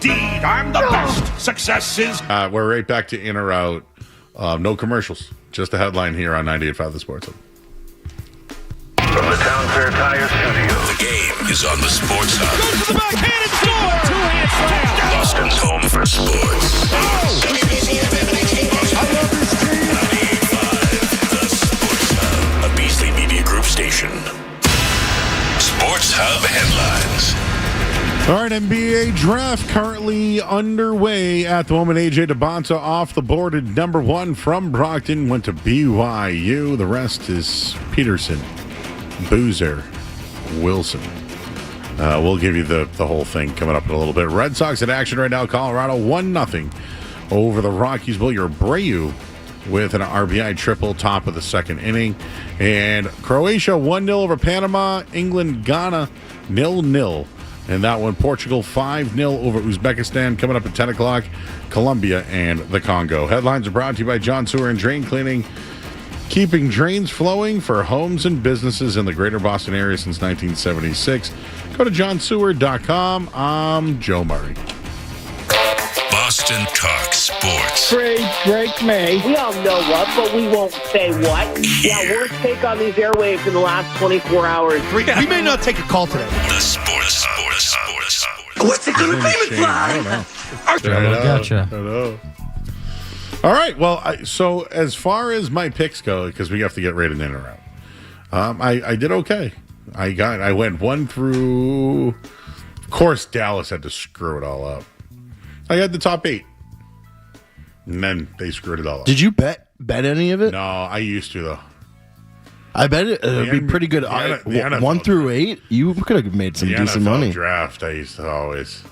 Indeed, I'm the best. Success is... We're right back to In or Out. No commercials. Just a headline here on 98.5 The Sports Hub. From the Town Fair Tire Studio, the game is on the Sports Hub. Goes to the backhand and score! Two-hand slam! Boston's home for sports. I love this team! 98.5 The Sports Hub, a Beasley Media Group station. Sports Hub headlines. All right, NBA draft currently underway at the moment. AJ DeBonta off the board at number 1 from Brockton, went to BYU. The rest is Peterson, Boozer, Wilson. We'll give you the whole thing coming up in a little bit. Red Sox in action right now. Colorado 1-0 over the Rockies. Wilyer Abreu with an RBI triple, top of the second inning. And Croatia 1-0 over Panama. England, Ghana 0-0. And that one, Portugal 5-0 over Uzbekistan. Coming up at 10 o'clock, Colombia and the Congo. Headlines are brought to you by John Sewer and Drain Cleaning, keeping drains flowing for homes and businesses in the greater Boston area since 1976. Go to johnsewer.com. I'm Joe Murray. Boston Talk Sports. Drake May. We all know what, but we won't say what. Yeah, worst take on these airwaves in the last 24 hours. We may not take a call today. The Sports Hub. What's it gonna be, McFly? I don't know. Gotcha. I know. All right. Well, so as far as my picks go, because we have to get right in and around, I did okay. I went 1 through. Of course, Dallas had to screw it all up. I had the top 8, and then they screwed it all up. Did you bet any of it? No, I used to though. I bet it would be pretty good. The 1 through 8, you could have made some decent money. Draft, I used to always.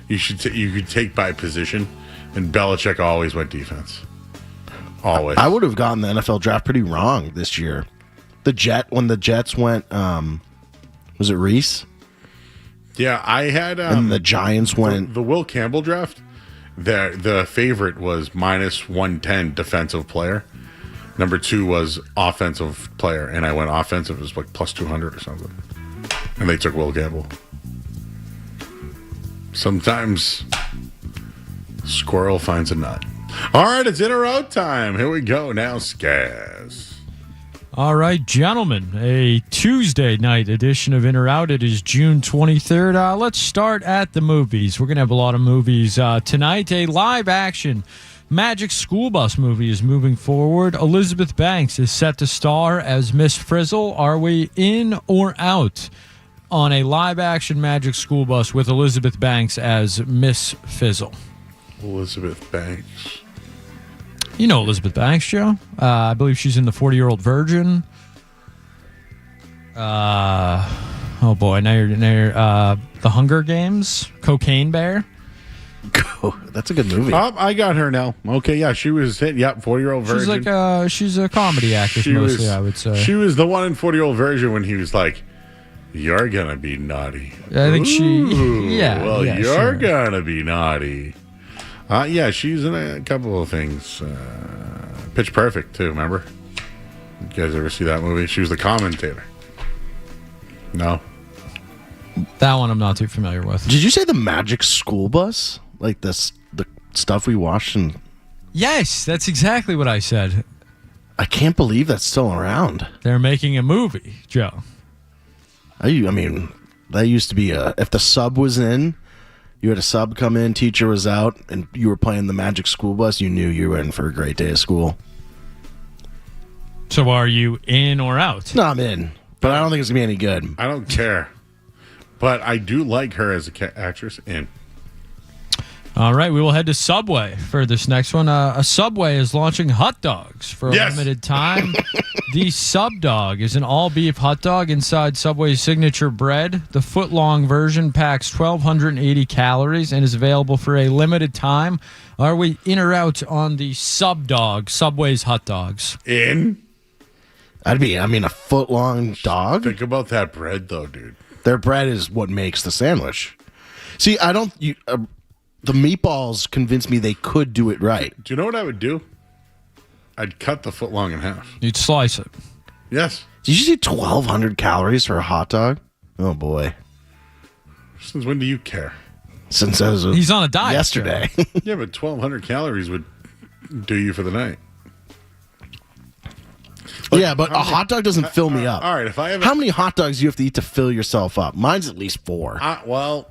You could take by position, and Belichick always went defense. Always. I would have gotten the NFL draft pretty wrong this year. When the Jets went, was it Reese? Yeah, I had. And the Giants went. The Will Campbell draft, the favorite was -110 defensive player. Number 2 was offensive player, and I went offensive. It was like +200 or something. And they took Will Campbell. Sometimes squirrel finds a nut. All right, it's in or out time. Here we go. Now, Skaz. All right, gentlemen, a Tuesday night edition of In or Out. It is June 23rd. Let's start at the movies. We're going to have a lot of movies tonight. A live-action Magic School Bus movie is moving forward. Elizabeth Banks is set to star as Miss Frizzle. Are we in or out on a live-action Magic School Bus with Elizabeth Banks as Miss Fizzle? Elizabeth Banks. You know Elizabeth Banks, Joe. I believe she's in the 40-Year-Old Virgin. Oh boy, now you're The Hunger Games, Cocaine Bear. That's a good movie. I got her now. Okay, yeah, she was hit. Yep, 40-Year-Old Virgin. She's a comedy actress mostly, I would say. She was the one in 40-Year-Old Virgin when he was like, "You're gonna be naughty." I think you're gonna be naughty. Yeah, she's in a couple of things. Pitch Perfect too. Remember? You guys ever see that movie? She was the commentator. No. That one I'm not too familiar with. Did you say the Magic School Bus? Like the stuff we watched? Yes, that's exactly what I said. I can't believe that's still around. They're making a movie, Joe. I mean, that used to be if the sub was in, you had a sub come in, teacher was out, and you were playing the Magic School Bus, you knew you were in for a great day of school. So are you in or out? No, I'm in. But I don't think it's going to be any good. I don't care. But I do like her as an actress in. All right, we will head to Subway for this next one. A Subway is launching hot dogs for a limited time. The Sub Dog is an all-beef hot dog inside Subway's signature bread. The foot-long version packs 1,280 calories and is available for a limited time. Are we in or out on the Sub Dog, Subway's hot dogs? In? A foot-long dog? Think about that bread, though, dude. Their bread is what makes the sandwich. See, the meatballs convinced me they could do it right. Do you know what I would do? I'd cut the foot long in half. You'd slice it. Yes. Did you see 1,200 calories for a hot dog? Oh, boy. Since when do you care? Since as of he's on a diet yesterday. Yeah, but 1,200 calories would do you for the night. Yeah, but a hot dog doesn't fill me up. All right, if I have how many hot dogs do you have to eat to fill yourself up? Mine's at least 4. I'm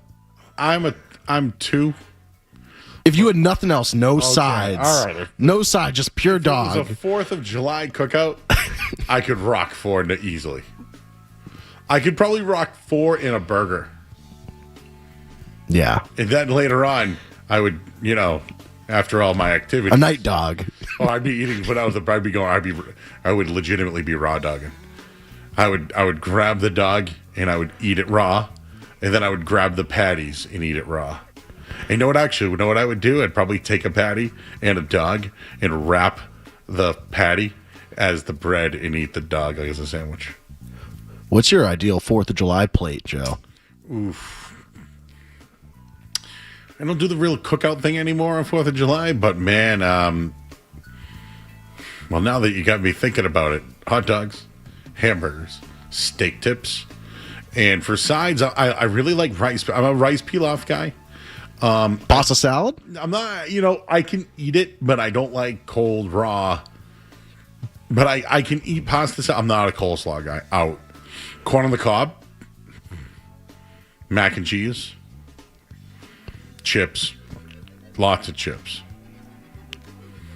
2. If you had nothing else, no sides. All right. No side, just pure dog. If it was a 4th of July cookout, I could rock 4 easily. I could probably rock 4 in a burger. Yeah. And then later on, I would, after all my activities, a night dog. I'd be eating. But I would legitimately be raw dogging. I would grab the dog and I would eat it raw, and then I would grab the patties and eat it raw. And you know what I would do? I'd probably take a patty and a dog and wrap the patty as the bread and eat the dog like as a sandwich. What's your ideal 4th of July plate, Joe? Oof. I don't do the real cookout thing anymore on 4th of July, but man, well, now that you got me thinking about it, hot dogs, hamburgers, steak tips, and for sides, I really like rice. I'm a rice pilaf guy. Pasta salad? I'm not, I can eat it, but I don't like cold raw. But I can eat pasta salad. I'm not a coleslaw guy. Out. Corn on the cob, mac and cheese, chips, lots of chips.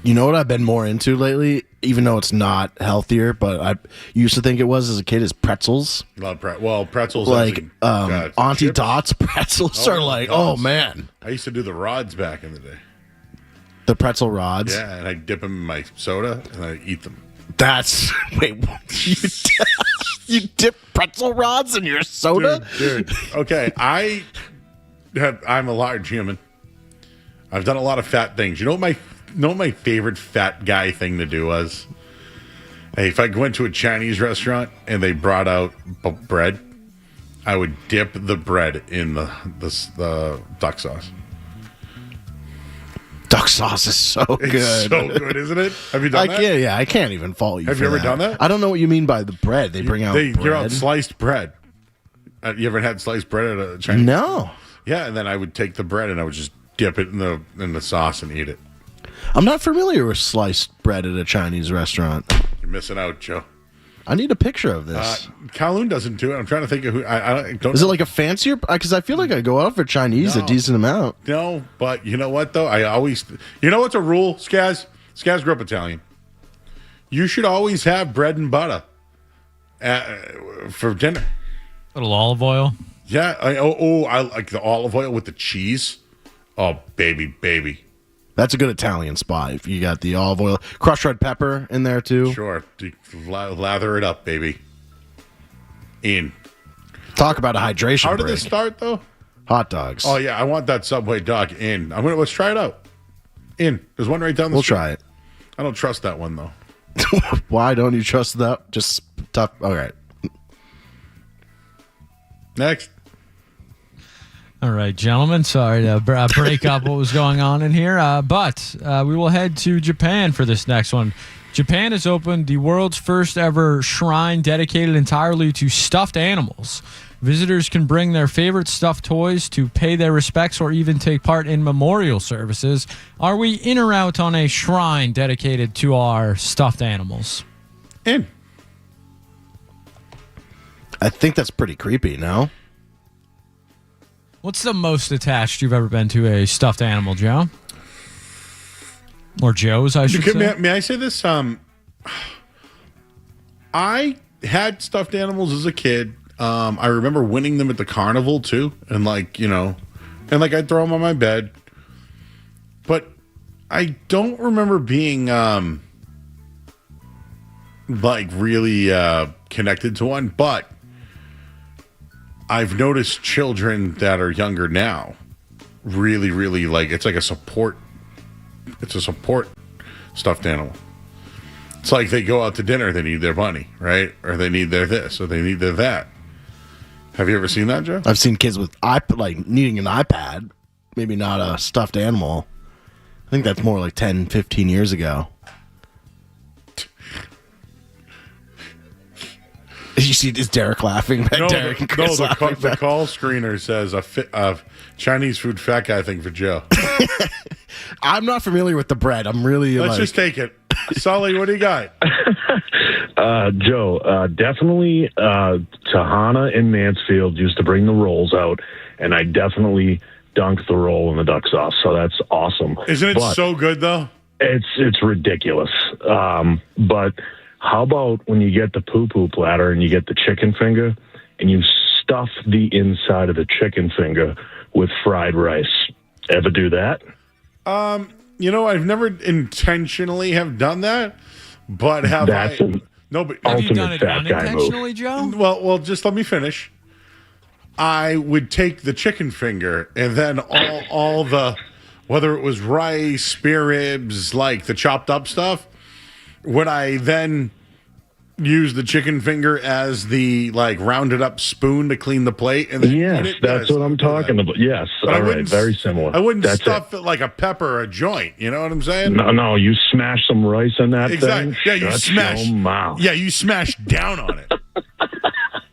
You know what I've been more into lately, even though it's not healthier, but I used to think it was as a kid, is pretzels. Love pretzels. Like Auntie chips. Dot's pretzels are like, oh man. I used to do the rods back in the day. The pretzel rods? Yeah, and I dip them in my soda and I eat them. Wait, you dip pretzel rods in your soda? Dude. Okay, I'm a large human. I've done a lot of fat things. You know what my favorite fat guy thing to do was? Hey, if I went to a Chinese restaurant and they brought out bread, I would dip the bread in the duck sauce. Duck sauce is so good. It's so good, isn't it? Have you done that? Yeah, I can't even fault you. Have you ever done that? I don't know what you mean by the bread. They bring out bread. You're out sliced bread. You ever had sliced bread at a Chinese? No. Yeah, and then I would take the bread and I would just dip it in the sauce and eat it. I'm not familiar with sliced bread at a Chinese restaurant. You're missing out, Joe. I need a picture of this. Kowloon doesn't do it. I'm trying to think of who. I don't. Is it like a fancier? Because I feel like I go out for Chinese a decent amount. No, but you know what though? I always. You know what's a rule, Skaz? Skaz grew up Italian. You should always have bread and butter for dinner. A little olive oil. Yeah. I like the olive oil with the cheese. Oh, baby. That's a good Italian spot. If you got the olive oil, crushed red pepper in there too. Sure. Lather it up, baby. In. Talk about a hydration. How did break. this start, though? Hot dogs. Oh yeah, I want that Subway dog in. Let's try it out. In. There's one right down the street. We'll try it. I don't trust that one though. Why don't you trust that? Just tough. All right. Next. All right, gentlemen. Sorry to break up what was going on in here, but we will head to Japan for this next one. Japan has opened the world's first ever shrine dedicated entirely to stuffed animals. Visitors can bring their favorite stuffed toys to pay their respects or even take part in memorial services. Are we in or out on a shrine dedicated to our stuffed animals? In. I think that's pretty creepy, no? What's the most attached you've ever been to a stuffed animal, Joe? Or Joe's, I should say. May I say this? I had stuffed animals as a kid. I remember winning them at the carnival too, and I'd throw them on my bed. But I don't remember being really connected to one. But I've noticed children that are younger now really, really it's like a support. It's a support stuffed animal. It's like they go out to dinner, they need their bunny, right? Or they need their this, or they need their that. Have you ever seen that, Joe? I've seen kids with needing an iPad, maybe not a stuffed animal. I think that's more like 10, 15 years ago. you see is Derek laughing? No, Derek and Chris laughing the call screener says a Chinese food fat guy thing for Joe. I'm not familiar with the bread. I'm really Let's just take it. Sully, what do you got? Joe, definitely Tahana and Mansfield used to bring the rolls out, and I definitely dunked the roll in the duck sauce, so that's awesome. Isn't it so good, though? It's ridiculous. But how about when you get the poo-poo platter and you get the chicken finger and you stuff the inside of the chicken finger with fried rice? Ever do that? I've never intentionally have done that, but have That's I? No, but Have you done it unintentionally, Joe? Well, just let me finish. I would take the chicken finger and then all the, whether it was rice, spare ribs, like the chopped up stuff, would I then use the chicken finger as the rounded up spoon to clean the plate? And then yes, eat it? that's what I'm talking about. Yes, But all right, very similar. I wouldn't That's stuff it like a pepper or a joint. You know what I'm saying? No, you smash some rice in that Exactly. thing. Yeah, you Shut smash. your mouth. Yeah, you smash down on it.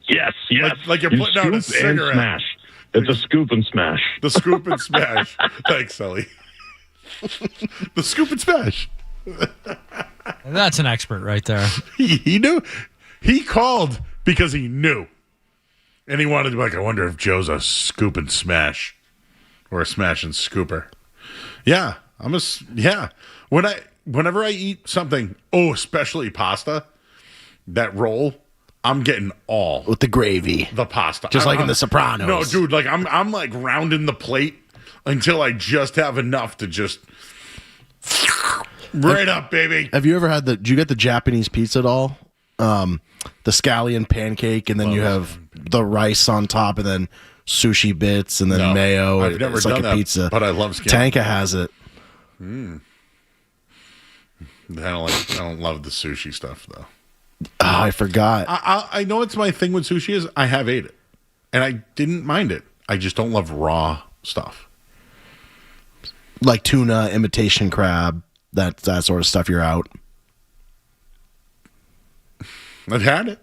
Yes. Like you're You putting out a scoop and cigarette. smash. It's a scoop and smash. The scoop and smash. Thanks, Sully. The scoop and smash. That's an expert right there. He knew. He called because he knew. And he wanted to be like, I wonder if Joe's a scoop and smash or a smash and scooper. Yeah. Whenever I eat something, especially pasta, that roll, I'm getting all with the gravy, the pasta, just like in The Sopranos. No, dude, I'm like rounding the plate until I just have enough to just right up, baby. Have you ever had did you get the Japanese pizza at all? The scallion pancake, and then you have the rice on top, and then sushi bits, and then mayo. I've never it's done like a that, pizza. but I love scallion. Tanka has it. I don't love the sushi stuff though. Oh, I forgot. I know it's my thing with sushi is I have ate it, and I didn't mind it. I just don't love raw stuff. Like tuna, imitation crab, that sort of stuff. You're out. I've had it.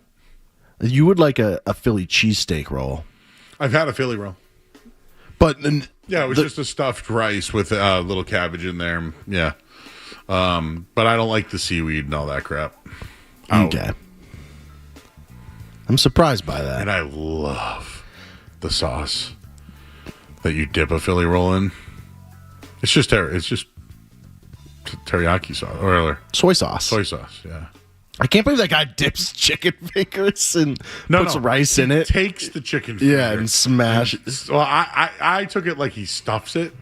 You would like a Philly cheesesteak roll. I've had a Philly roll. But yeah, it was just a stuffed rice with a little cabbage in there. Yeah. But I don't like the seaweed and all that crap. Okay. I'm surprised by that. And I love the sauce that you dip a Philly roll in. It's just teriyaki sauce or soy sauce. Soy sauce, yeah. I can't believe that guy dips chicken fingers and puts rice in it. Takes the chicken finger. Yeah, and smashes. Well, I took it like he stuffs it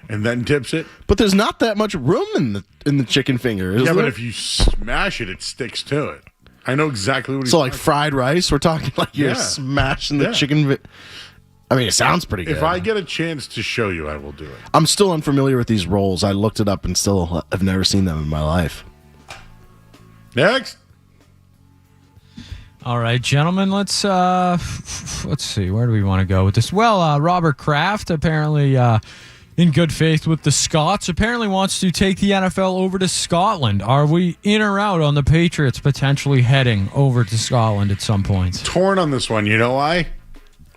and then dips it. But there's not that much room in the chicken finger. Yeah, there? but if you smash it, it sticks to it. I know exactly what he's So like fried rice, we're talking like you're smashing the chicken. I mean, it sounds pretty good. If I get a chance to show you, I will do it. I'm still unfamiliar with these rolls. I looked it up and still have never seen them in my life. Next. All right, gentlemen, let's see. Where do we want to go with this? Well, Robert Kraft, apparently in good faith with the Scots, apparently wants to take the NFL over to Scotland. Are we in or out on the Patriots potentially heading over to Scotland at some point? Torn on this one. You know why?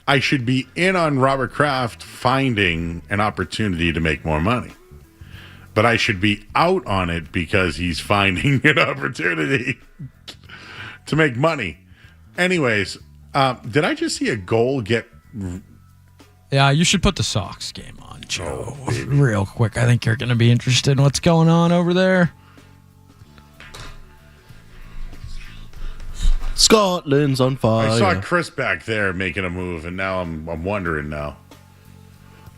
I should be in on Robert Kraft finding an opportunity to make more money. But I should be out on it because he's finding an opportunity to make money. Anyways, did I just see a goal get... Yeah, you should put the Sox game on, Joe, real quick. I think you're going to be interested in what's going on over there. Scotland's on fire. I saw Chris back there making a move, and now I'm wondering now.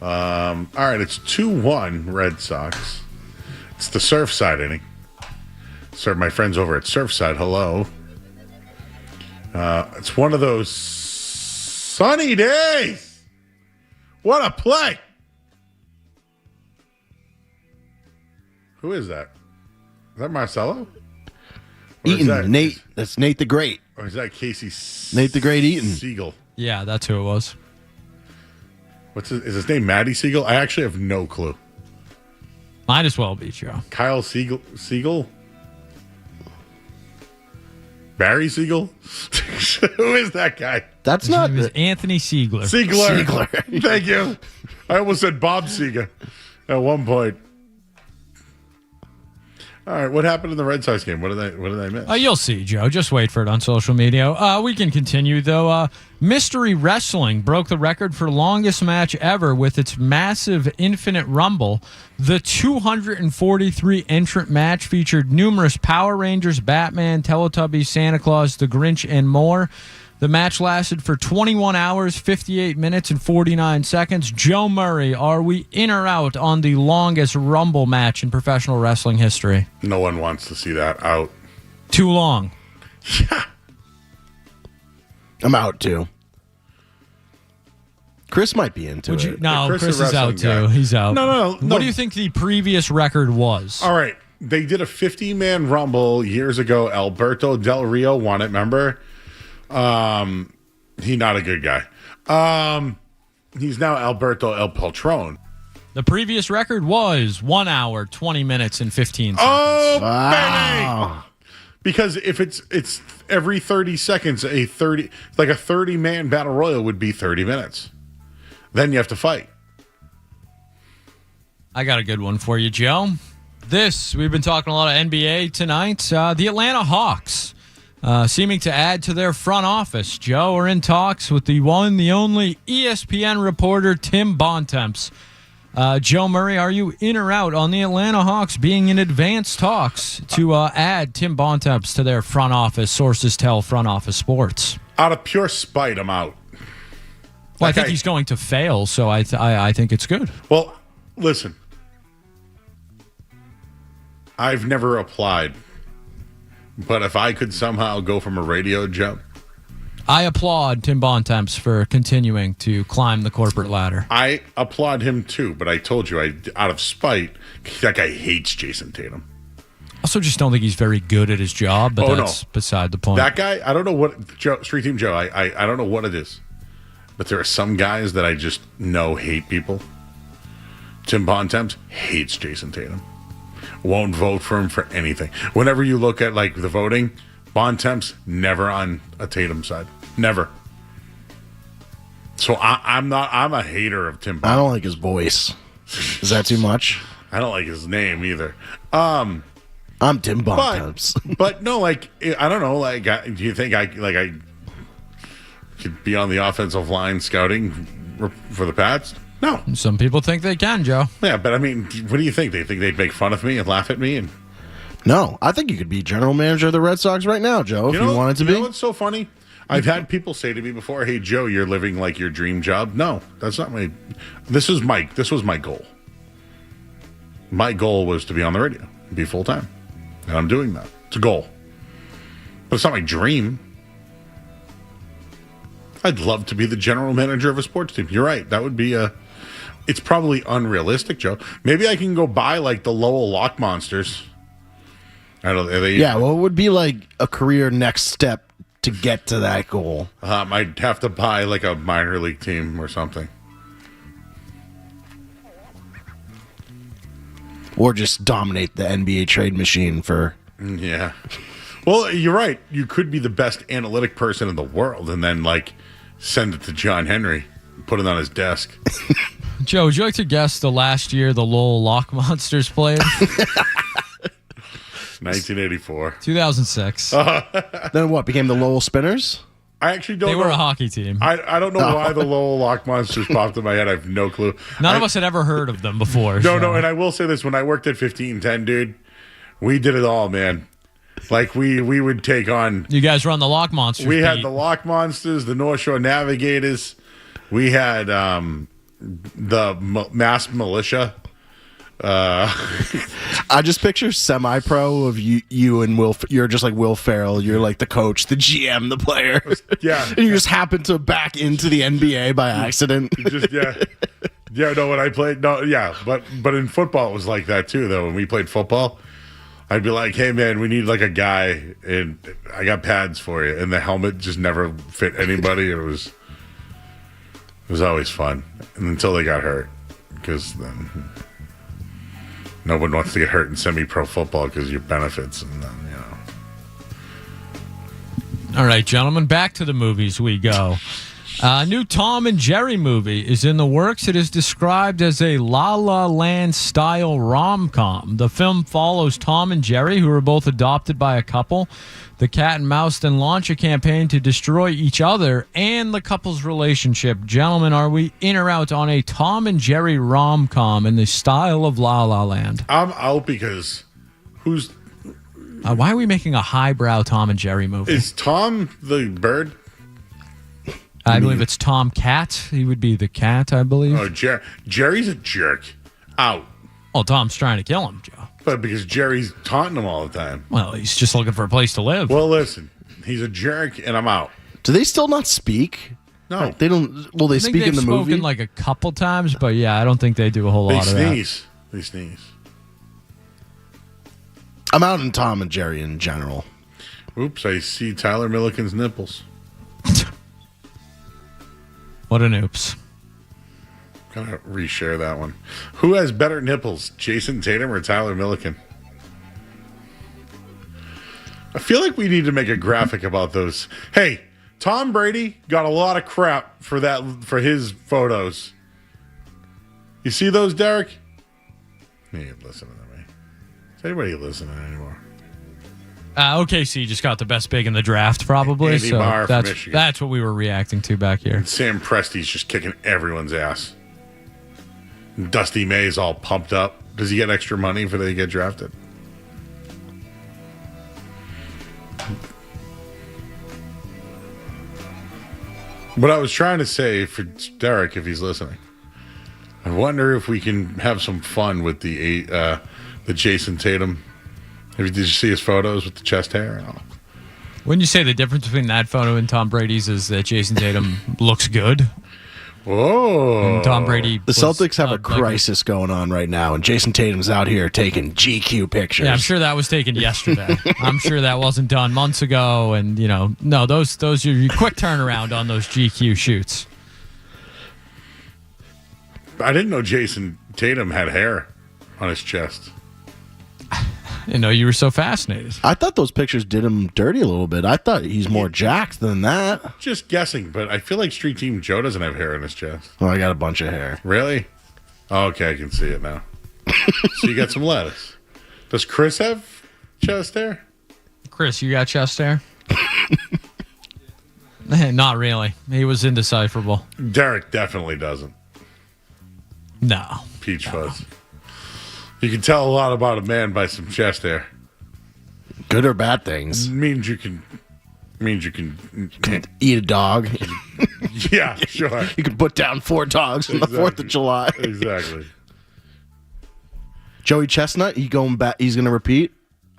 All right, it's 2-1 Red Sox. It's the Surfside inning. Serve my friends over at Surfside. Hello. It's one of those sunny days. What a play. Who is that? Is that Marcelo? Eaton, Nate. That's Nate the Great. Or is that Casey Nate the Great Eaton? Siegel. Yeah, that's who it was. Is his name Matty Siegel? I actually have no clue. Might as well be, Joe. Kyle Siegel? Barry Siegel? Who is that guy? That's His not name is Anthony Siegler. Siegler. Thank you. I almost said Bob Seger at one point. All right, what happened in the Red Sox game? What did I miss? You'll see, Joe. Just wait for it on social media. We can continue, though. Mystery Wrestling broke the record for longest match ever with its massive Infinite Rumble. The 243 entrant match featured numerous Power Rangers, Batman, Teletubbies, Santa Claus, The Grinch, and more. The match lasted for 21 hours, 58 minutes, and 49 seconds. Joe Murray, are we in or out on the longest Rumble match in professional wrestling history? No one wants to see that. Out. Too long. I'm out too. Chris might be into it. No, Chris Chris is is out wrestling guy. too. He's out. No. What do you think the previous record was? All right. They did a 50-man Rumble years ago. Alberto Del Rio won it, remember? He's not a good guy. He's now Alberto El Poltron. The previous record was 1 hour, 20 minutes, and 15 seconds. Oh, Wow. Because if it's every 30 seconds, like a 30-man battle royal would be 30 minutes. Then you have to fight. I got a good one for you, Joe. We've been talking a lot of NBA tonight. The Atlanta Hawks seeming to add to their front office. Joe, are in talks with the one, the only ESPN reporter, Tim Bontemps. Joe Murray, are you in or out on the Atlanta Hawks being in advanced talks to add Tim Bontemps to their front office? Sources tell Front Office Sports. Out of pure spite, I'm out. Well, I think he's going to fail, so I think it's good. Well, listen. I've never applied. But if I could somehow go from a radio job, I applaud Tim Bontemps for continuing to climb the corporate ladder. I applaud him too, but I told you, out of spite, that guy hates Jason Tatum. Also, just don't think he's very good at his job, but that's beside the point. That guy, I don't know what, Street Team Joe, I don't know what it is, but there are some guys that I just know hate people. Tim Bontemps hates Jason Tatum. Won't vote for him for anything. Whenever you look at like the voting, Bontemps never on a Tatum side. Never. So I'm a hater of Tim Bontemps. I don't like his voice. Is that too much? I don't like his name either. I'm Tim Bontemps. But no, like I don't know. Like, do you think I could be on the offensive line scouting for the Pats? No. Some people think they can, Joe. Yeah, but I mean, what do you think? They think they'd make fun of me and laugh at me? And no, I think you could be general manager of the Red Sox right now, Joe, if you wanted to be. You know what's so funny? I've had people say to me before, "Hey, Joe, you're living like your dream job." No, that's not my. This was my goal. My goal was to be on the radio, be full time, and I'm doing that. It's a goal, but it's not my dream. I'd love to be the general manager of a sports team. You're right. That would be it's probably unrealistic, Joe. Maybe I can go buy like the Lowell Lock Monsters. I don't. Yeah, well, it would be like a career next step to get to that goal. I'd have to buy like a minor league team or something. Or just dominate the NBA trade machine for... Yeah. Well, you're right. You could be the best analytic person in the world and then, like, send it to John Henry, put it on his desk. Joe, would you like to guess the last year the Lowell Lock Monsters played? 1984. 2006. Then what, became the Lowell Spinners? I actually don't know. They were a hockey team. I don't know why the Lowell Lock Monsters popped in my head. I have no clue. None of us had ever heard of them before. No, and I will say this. When I worked at 1510, dude, we did it all, man. Like, we would take on... You guys run the Lock Monsters. We had the Lock Monsters, the North Shore Navigators. We had the Mass Militia. I just picture semi-pro of you and Will. You're just like Will Ferrell. You're like the coach, the GM, the player. Yeah. And you just happen to back into the NBA by accident. No, when I played, but in football it was like that too, though. When we played football, I'd be like, hey man, we need like a guy, and I got pads for you, and the helmet just never fit anybody. It was always fun, and until they got hurt, because then no one wants to get hurt in semi-pro football because your benefits, and then All right, gentlemen, back to the movies we go. A new Tom and Jerry movie is in the works. It is described as a La La Land style rom-com. The film follows Tom and Jerry, who are both adopted by a couple. The cat and mouse then launch a campaign to destroy each other and the couple's relationship. Gentlemen, are we in or out on a Tom and Jerry rom-com in the style of La La Land? I'm out because who's... why are we making a highbrow Tom and Jerry movie? Is Tom the bird? I believe it's Tom Cat. He would be the cat, I believe. Oh, Jerry's a jerk. Out. Well, Tom's trying to kill him, Joe. But because Jerry's taunting him all the time. Well, he's just looking for a place to live. Well, listen, he's a jerk, and I'm out. Do they still not speak? No. They don't. Well, they speak in the movie? Spoken like a couple times, but yeah, I don't think they do a whole lot of that. They sneeze. I'm out on Tom and Jerry in general. Oops, I see Tyler Milliken's nipples. What an oops. Gotta reshare that one. Who has better nipples, Jason Tatum or Tyler Milliken? I feel like we need to make a graphic about those. Hey, Tom Brady got a lot of crap for his photos. You see those, Derek? He ain't listening to me. Is anybody listening anymore? OKC just got the best big in the draft, probably. Andy So Marr from Michigan. that's what we were reacting to back here. And Sam Presti's just kicking everyone's ass. And Dusty May's all pumped up. Does he get extra money for they get drafted? What I was trying to say for Derek, if he's listening, I wonder if we can have some fun with the Jason Tatum. Did you see his photos with the chest hair? Oh. Wouldn't you say the difference between that photo and Tom Brady's is that Jason Tatum looks good? Whoa. And Tom Brady. The Celtics have a crisis going on right now, and Jason Tatum's out here taking GQ pictures. Yeah, I'm sure that was taken yesterday. I'm sure that wasn't done months ago. And, no, those are your quick turnaround on those GQ shoots. I didn't know Jason Tatum had hair on his chest. You know, you were so fascinated. I thought those pictures did him dirty a little bit. I thought he's more jacked than that. Just guessing, but I feel like Street Team Joe doesn't have hair in his chest. Oh, I got a bunch of hair. Really? Oh, okay, I can see it now. So you got some lettuce. Does Chris have chest hair? Chris, you got chest hair? Not really. He was indecipherable. Derek definitely doesn't. No. Peach fuzz. You can tell a lot about a man by some chest hair. Good or bad things. Means you can eat a dog. Yeah, sure. You can put down 4 dogs on the 4th of July. Exactly. Joey Chestnut, he's going to repeat?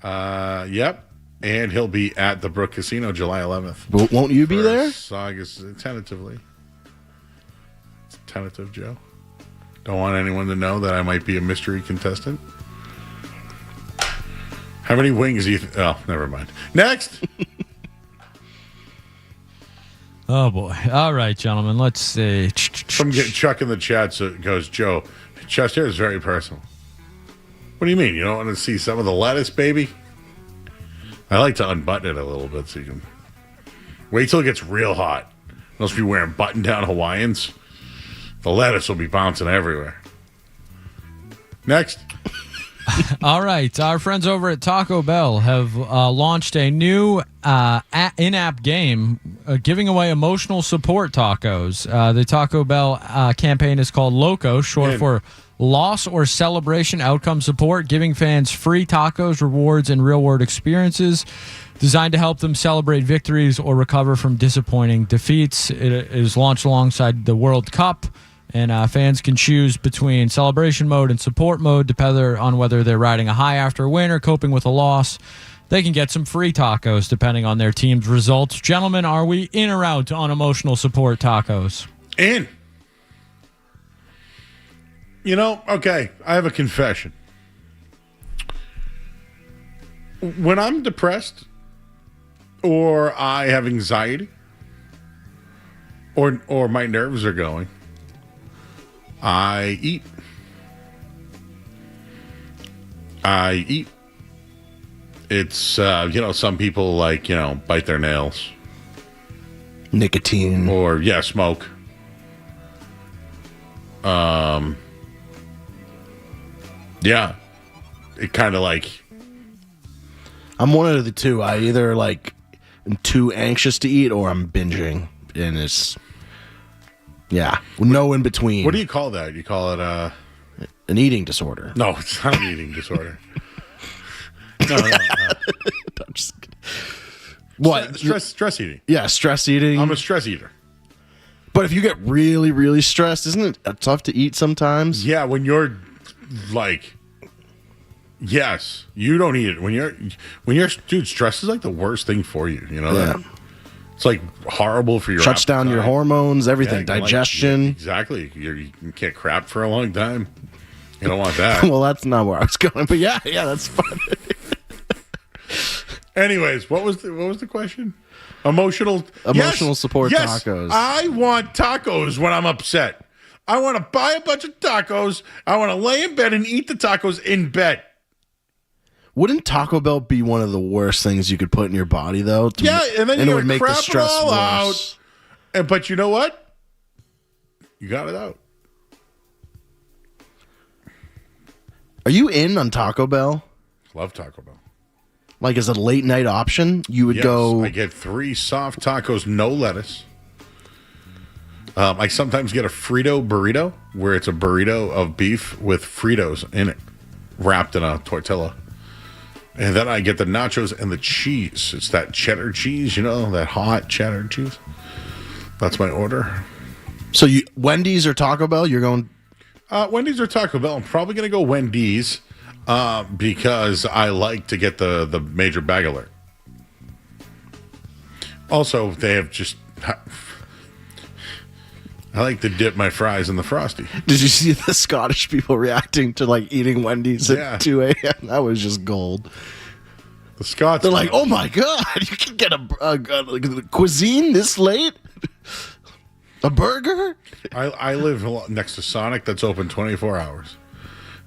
Yep. And he'll be at the Brook Casino July 11th. But won't you be there? August, tentatively. It's tentative, Joe. Don't want anyone to know that I might be a mystery contestant. How many wings do you oh, never mind. Next. Oh, boy. All right, gentlemen. Let's see. From Chuck in the chat goes, Joe, chest hair is very personal. What do you mean? You don't want to see some of the lettuce, baby? I like to unbutton it a little bit so you can... Wait till it gets real hot. Unless be wearing button-down Hawaiians. The lettuce will be bouncing everywhere. Next. All right. Our friends over at Taco Bell have launched a new in-app game giving away emotional support tacos. The Taco Bell campaign is called LOCO, short for Loss or Celebration Outcome Support, giving fans free tacos, rewards, and real-world experiences designed to help them celebrate victories or recover from disappointing defeats. It is launched alongside the World Cup. And fans can choose between celebration mode and support mode, depending on whether they're riding a high after a win or coping with a loss. They can get some free tacos depending on their team's results. Gentlemen, are we in or out on emotional support tacos? In. Okay, I have a confession. When I'm depressed or I have anxiety or my nerves are going, I eat. It's, some people bite their nails. nicotine, or smoke. It kind of like. I'm one of the two. I either like am too anxious to eat or I'm binging, and it's no in between. What do you call that? You call it an eating disorder? No, it's not an eating disorder. No. I'm just kidding. What? Stress eating. Yeah, stress eating. I'm a stress eater. But if you get really, really stressed, isn't it tough to eat sometimes? Yeah, when you're like, yes, you don't eat it. When you're, dude, stress is like the worst thing for you. You know that? It's like horrible for your shuts down your hormones, everything, Yeah, digestion. Exactly. You can't crap for a long time. You don't want that. Well, that's not where I was going, but yeah, that's fun. Anyways, what was the question? Emotional support tacos. I want tacos when I'm upset. I want to buy a bunch of tacos. I want to lay in bed and eat the tacos in bed. Wouldn't Taco Bell be one of the worst things you could put in your body, though? And then it you would make crap the stress it all worse. out. But you know what? You got it out. Are you in on Taco Bell? Love Taco Bell. Like as a late night option, you would go. I get 3 soft tacos, no lettuce. I sometimes get a Frito burrito, where it's a burrito of beef with Fritos in it, wrapped in a tortilla. And then I get the nachos and the cheese. It's that cheddar cheese, that hot cheddar cheese. That's my order. So Wendy's or Taco Bell? You're going. Wendy's or Taco Bell. I'm probably going to go Wendy's. Because I like to get the major bag alert. Also, they have I like to dip my fries in the Frosty. Did you see the Scottish people reacting to like eating Wendy's at 2 a.m.? That was just gold. The Scots, they're like, "Oh my god, you can get a cuisine this late? A burger?" I live next to Sonic that's open 24 hours.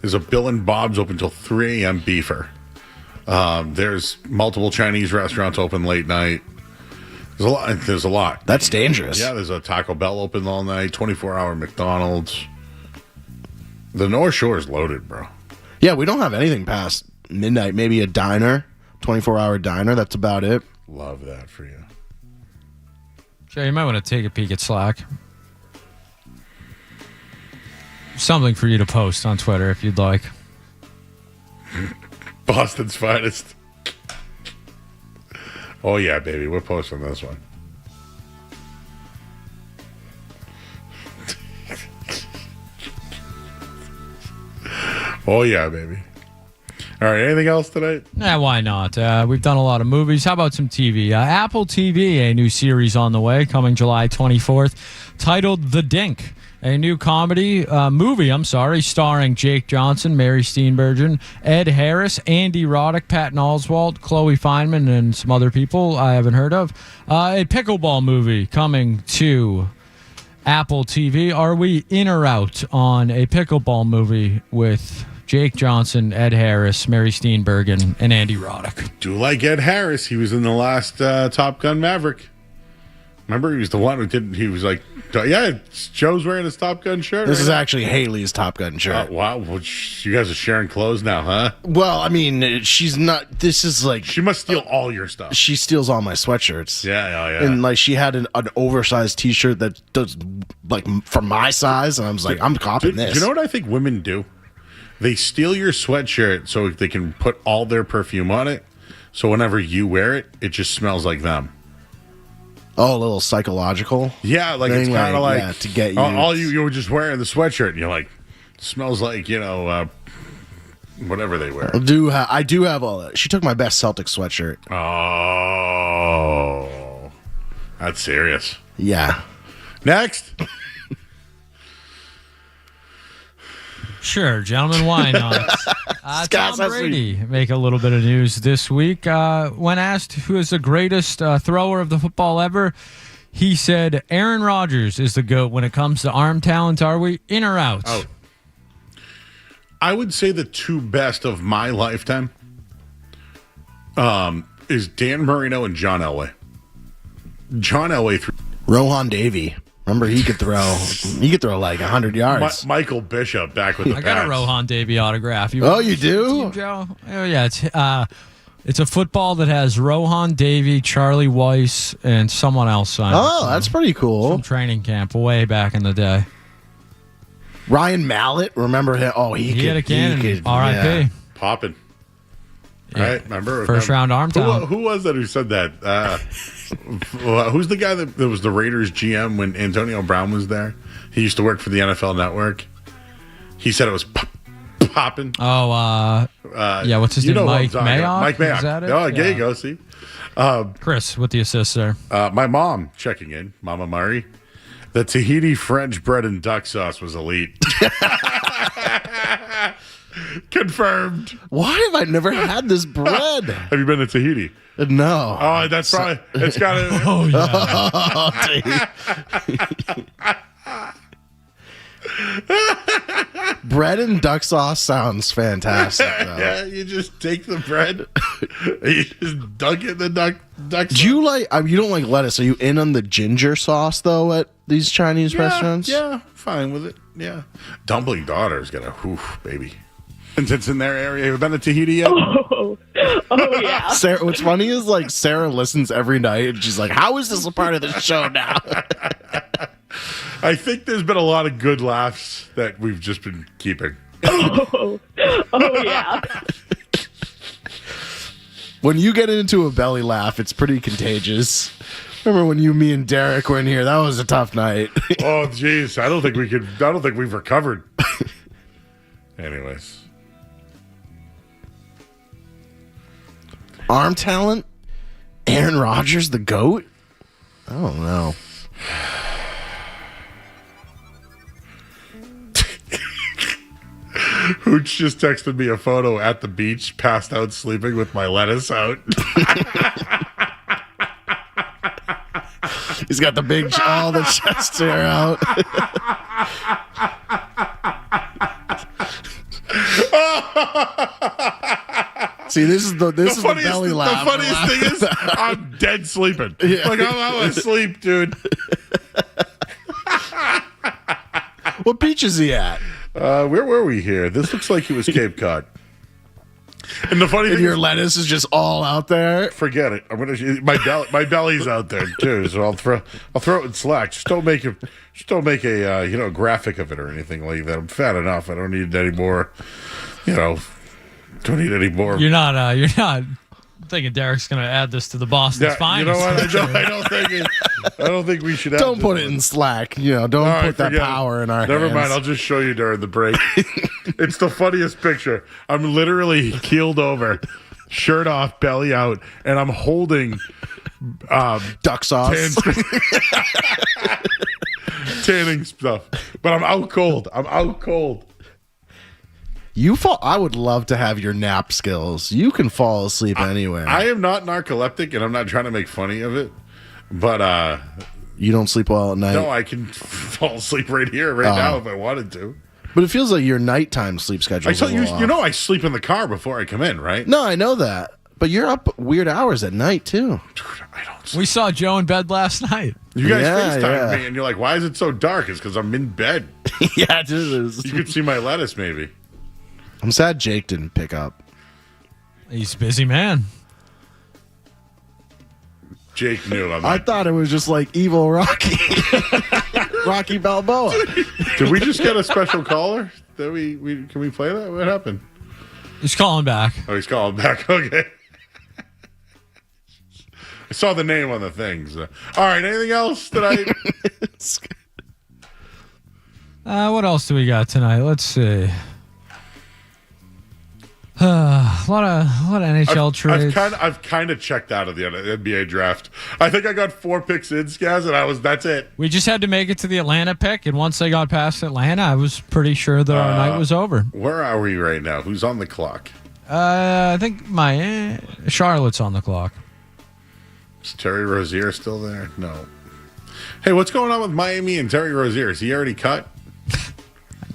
There's a Bill and Bob's open till 3 a.m. beefer. There's multiple Chinese restaurants open late night. There's a lot. That's dangerous. Yeah, there's a Taco Bell open all night, 24-hour McDonald's. The North Shore is loaded, bro. Yeah, we don't have anything past midnight. Maybe a diner, 24-hour diner. That's about it. Love that for you. Jay, you might want to take a peek at Slack. Something for you to post on Twitter if you'd like. Boston's finest. Oh, yeah, baby. We're posting this one. Oh, yeah, baby. All right, anything else tonight? Yeah, why not? We've done a lot of movies. How about some TV? Apple TV, a new series on the way, coming July 24th, titled The Dink. A new movie, starring Jake Johnson, Mary Steenburgen, Ed Harris, Andy Roddick, Patton Oswalt, Chloe Fineman, and some other people I haven't heard of. A pickleball movie coming to Apple TV. Are we in or out on a pickleball movie with Jake Johnson, Ed Harris, Mary Steenburgen, and Andy Roddick? Do like Ed Harris. He was in the last Top Gun Maverick. Remember, he was the one who didn't. He was like, yeah, Joe's wearing his Top Gun shirt. This is actually Haley's Top Gun shirt. Wow. Well, you guys are sharing clothes now, huh? Well, I mean, she's not. This is like. She must steal all your stuff. She steals all my sweatshirts. Yeah. And like, she had an oversized T-shirt that does like for my size, and I was like, I'm copying this. Do you know what I think women do? They steal your sweatshirt so they can put all their perfume on it. So whenever you wear it, it just smells like them. Oh, a little psychological. Yeah, like it's kind of like to get you. All you were just wearing the sweatshirt, and you're like, it smells like whatever they wear. I do have all that. She took my best Celtic sweatshirt. Oh, that's serious. Yeah. Next. Sure, gentlemen, why not? Tom Brady make a little bit of news this week. When asked who is the greatest thrower of the football ever, he said Aaron Rodgers is the GOAT when it comes to arm talent. Are we in or out? Oh. I would say the two best of my lifetime is Dan Marino and John Elway. John Elway Rohan Davey. Remember, he could throw like 100 yards. Michael Bishop back with the I got a Pats. Rohan Davey autograph. You Oh, you do? Team Joe? Oh, yeah. It's a football that has Rohan Davey, Charlie Weiss, and someone else signed. Oh, that's pretty cool. From training camp way back in the day. Ryan Mallett, remember him? Oh, he had a cannon. R.I.P. Popping. Yeah. Right? Remember? First round arm talent. Who was that who said that? Who's the guy that was the Raiders GM when Antonio Brown was there? He used to work for the NFL Network. He said it was popping. Oh, yeah, what's his name? Mike Mayock? Mike Mayock. Is that it? Oh, there you go, see? Chris with the assist there. My mom checking in, Mama Murray. The Tahiti French bread and duck sauce was elite. Confirmed. Why have I never had this bread? Have you been to Tahiti? No. Oh, that's probably. It's got to. Oh, yeah. Bread and duck sauce sounds fantastic. Yeah, you just take the bread, you just dunk it in the duck sauce. Do you like? You don't like lettuce? Are you in on the ginger sauce though at these Chinese restaurants? Yeah, fine with it. Yeah, dumpling daughter's got a baby. Since it's in their area, have you been to Tahiti yet? Oh yeah. Sarah, what's funny is like Sarah listens every night and she's like, "How is this a part of the show now?" I think there's been a lot of good laughs that we've just been keeping. Oh yeah. When you get into a belly laugh, it's pretty contagious. Remember when me and Derek were in here? That was a tough night. Oh, jeez. I don't think we've recovered. Anyways. Arm talent? Aaron Rodgers, the GOAT? I don't know. Hooch just texted me a photo at the beach, passed out sleeping with my lettuce out. He's got the all the chest hair out. See, this is the belly laugh. The funniest thing is, I'm dead sleeping. Yeah. Like, I'm asleep, dude. What beach is he at? Where were we here? This looks like he was Cape Cod. And the funny thing your is, lettuce is just all out there. Forget it. I'm gonna my belly's out there too, so I'll throw it in Slack. Just don't make a graphic of it or anything like that. I'm fat enough. I don't need any more. Don't need any more. You're not thinking Derek's going to add this to the Boston's finest. You know what? I don't think we should. Don't put it in Slack. Don't put that power in our hands. Never mind. I'll just show you during the break. It's the funniest picture. I'm literally keeled over, shirt off, belly out, and I'm holding duck sauce, tanning stuff. But I'm out cold. I would love to have your nap skills. You can fall asleep anywhere. I am not narcoleptic, and I'm not trying to make funny of it. But you don't sleep well at night. No, I can fall asleep right here, now, if I wanted to. But it feels like your nighttime sleep schedule. I tell you, I sleep in the car before I come in, right? No, I know that. But you're up weird hours at night too. Dude, I don't. We saw Joe in bed last night. You guys FaceTimed me, and you're like, "Why is it so dark?" It's because I'm in bed. Yeah, it is. You could see my lettuce, maybe. I'm sad Jake didn't pick up. He's a busy man. Jake knew. I thought it was just like evil Rocky. Rocky Balboa. Did we just get a special caller? Can we play that? What happened? He's calling back. Oh, he's calling back. Okay. I saw the name on the things. All right. Anything else tonight? What else do we got tonight? Let's see. A lot of NHL trades. I've kind of checked out of the NBA draft. I think I got 4 picks in, Skaz, and that's it. We just had to make it to the Atlanta pick, and once they got past Atlanta, I was pretty sure that our night was over. Where are we right now? Who's on the clock? I think Charlotte's on the clock. Is Terry Rozier still there? No. Hey, what's going on with Miami and Terry Rozier? Is he already cut?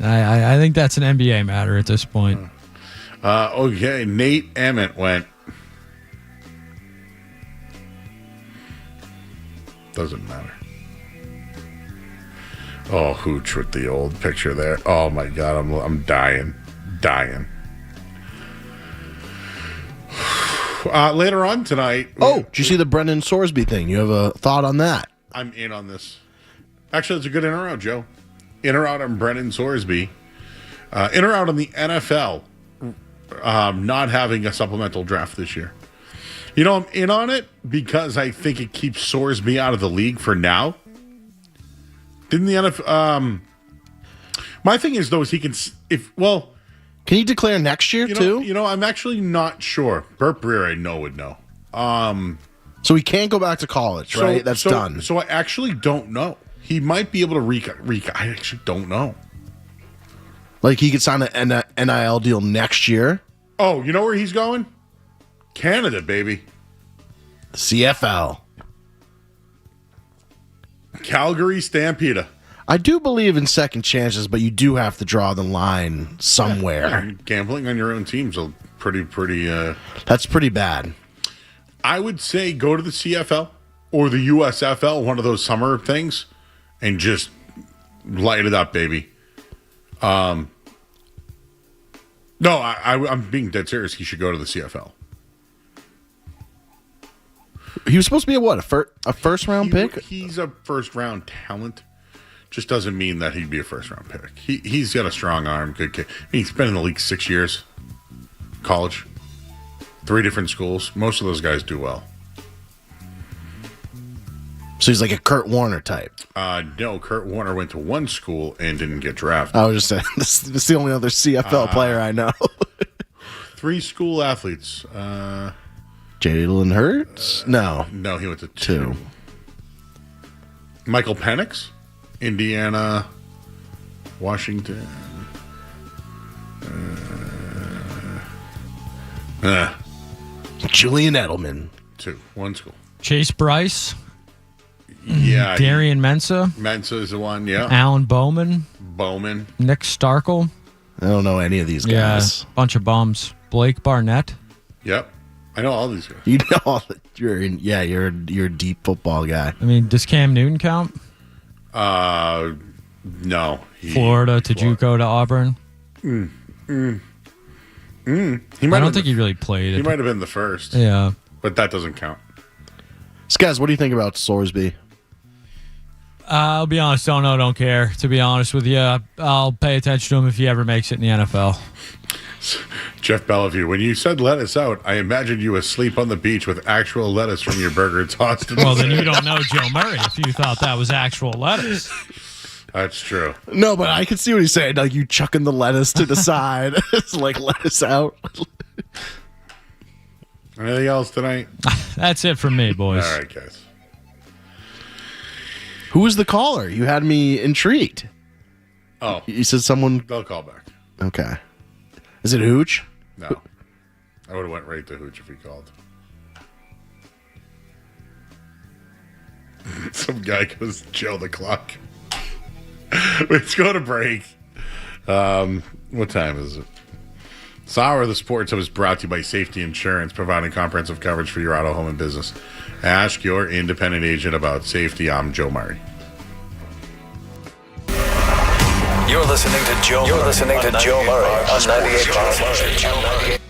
I think that's an NBA matter at this point. Okay, Nate Emmett went. Doesn't matter. Oh, Hooch with the old picture there. Oh my God, I'm dying. Later on tonight. Oh, did you see the Brendan Sorsby thing? You have a thought on that? I'm in on this. Actually, it's a good in or out, Joe. In or out on Brendan Sorsby. In or out on the NFL not having a supplemental draft this year. You know, I'm in on it because I think it keeps Sorsby out of the league for now. Didn't the NFL... my thing is, though, is he can... Can he declare next year, too? I'm actually not sure. Burt Breer, I know, would know. So he can't go back to college, right? That's done. So I actually don't know. He might be able to I actually don't know. Like he could sign an NIL deal next year? Oh, you know where he's going? Canada, baby. CFL. Calgary Stampede. I do believe in second chances, but you do have to draw the line somewhere. Yeah, gambling on your own team's a pretty. That's pretty bad. I would say go to the CFL or the USFL, one of those summer things, and just light it up, baby. No, I'm being dead serious. He should go to the CFL. He was supposed to be a first round pick? He's a first round talent. Just doesn't mean that he'd be a first round pick. He's got a strong arm, good kid. He's been in the league 6 years. College. 3 different schools. Most of those guys do well. So he's like a Kurt Warner type. No, Kurt Warner went to one school and didn't get drafted. I was just saying, this is the only other CFL player I know. 3 school athletes. Jaylen Hurts? No, he went to 2. Michael Penix, Indiana, Washington. Julian Edelman. 2. 1 school. Chase Bryce. Yeah. Darian Mensa. Mensa is the one, yeah. Alan Bowman. Nick Starkel. I don't know any of these guys. Yeah, bunch of bums. Blake Barnett. Yep. I know all these guys. You know, you're a deep football guy. I mean, does Cam Newton count? No. Florida to JUCO to Auburn. He I don't think he really played. He might have been the first. Yeah. But that doesn't count. Skaz, what do you think about Sorsby? I'll be honest, don't care. To be honest with you, I'll pay attention to him if he ever makes it in the NFL. Jeff Bellevue, when you said lettuce out, I imagined you asleep on the beach with actual lettuce from your burger tossed in Well, then you don't know Joe Murray if you thought that was actual lettuce. That's true. No, but I can see what he's saying. Like you chucking the lettuce to the side. It's like lettuce out. Anything else tonight? That's it from me, boys. All right, guys. Who was the caller? You had me intrigued. Oh. You said someone... They'll call back. Okay. Is it Hooch? No. I would have went right to Hooch if he called. Some guy goes, Joe the clock. Let's go to break. What time is it? Sauer the Sports Hub is brought to you by Safety Insurance, providing comprehensive coverage for your auto, home, and business. Ask your independent agent about safety. I'm Joe Murray. You're listening to Joe Murray on 98.5.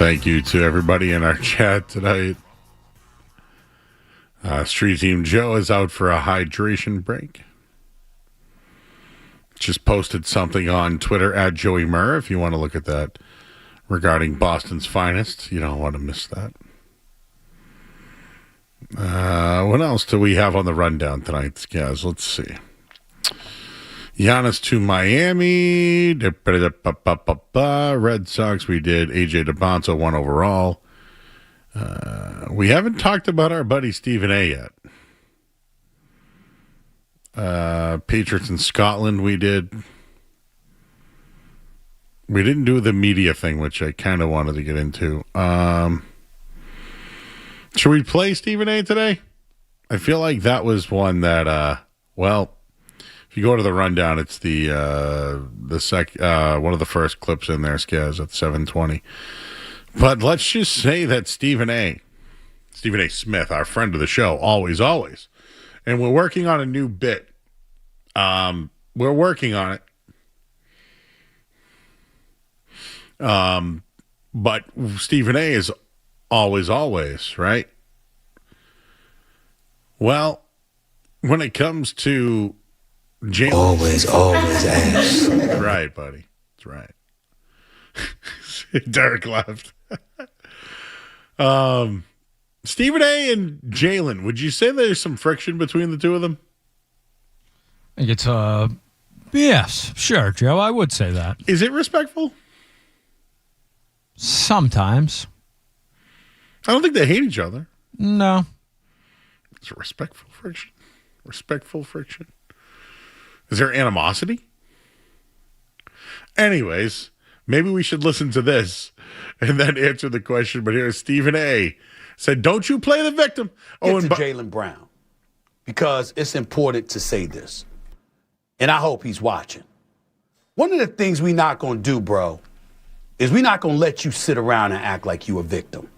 Thank you to everybody in our chat tonight. Street Team Joe is out for a hydration break. Just posted something on Twitter at Joey Murr if you want to look at that regarding Boston's finest. You don't want to miss that. What else do we have on the rundown tonight, guys? Let's see. Giannis to Miami. Red Sox, we did. AJ DeBonto, 1 overall. We haven't talked about our buddy Stephen A. yet. Patriots in Scotland, we did. We didn't do the media thing, which I kind of wanted to get into. Should we play Stephen A. today? I feel like that was one that, if you go to the rundown, it's one of the first clips in there, Skaz, at 7:20. But let's just say that Stephen A. Smith, our friend of the show, always, and we're working on a new bit. We're working on it. But Stephen A. is always, right? Well, when it comes to Jaylen, always ass. Right, buddy. That's right. Derek left. Stephen A. and Jaylen, would you say there's some friction between the two of them? I think it's yes, sure, Joe. I would say that. Is it respectful? Sometimes. I don't think they hate each other. No. It's a respectful friction. Is there animosity? Anyways, maybe we should listen to this and then answer the question. But here's Stephen A. said, don't you play the victim. Get to Jaylen Brown, because it's important to say this, and I hope he's watching. One of the things we're not going to do, bro, is we're not going to let you sit around and act like you a victim.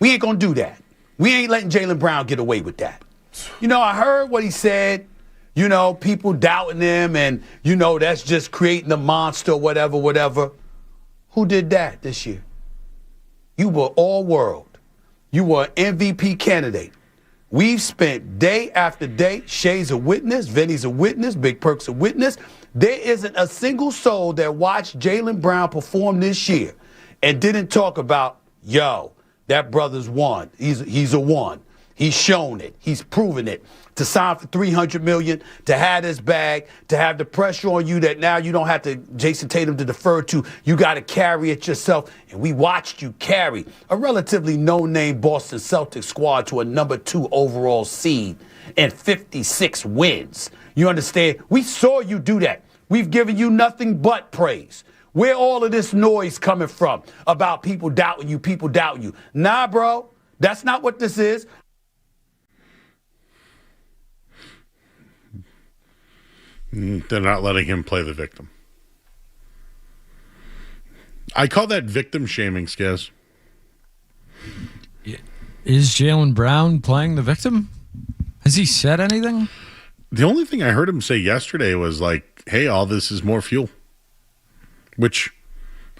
We ain't going to do that. We ain't letting Jaylen Brown get away with that. You know, I heard what he said. You know, people doubting him, and, you know, that's just creating a monster, whatever. Who did that this year? You were all world. You were an MVP candidate. We've spent day after day. Shay's a witness. Vinny's a witness. Big Perk's a witness. There isn't a single soul that watched Jaylen Brown perform this year and didn't talk about, yo, that brother's won. He's a one. He's shown it. He's proven it. To sign for $300 million, to have this bag, to have the pressure on you that now you don't have to Jason Tatum to defer to. You got to carry it yourself. And we watched you carry a relatively no-name Boston Celtics squad to a number 2 overall seed and 56 wins. You understand? We saw you do that. We've given you nothing but praise. Where all of this noise coming from about people doubting you? Nah, bro, that's not what this is. They're not letting him play the victim. I call that victim shaming, Skaz. Is Jaylen Brown playing the victim? Has he said anything? The only thing I heard him say yesterday was like, hey, all this is more fuel. Which,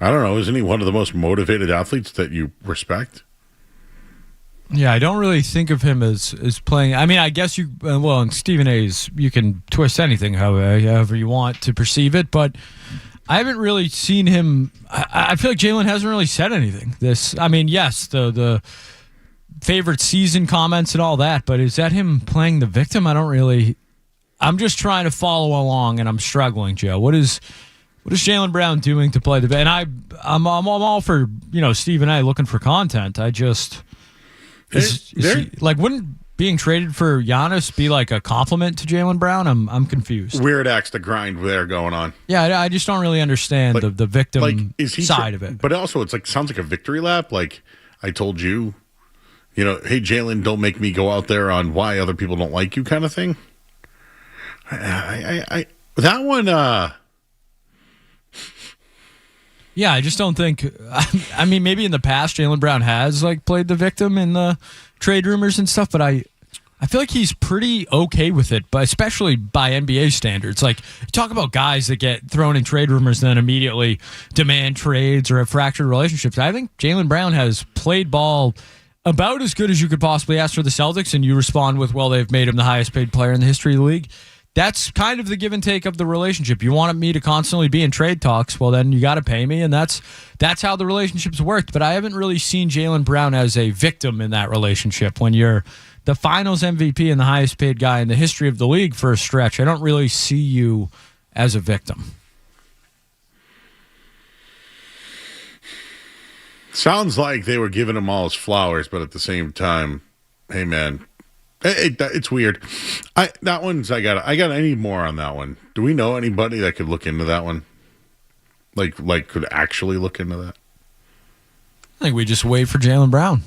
I don't know, isn't he one of the most motivated athletes that you respect? Yeah, I don't really think of him as playing. I mean, I guess you, in Stephen A's, you can twist anything however you want to perceive it, but I haven't really seen him. I feel like Jaylen hasn't really said anything. Yes, the favorite season comments and all that, but is that him playing the victim? I'm just trying to follow along, and I'm struggling, Joe. What is Jaylen Brown doing to play the victim? And I'm all for, Stephen A looking for content. I just... wouldn't being traded for Giannis be like a compliment to Jaylen Brown? I'm confused. Weird axe to grind there going on. Yeah, I just don't really understand the victim side of it. But also, it's sounds like a victory lap. Like, I told you, hey, Jaylen, don't make me go out there on why other people don't like you kind of thing. That one... Yeah, I just don't think. I mean, maybe in the past, Jaylen Brown has played the victim in the trade rumors and stuff, but I feel like he's pretty okay with it, but especially by NBA standards. Like, talk about guys that get thrown in trade rumors and then immediately demand trades or have fractured relationships. I think Jaylen Brown has played ball about as good as you could possibly ask for the Celtics, and you respond with, well, they've made him the highest paid player in the history of the league. That's kind of the give and take of the relationship. You want me to constantly be in trade talks, well, then you got to pay me, and that's how the relationship's worked. But I haven't really seen Jaylen Brown as a victim in that relationship. When you're the finals MVP and the highest paid guy in the history of the league for a stretch, I don't really see you as a victim. Sounds like they were giving him all his flowers, but at the same time, hey man, it's weird. I need more on that one. Do we know anybody that could look into that one? Like could actually look into that? I think we just wait for Jaylen Brown.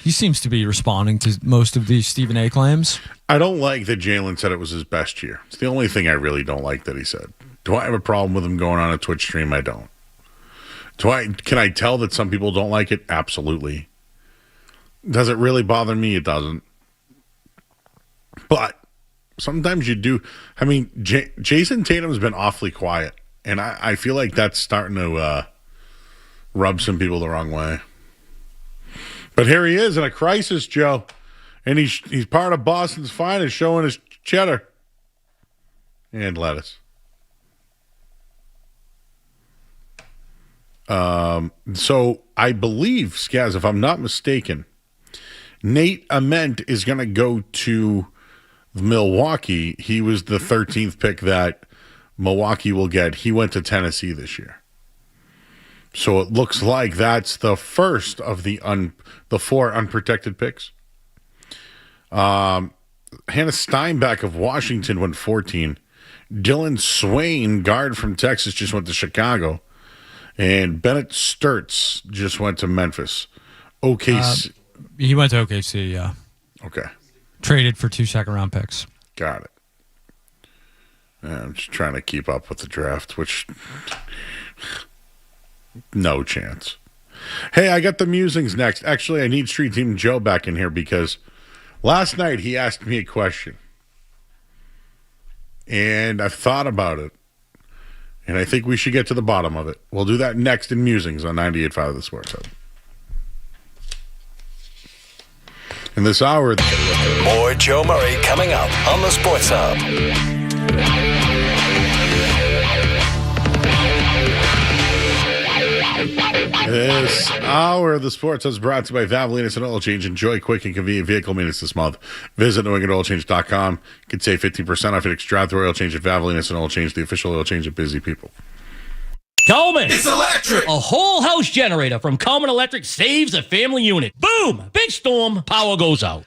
He seems to be responding to most of these Stephen A. claims. I don't like that Jaylen said it was his best year. It's the only thing I really don't like that he said. Do I have a problem with him going on a Twitch stream? I don't. Can I tell that some people don't like it? Absolutely. Does it really bother me? It doesn't. But sometimes you do. I mean, Jason Tatum's been awfully quiet, and I feel like that's starting to rub some people the wrong way. But here he is in a crisis, Joe, and he's part of Boston's finest, showing his cheddar and lettuce. So I believe, Skaz, if I'm not mistaken, Nate Ament is going to go to Milwaukee. He was the 13th pick that Milwaukee will get. He went to Tennessee this year. So it looks like that's the first of the 4 unprotected picks. Hannah Steinbeck of Washington went 14. Dylan Swain, guard from Texas, just went to Chicago. And Bennett Sturtz just went to Memphis. OKC. He went to OKC, yeah. Okay. Traded for 2 second-round picks. Got it. Yeah, I'm just trying to keep up with the draft, which... no chance. Hey, I got the musings next. Actually, I need Street Team Joe back in here because last night he asked me a question. And I've thought about it. And I think we should get to the bottom of it. We'll do that next in Musings on 98.5 The Sports Hub. In this hour... More Joe Murray coming up on the Sports Hub. This hour of the Sports is brought to you by Valvoline Instant Oil Change. Enjoy quick and convenient vehicle maintenance this month. Visit NewEnglandOilChange.com. You can save 15% off your extra oil change at Valvoline Instant Oil Change, the official oil change of busy people. Coleman. It's electric. A whole house generator from Coleman Electric saves a family unit. Boom! Big storm, power goes out.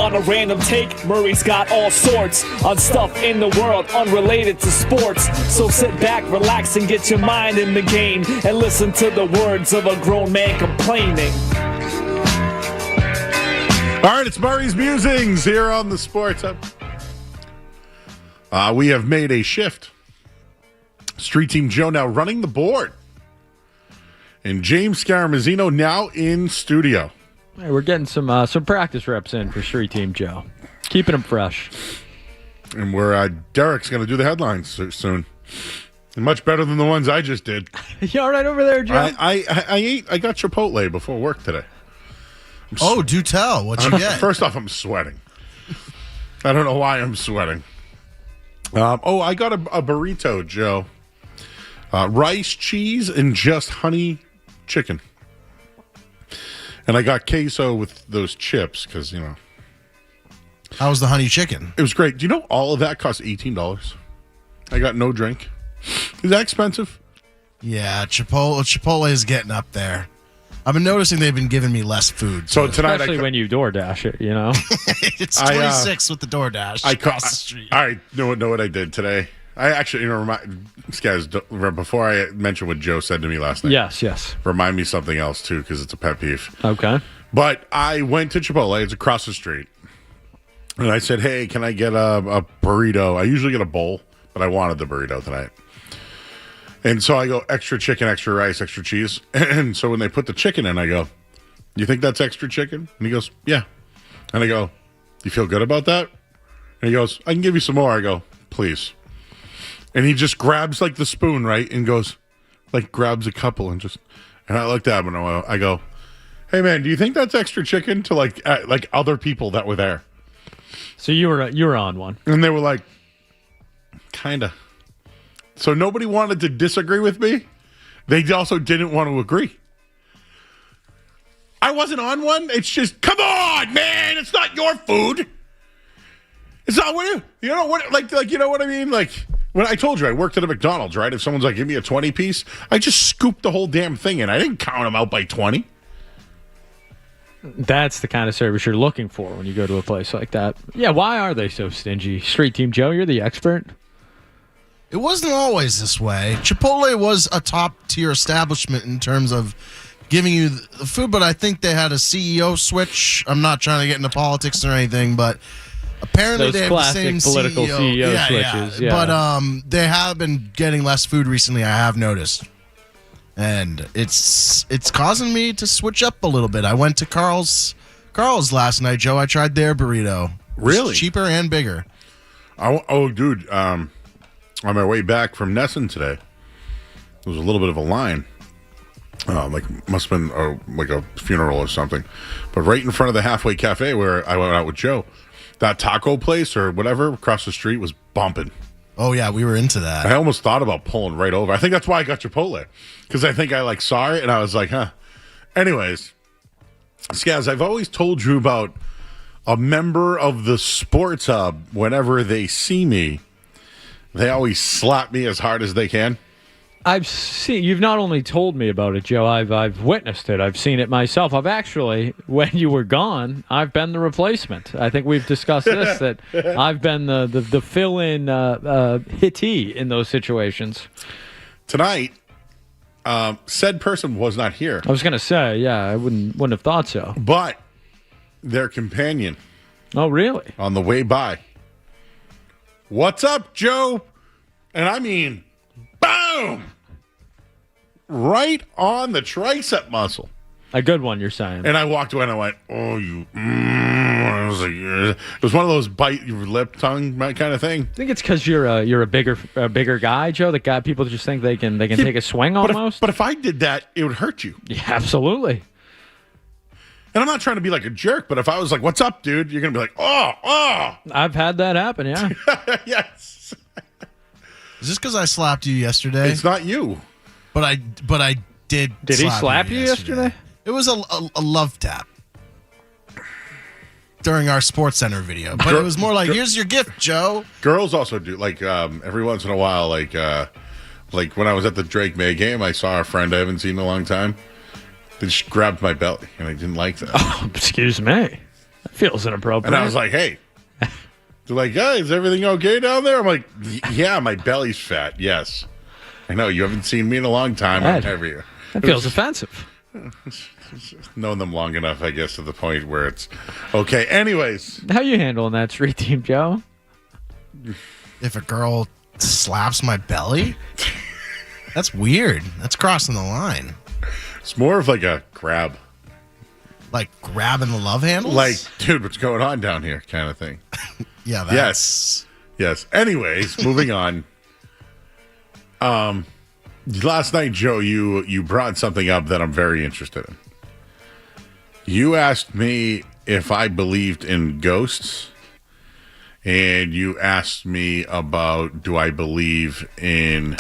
on a random take. Murray's got all sorts on stuff in the world unrelated to sports. So sit back, relax, and get your mind in the game and listen to the words of a grown man complaining. All right, it's Murray's Musings here on the Sports Hub. We have made a shift. Street Team Joe now running the board. And James Scaramazino now in studio. Hey, we're getting some practice reps in for Street Team Joe. Keeping them fresh. And Derek's going to do the headlines soon. And much better than the ones I just did. You all right over there, Joe? I got Chipotle before work today. Oh, do tell. What'd you get? First off, I'm sweating. I don't know why I'm sweating. I got a burrito, Joe. Rice, cheese, and just honey chicken. And I got queso with those chips because, you know. How was the honey chicken? It was great. Do you know all of that cost $18? I got no drink. Is that expensive? Yeah, Chipotle is getting up there. I've been noticing they've been giving me less food. So tonight, especially when you DoorDash it, you know. It's 26 with the DoorDash across the street. I know what I did today. I actually, guys, before I mentioned what Joe said to me last night. Yes. Remind me something else, too, because it's a pet peeve. Okay. But I went to Chipotle. It's across the street. And I said, hey, can I get a burrito? I usually get a bowl, but I wanted the burrito tonight. And so I go, extra chicken, extra rice, extra cheese. And so when they put the chicken in, I go, you think that's extra chicken? And he goes, yeah. And I go, you feel good about that? And he goes, I can give you some more. I go, please. And he just grabs like the spoon, right? And goes, like grabs a couple and I looked at him and I go, hey man, do you think that's extra chicken to like other people that were there? So you were on one. And they were like, kinda. So nobody wanted to disagree with me. They also didn't want to agree. I wasn't on one. It's just, come on, man. It's not your food. It's not what you know what like you know what I mean? Like when I told you I worked at a McDonald's, right? If someone's like, give me a 20 piece, I just scooped the whole damn thing in. I didn't count them out by 20. That's the kind of service you're looking for when you go to a place like that. Yeah, why are they so stingy? Street Team Joe, you're the expert. It wasn't always this way. Chipotle was a top-tier establishment in terms of giving you the food, but I think they had a CEO switch. I'm not trying to get into politics or anything, but apparently those they have classic the same political CEO switches. Yeah. But they have been getting less food recently, I have noticed. And it's causing me to switch up a little bit. I went to Carl's last night, Joe. I tried their burrito. Really? It's cheaper and bigger. Dude, on my way back from Nesson today, there was a little bit of a line. Must have been like a funeral or something. But right in front of the Halfway Cafe where I went out with Joe, that taco place or whatever across the street was bumping. Oh, yeah, we were into that. I almost thought about pulling right over. I think that's why I got Chipotle. Because I think I saw it and I was like, huh. Anyways, Skaz, I've always told you about a member of the Sports Hub. Whenever they see me, they always slap me as hard as they can. I've seen, you've not only told me about it, Joe, I've witnessed it. I've seen it myself. I've actually, when you were gone, I've been the replacement. I think we've discussed this, that I've been the fill-in hittee in those situations. Tonight, said person was not here. I was going to say, yeah, I wouldn't have thought so. But their companion. Oh, really? On the way by. What's up, Joe? And I mean, boom! Right on the tricep muscle. A good one, you're saying. And I walked away and I went, oh, you. I was like, it was one of those bite your lip tongue kind of thing. I think it's because you're a bigger guy, Joe. That guy, people just think they can take a swing almost. But if I did that, it would hurt you. Yeah, absolutely. And I'm not trying to be like a jerk, but if I was like, what's up, dude? You're going to be like, oh. I've had that happen, yeah. Yes. Is this because I slapped you yesterday? It's not you. But I did. Did he slap you yesterday? It was a love tap during our Sports Center video. But it was more like, here's your gift, Joe. Girls also do, every once in a while, like when I was at the Drake May game, I saw a friend I haven't seen in a long time. They just grabbed my belly, and I didn't like that. Oh, excuse me. Feels inappropriate. And I was like, hey. They're like, hey, is everything okay down there? I'm like, yeah, my belly's fat. Yes. I know. You haven't seen me in a long time. That feels offensive. Known them long enough, I guess, to the point where it's okay. Anyways. How you handling that, Street Team Joe? If a girl slaps my belly? That's weird. That's crossing the line. It's more of like a grab. Like grabbing the love handles? Like, dude, what's going on down here kind of thing. Yeah, that's... Yes. Anyways, moving on. Last night, Joe, you brought something up that I'm very interested in. You asked me if I believed in ghosts, and you asked me about do I believe in,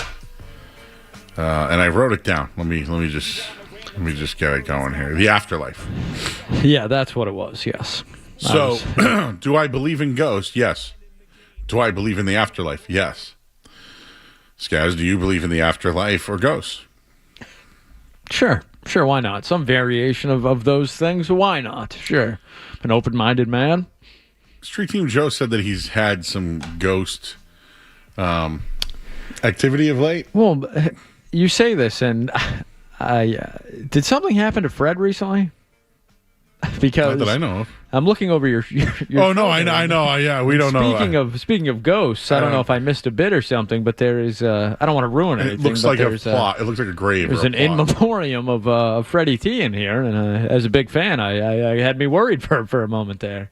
and I wrote it down. Let me just get it going here. The afterlife. Yeah, that's what it was. Yes. So, do I believe in ghosts? Yes. Do I believe in the afterlife? Yes. Skaz, do you believe in the afterlife or ghosts? Sure, why not? Some variation of those things, why not? Sure. An open-minded man. Street Team Joe said that he's had some ghost activity of late. Well, you say this, and did something happen to Fred recently? Because not that I know of. I'm looking over your oh no, I know. Yeah, we don't know. Speaking of ghosts, I don't know if I missed a bit or something, but there is. I don't want to ruin anything. It looks like a plot. It looks like a grave. There's an in memoriam of Freddie T in here, and as a big fan, I had me worried for a moment there.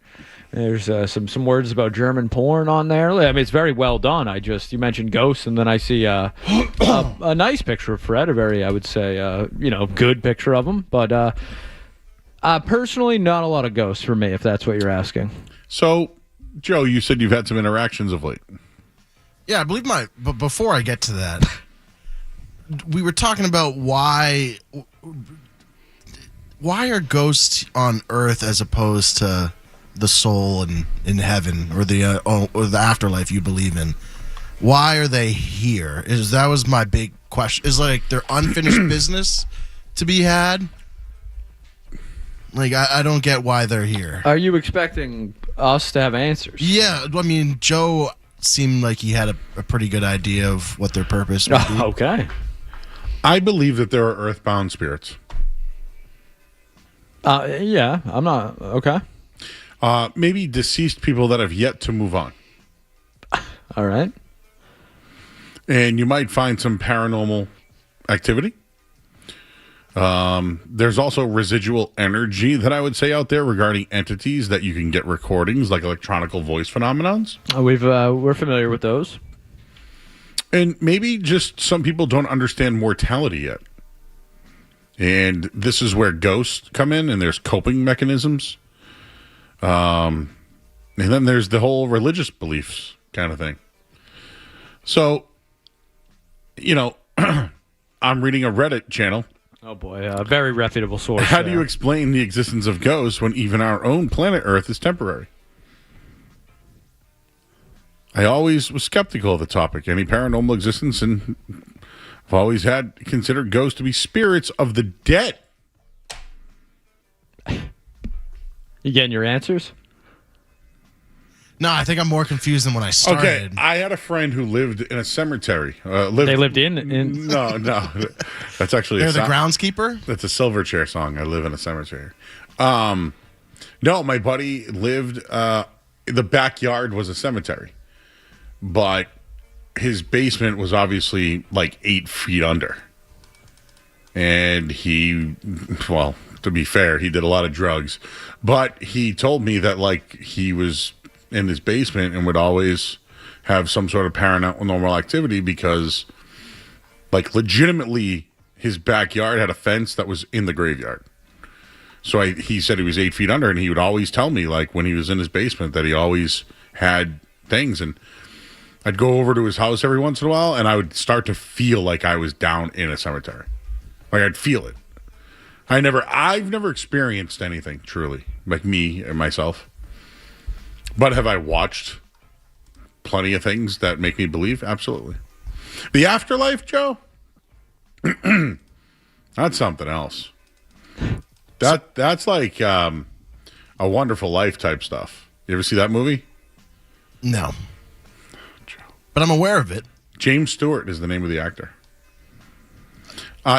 There's some words about German porn on there. I mean, it's very well done. You mentioned ghosts, and then I see a nice picture of Fred, a very, I would say, good picture of him, but. Personally, not a lot of ghosts for me, if that's what you're asking. So, Joe, you said you've had some interactions of late. Yeah, I believe but before I get to that, we were talking about why are ghosts on Earth as opposed to the soul in heaven or the afterlife you believe in? Why are they here? That was my big question. Is like their unfinished business to be had? Like, I don't get why they're here. Are you expecting us to have answers? Yeah, I mean, Joe seemed like he had a pretty good idea of what their purpose would be. Okay. I believe that there are earthbound spirits. Yeah, I'm not... Okay. Maybe deceased people that have yet to move on. All right. And you might find some paranormal activity. There's also residual energy that I would say out there regarding entities that you can get recordings, like electronical voice phenomenons. We're familiar with those. And maybe just some people don't understand mortality yet. And this is where ghosts come in, and there's coping mechanisms. And then there's the whole religious beliefs kind of thing. So, I'm reading a Reddit channel. Oh, boy. A very reputable source. How do you explain the existence of ghosts when even our own planet Earth is temporary? I always was skeptical of the topic. Any paranormal existence, and I've always considered ghosts to be spirits of the dead. You getting your answers? No, I think I'm more confused than when I started. Okay, I had a friend who lived in a cemetery. They lived in? No. That's actually They're the groundskeeper? That's a Silverchair song. I live in a cemetery. No, my buddy lived, the backyard was a cemetery. But his basement was obviously like 8 feet under. And to be fair, he did a lot of drugs. But he told me that he was in his basement and would always have some sort of paranormal activity because legitimately his backyard had a fence that was in the graveyard. So he said he was 8 feet under, and he would always tell me when he was in his basement that he always had things. And I'd go over to his house every once in a while, and I would start to feel like I was down in a cemetery. I'd feel it. I've never experienced anything truly, like me and myself. But have I watched plenty of things that make me believe? Absolutely. The afterlife, Joe? That's something else. That's like A Wonderful Life type stuff. You ever see that movie? No. But I'm aware of it. James Stewart is the name of the actor.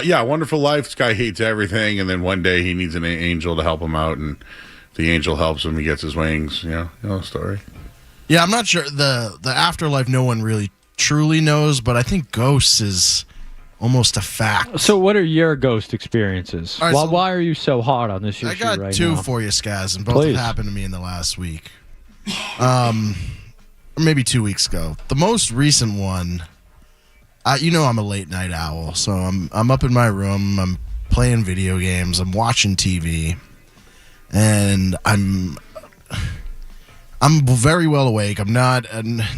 Yeah, Wonderful Life. This guy hates everything, and then one day he needs an angel to help him out, and the angel helps him. He gets his wings. You know the story. Yeah, I'm not sure. The afterlife, no one really truly knows, but I think ghosts is almost a fact. So what are your ghost experiences? All right, Why are you so hard on this issue I got right two now? for you, Skaz, and both Please. have happened to me in the last week. Or maybe 2 weeks ago. The most recent one, I'm a late night owl, so I'm up in my room, I'm playing video games, I'm watching TV, and I'm very well awake. I'm not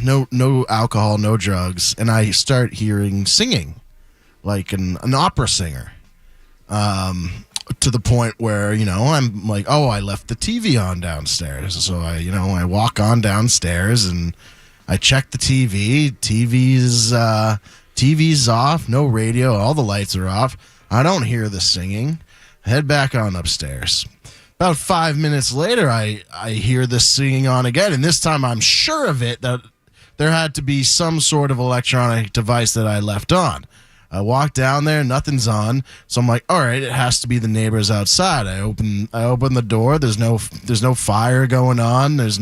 no alcohol, no drugs, and I start hearing singing, like an opera singer. To the point where, I'm like, oh, I left the TV on downstairs. So I walk on downstairs and I check the TV. TV's off, no radio, all the lights are off. I don't hear the singing. I head back on upstairs. About 5 minutes later, I hear the singing on again, and this time I'm sure of it that there had to be some sort of electronic device that I left on. I walk down there, nothing's on, so I'm like, all right, it has to be the neighbors outside. I open the door. There's no fire going on. There's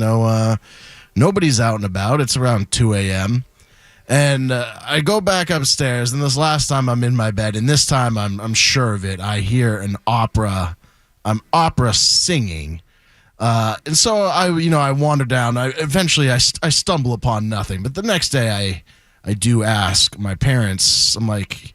nobody's out and about. It's around 2 a.m. And I go back upstairs, and this last time I'm in my bed, and this time I'm sure of it. I hear an opera. I'm opera singing. And so I wander down. Eventually I stumble upon nothing. But the next day I do ask my parents. I'm like,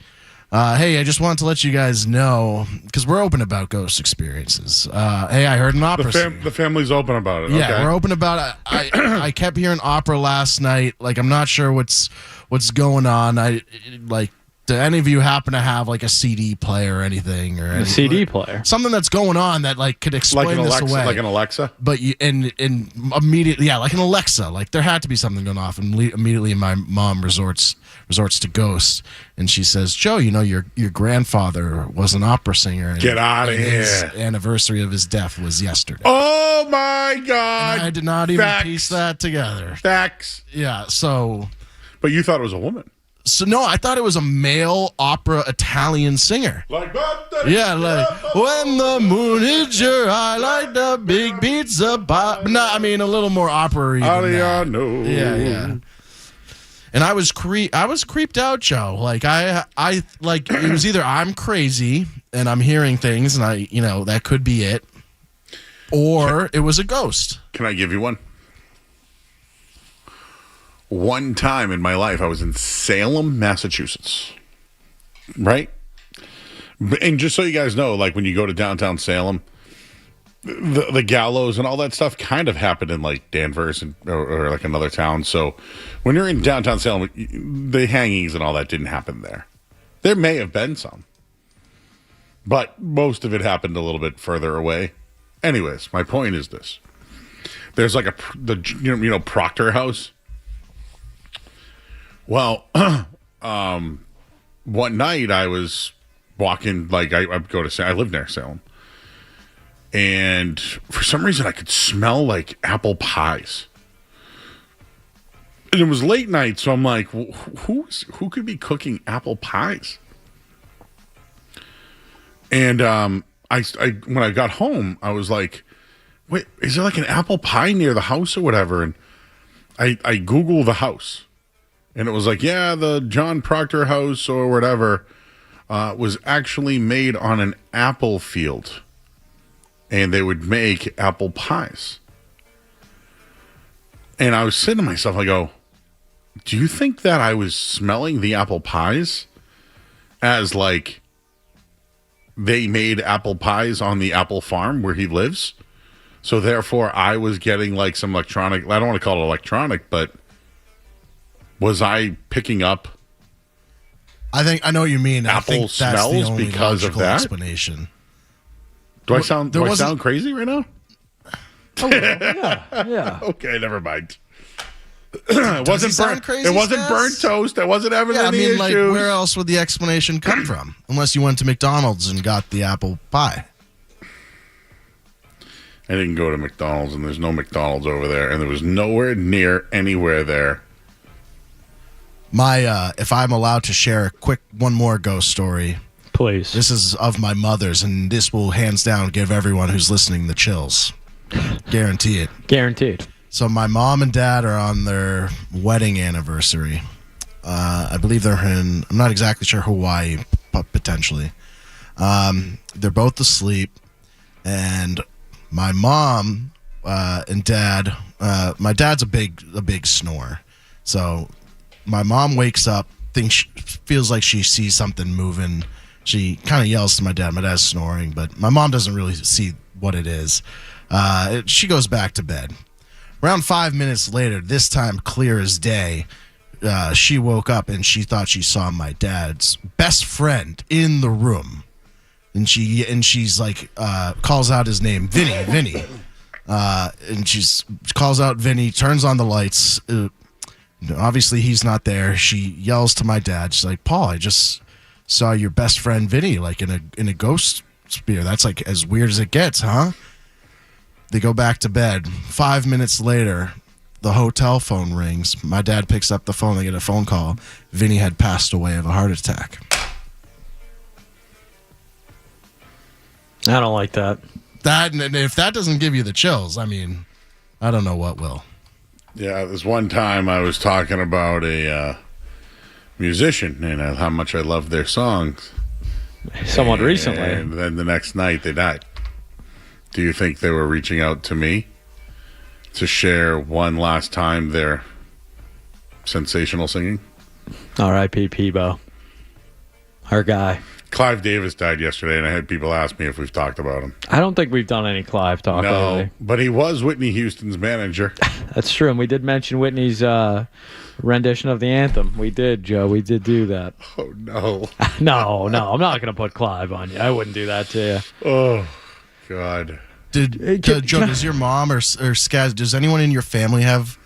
hey, I just wanted to let you guys know, because we're open about ghost experiences. Hey, I heard an opera. The family's open about it. Yeah, okay. we're open about it. I kept hearing opera last night. Like, I'm not sure what's going on. Do any of you happen to have like a CD player or anything, or A CD player? Something that's going on that could explain this away. Like an Alexa? But and immediately, yeah, like an Alexa. Like, there had to be something going off, and immediately my mom resorts to ghosts, and she says, "Joe, your grandfather was an opera singer. And, Get out of here! His anniversary of his death was yesterday." Oh my God! And I did not even piece that together. Facts. Yeah. So, but you thought it was a woman. So no, I thought it was a male opera Italian singer. Like when the moon hits your eye, like the big pizza pop. No, I mean a little more opera-y than that. Yeah. And I was creeped out, Joe. Like I it was either I'm crazy and I'm hearing things, and that could be it, or it was a ghost. Can I give you one? One time in my life, I was in Salem, Massachusetts, right? And just so you guys know, like when you go to downtown Salem, the gallows and all that stuff kind of happened in like Danvers or like another town. So when you're in downtown Salem, the hangings and all that didn't happen there. There may have been some, but most of it happened a little bit further away. Anyways, my point is this: there's like the Proctor House. Well, one night I was walking, like I live near Salem, and for some reason I could smell like apple pies. And it was late night, so I'm like, who could be cooking apple pies? And I when I got home, I was like, wait, is there like an apple pie near the house or whatever? And I Googled the house. And it was like, yeah, the John Proctor house or whatever was actually made on an apple field. And they would make apple pies. And I was saying to myself, I go, do you think that I was smelling the apple pies as like they made apple pies on the apple farm where he lives? So therefore I was getting like some electronic, I don't want to call it electronic, but was I picking up? I know what you mean. Apple I think that's smells the only because of logical that? explanation. Do I sound crazy right now? Oh, yeah. Okay, never mind. It wasn't sound burnt. crazy, It wasn't Stas? burnt toast. It wasn't having Yeah, I any mean, issues. like, where else would the explanation come from? Unless you went to McDonald's and got the apple pie. I didn't go to McDonald's, and there's no McDonald's over there, and there was nowhere near anywhere there. If I'm allowed to share a quick one more ghost story, please. This is of my mother's, and this will hands down give everyone who's listening the chills. Guarantee it. Guaranteed. So my mom and dad are on their wedding anniversary. I believe they're in, I'm not exactly sure, Hawaii, but potentially. They're both asleep, and my mom and dad, my dad's a big snorer. So my mom wakes up, feels like she sees something moving. She kind of yells to my dad. My dad's snoring, but my mom doesn't really see what it is. She goes back to bed. Around 5 minutes later, this time clear as day, she woke up and she thought she saw my dad's best friend in the room. And she's like, calls out his name, Vinny. And she's calls out Vinny, turns on the lights. Obviously, he's not there. She yells to my dad. She's like, Paul, I just saw your best friend Vinny like in a ghost spear. That's like as weird as it gets, huh? They go back to bed. 5 minutes later, the hotel phone rings. My dad picks up the phone. They get a phone call. Vinny had passed away of a heart attack. I don't like that. And if that doesn't give you the chills, I mean, I don't know what will. Yeah, this one time I was talking about a musician and how much I love their songs. Somewhat recently. And then the next night they died. Do you think they were reaching out to me to share one last time their sensational singing? R.I.P. Peebo. Our guy. Clive Davis died yesterday, and I had people ask me if we've talked about him. I don't think we've done any Clive talk lately. But he was Whitney Houston's manager. That's true, and we did mention Whitney's rendition of the anthem. We did, Joe. We did do that. Oh, no. No, I'm not going to put Clive on you. I wouldn't do that to you. Oh, God. Joe, does your mom or Skaz, does anyone in your family have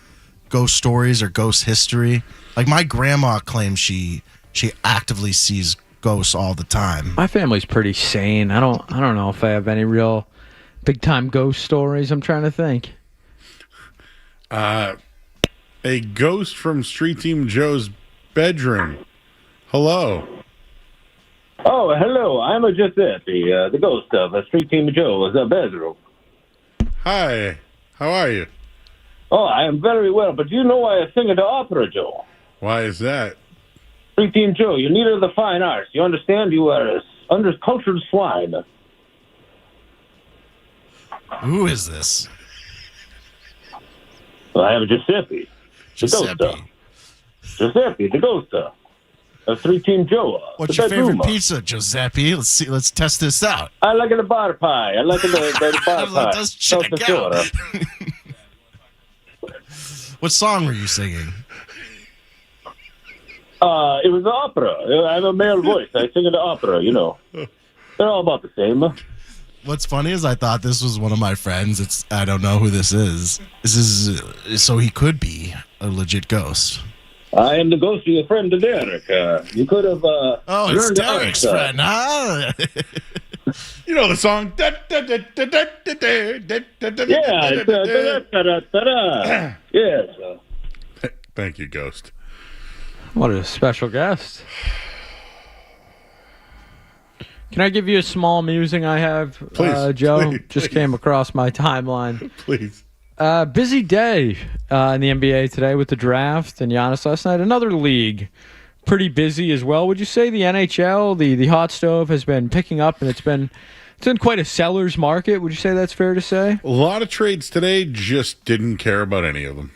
ghost stories or ghost history? Like my grandma claims she actively sees ghosts all the time. My family's pretty sane. I don't know if I have any real big time ghost stories. I'm trying to think. A ghost from Street Team Joe's bedroom. Hello. Oh, hello. I'm a Giuseppe, the ghost of Street Team Joe's bedroom. Hi. How are you? Oh, I am very well, but you know why I sing at the opera, Joe? Why is that? Street Team Joe, you're neither of the fine arts. You understand? You are a undercultured swine. Who is this? Well, I am Giuseppe. Giuseppe. Giuseppe, the ghost of Street Team Joe. What's your favorite pizza, Giuseppe? Let's see. Let's test this out. I like the bar pie. I like the bar pie. Let's check out. What song were you singing? It was the opera. I have a male voice. I sing in the opera, you know. They're all about the same. What's funny is I thought this was one of my friends. I don't know who this is. This is so he could be a legit ghost. I am the ghost of your friend Derek. You could have it's Derek's friend, huh? You know the song. Yeah. Yes. Thank you, Ghost. What a special guest. Can I give you a small musing I have, please, Joe? Please, just came across my timeline. Please. Busy day in the NBA today with the draft and Giannis last night. Another league pretty busy as well. Would you say the NHL, the hot stove, has been picking up and it's been quite a seller's market? Would you say that's fair to say? A lot of trades today, just didn't care about any of them.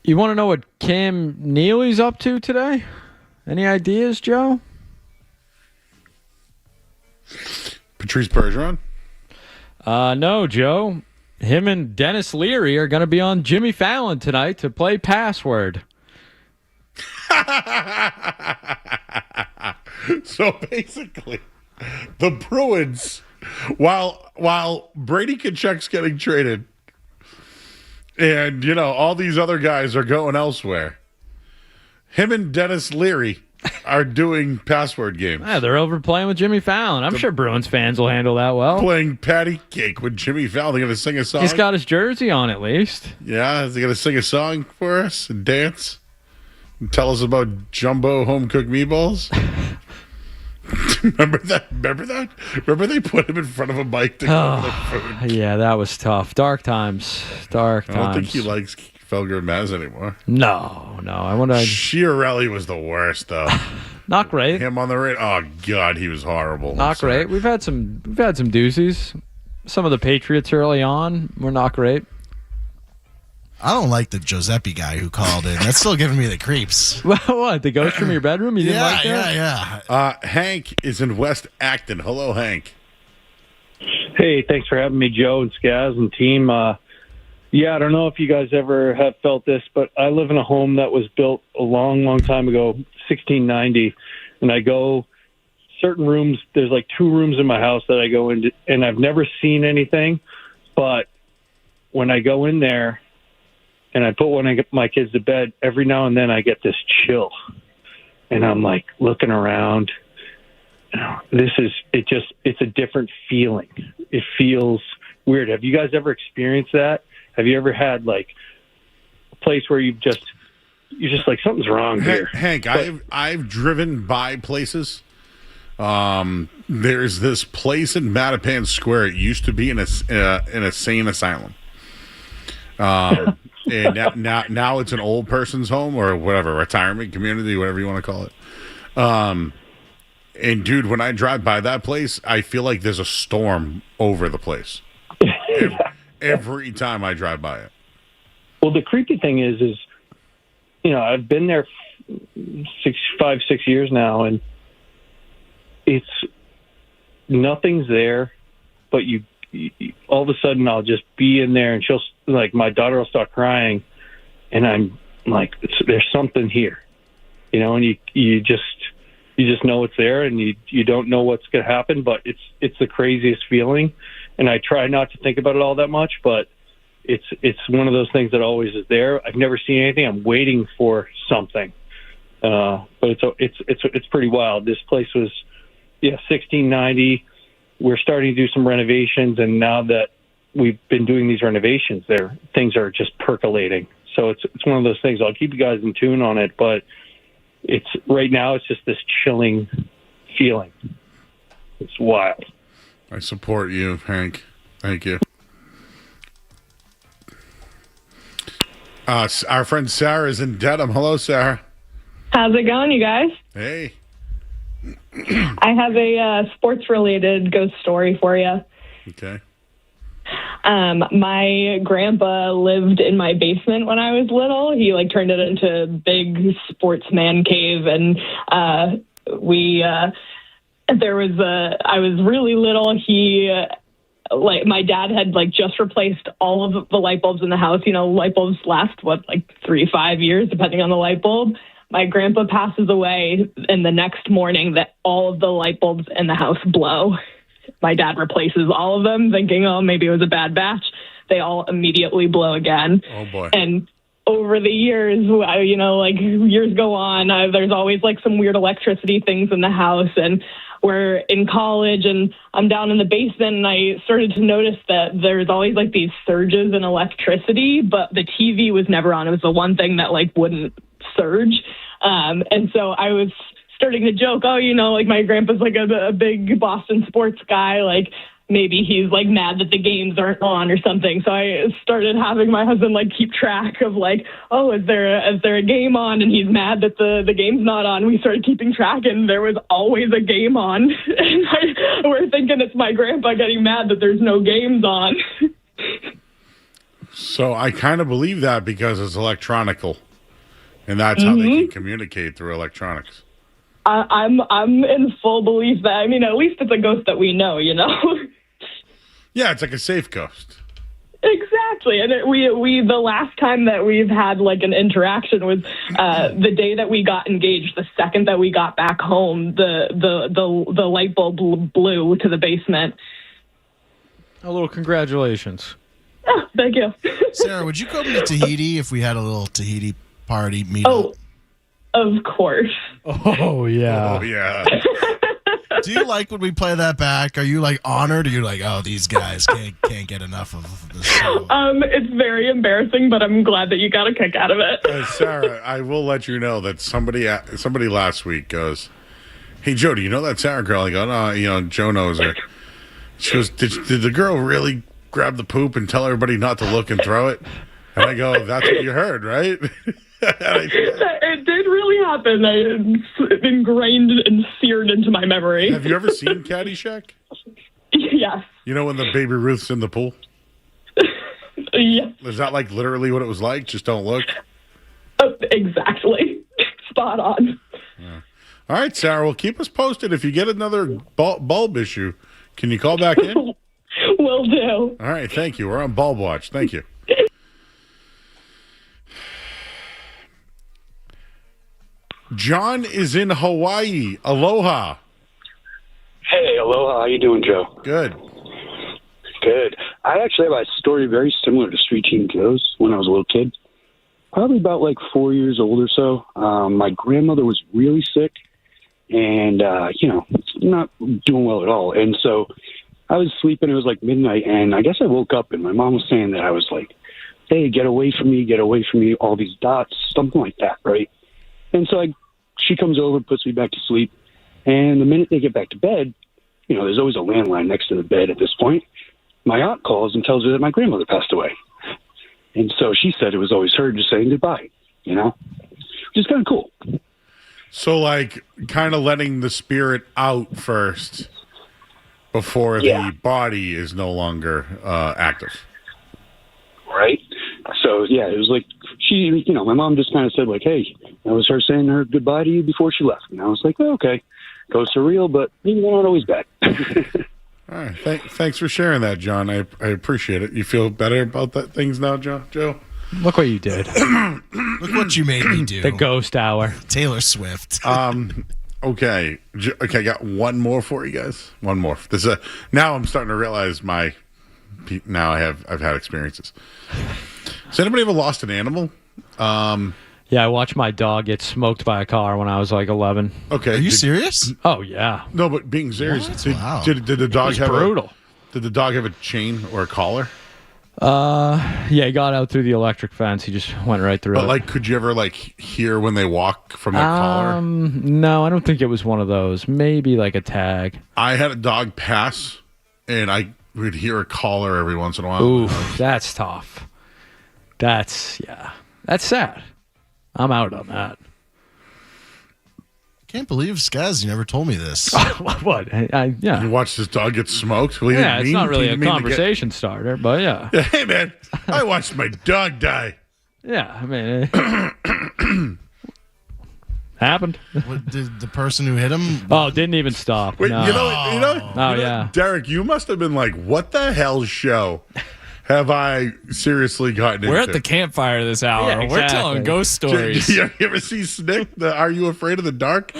You want to know what Cam Neely's up to today? Any ideas, Joe? Patrice Bergeron? No, Joe. Him and Dennis Leary are going to be on Jimmy Fallon tonight to play Password. So basically, the Bruins, while Brady Tkachuk's getting traded, and, all these other guys are going elsewhere, him and Dennis Leary are doing password games. Yeah, they're over playing with Jimmy Fallon. I'm sure Bruins fans will handle that well. Playing patty cake with Jimmy Fallon. They're going to sing a song. He's got his jersey on at least. Yeah, is he going to sing a song for us and dance? And tell us about jumbo home-cooked meatballs? Remember that? Remember they put him in front of a mic to go for the food? Yeah, that was tough. Dark times. I don't think he likes Felger Maz anymore. No. I want to. Chiarelli was the worst, though. Not great. Him on the radio. Oh God, he was horrible. Not great. We've had some doozies. Some of the Patriots early on were not great. I don't like the Giuseppe guy who called in. That's still giving me the creeps. What? The ghost from your bedroom? You didn't like that? Yeah. Hank is in West Acton. Hello, Hank. Hey, thanks for having me, Joe and Skaz and team. Yeah, I don't know if you guys ever have felt this, but I live in a home that was built a long, long time ago, 1690, and I go certain rooms. There's like 2 rooms in my house that I go into, and I've never seen anything, but when I go in there and I put one of my kids to bed, every now and then I get this chill, and I'm like looking around. It's a different feeling. It feels weird. Have you guys ever experienced that? Have you ever had like a place where you're just like something's wrong here? Hank, I've driven by places. There's this place in Mattapan Square. It used to be an insane asylum. And now it's an old person's home or whatever, retirement community, whatever you want to call it. And dude, when I drive by that place, I feel like there's a storm over the place. Every time I drive by it. Well, the creepy thing is, I've been there 6 years now, and it's nothing's there, but you all of a sudden I'll just be in there, and she'll my daughter will start crying, and I'm like, there's something here, and you just know it's there, and you don't know what's going to happen, but it's the craziest feeling. And I try not to think about it all that much, but it's one of those things that always is there. I've never seen anything. I'm waiting for something, but it's pretty wild. This place was 1690. We're starting to do some renovations, and now that we've been doing these renovations, things are just percolating. So it's one of those things. I'll keep you guys in tune on it, but right now it's just this chilling feeling. It's wild. I support you, Hank. Thank you. Our friend Sarah is in Dedham. Hello, Sarah. How's it going, you guys? Hey. I have a sports-related ghost story for you. Okay. My grandpa lived in my basement when I was little. He turned it into a big sports man cave, and I was really little. My dad had just replaced all of the light bulbs in the house. Light bulbs last 3 to 5 years, depending on the light bulb. My grandpa passes away, and the next morning that all of the light bulbs in the house blow. My dad replaces all of them, thinking, oh, maybe it was a bad batch. They all immediately blow again. Oh boy. And over the years, years go on, there's always some weird electricity things in the house, and we're in college, and I'm down in the basement, and I started to notice that there's always these surges in electricity, but the TV was never on. It was the one thing that wouldn't surge. And so I was starting to joke, my grandpa's a big Boston sports guy, maybe he's mad that the games aren't on or something. So I started having my husband keep track of is there a game on, and he's mad that the game's not on. We started keeping track, and there was always a game on. And we're thinking it's my grandpa getting mad that there's no games on. So I kind of believe that because it's electronical, and that's how they can communicate through electronics. I'm in full belief that, at least it's a ghost that we know, Yeah, it's like a safe ghost. Exactly. And we the last time that we've had an interaction was the day that we got engaged. The second that we got back home, the light bulb blew to the basement. A little congratulations. Oh, thank you. Sarah, would you come to Tahiti if we had a little Tahiti party meetup? Oh, of course. Oh, yeah. Oh, yeah. Do you like when we play that back? Are you like honored? Or are you like, oh, these guys can't get enough of this show? It's very embarrassing, but I'm glad that you got a kick out of it. Sarah, I will let you know that somebody last week goes, "Hey, Joe, do you know that Sarah girl?" I go, "No, Joe knows her." She goes, did the girl really grab the poop and tell everybody not to look and throw it? And I go, "That's what you heard, right?" It did really happen. It's ingrained and seared into my memory. Have you ever seen Caddyshack? Yes. You know when the baby Ruth's in the pool? Yeah. Is that like literally what it was like? Just don't look? Exactly. Spot on. Yeah. All right, Sarah, well, keep us posted. If you get another bulb issue, can you call back in? Will do. All right, thank you. We're on Bulb Watch. Thank you. John is in Hawaii. Aloha. Hey, aloha. How you doing, Joe? Good. Good. I actually have a story very similar to Street Team Joe's when I was a little kid. Probably about like 4 years old or so. My grandmother was really sick and, not doing well at all. And so I was sleeping. It was like midnight, and I guess I woke up, and my mom was saying that I was like, "Hey, get away from me, all these dots," something like that, right? And so she comes over, puts me back to sleep, and the minute they get back to bed, there's always a landline next to the bed at this point. My aunt calls and tells her that my grandmother passed away. And so she said it was always her just saying goodbye, which is kind of cool. So, like, kind of letting the spirit out first before the body is no longer active. Right? So, yeah, it was like my mom just kind of said, like, hey, that was her saying her goodbye to you before she left. And I was like, well, okay, ghosts are real, but they're not always bad. All right. Thanks for sharing that, John. I appreciate it. You feel better about things now, Joe? Look what you did. Look what you made me do. The ghost hour. Taylor Swift. Okay. I got one more for you guys. One more. Now I'm starting to realize now I've had experiences. Has anybody ever lost an animal? Yeah, I watched my dog get smoked by a car when I was like 11. Okay. Are you serious? Oh, yeah. No, but being serious, Wow. did the dog It was brutal. Did the dog have a chain or a collar? Yeah, he got out through the electric fence. He just went right through it. But, could you ever, hear when they walk from their collar? No, I don't think it was one of those. Maybe like a tag. I had a dog pass, and I would hear a collar every once in a while. Ooh, that's tough. That's sad. I'm out on that. Can't believe, Skaz, you never told me this. What? Yeah. You watched this dog get smoked? Well, Yeah, it's not really a conversation starter, but yeah. Yeah, hey, man, I watched my dog die. Yeah, I mean, happened. What, did the person who hit him? Oh, didn't even stop. Wait, no. Yeah. Derek, you must have been like, what the hell show have I seriously gotten into? We're at the campfire this hour. Yeah, We're exactly. telling ghost stories. You ever see Snick, the Are You Afraid of the Dark?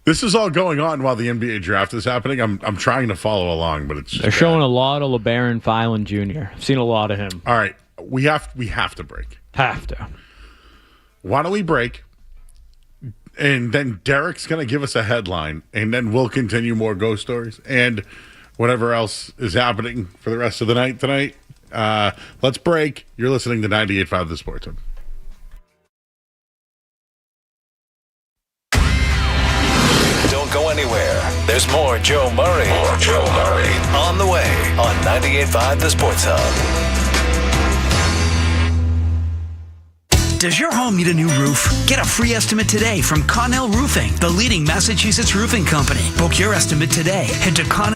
This is all going on while the NBA draft is happening. I'm trying to follow along, but it's just They're showing a lot of LeBaron Filan Jr. I've seen a lot of him. All right, we have to break. Have to. Why don't we break? And then Derek's going to give us a headline, and then we'll continue more ghost stories and whatever else is happening for the rest of the night tonight. Let's break. You're listening to 98.5 The Sports Hub. Don't go anywhere. There's more Joe Murray. On the way on 98.5 The Sports Hub. Does your home need a new roof? Get a free estimate today from Connell Roofing, the leading Massachusetts roofing company. Book your estimate today. Head to Connell.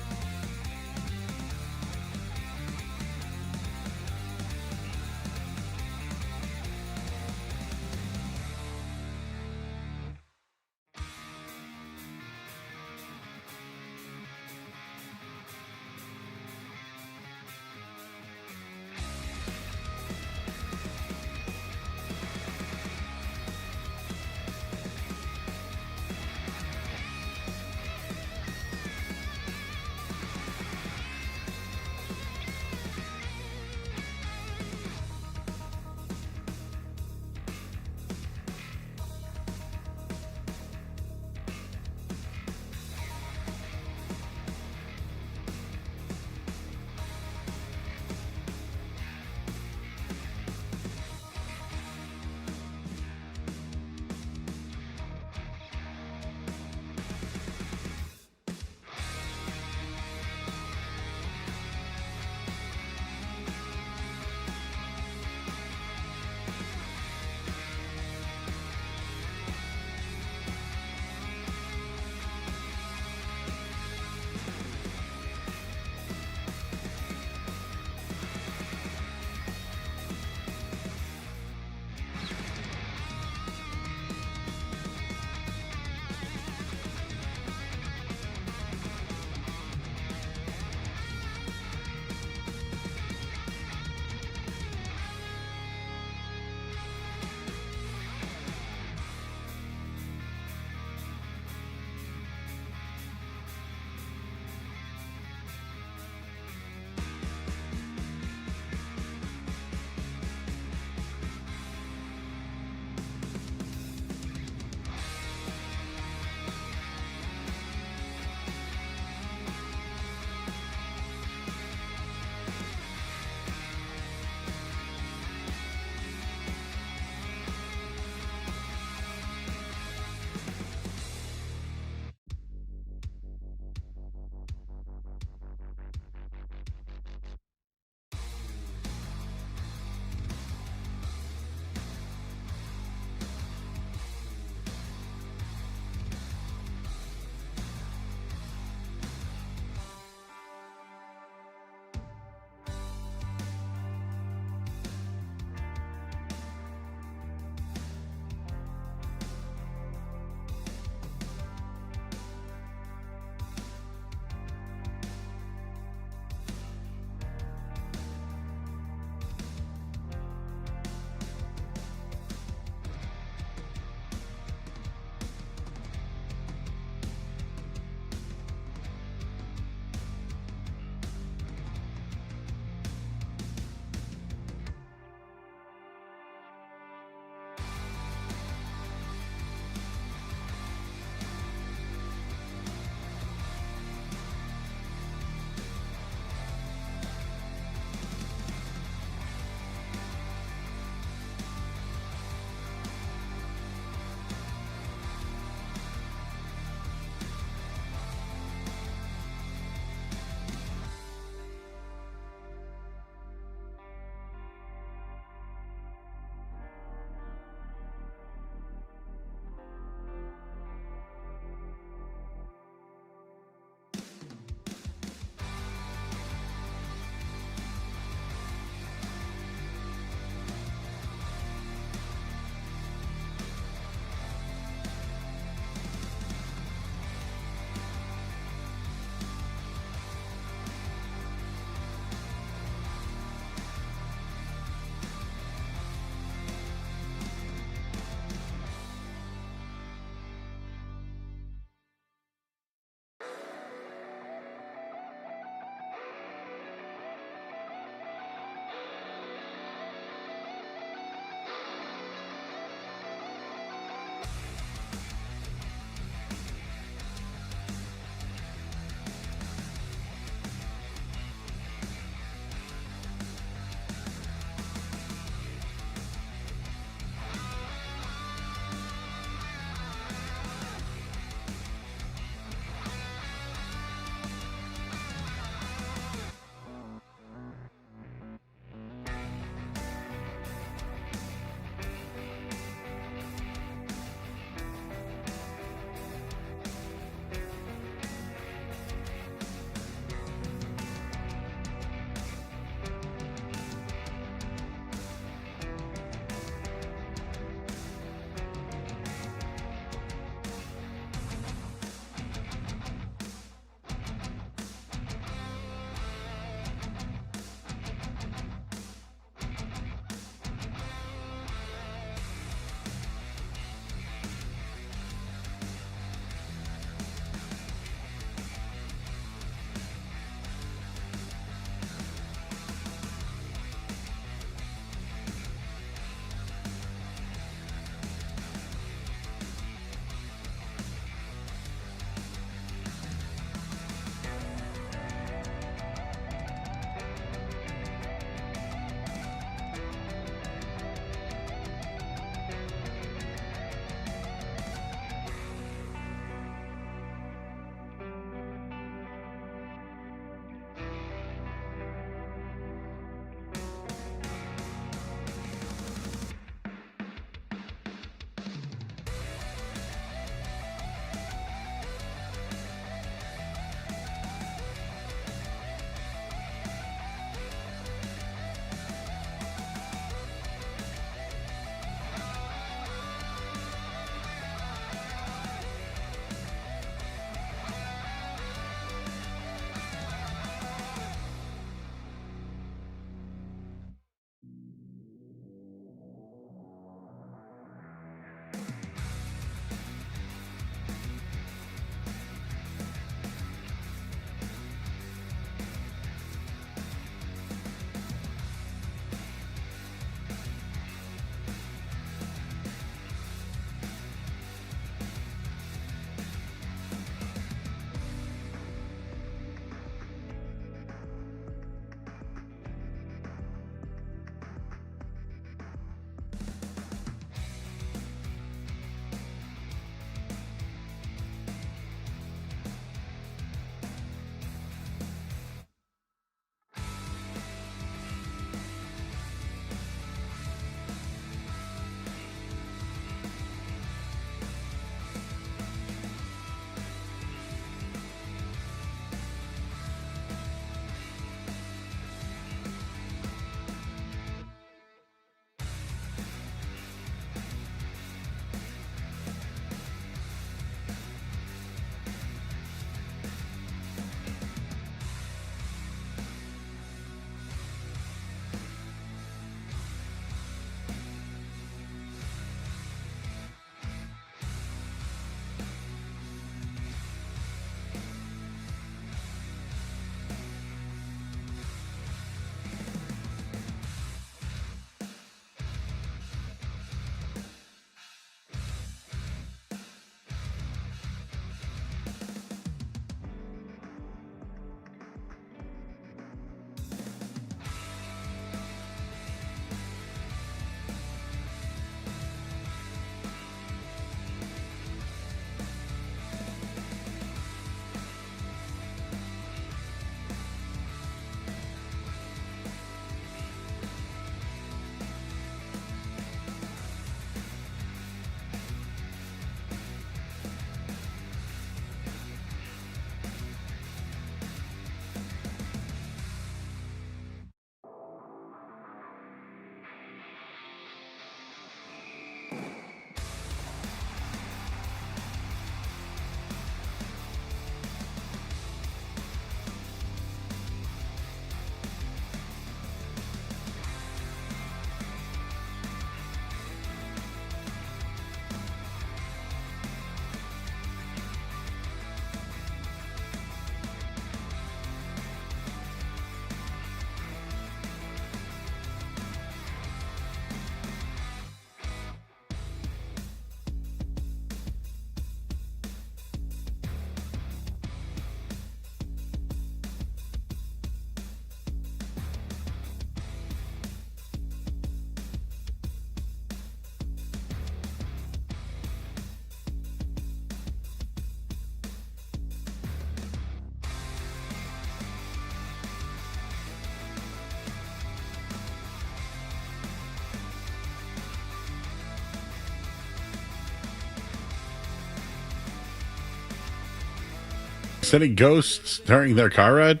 any ghosts during their car ride?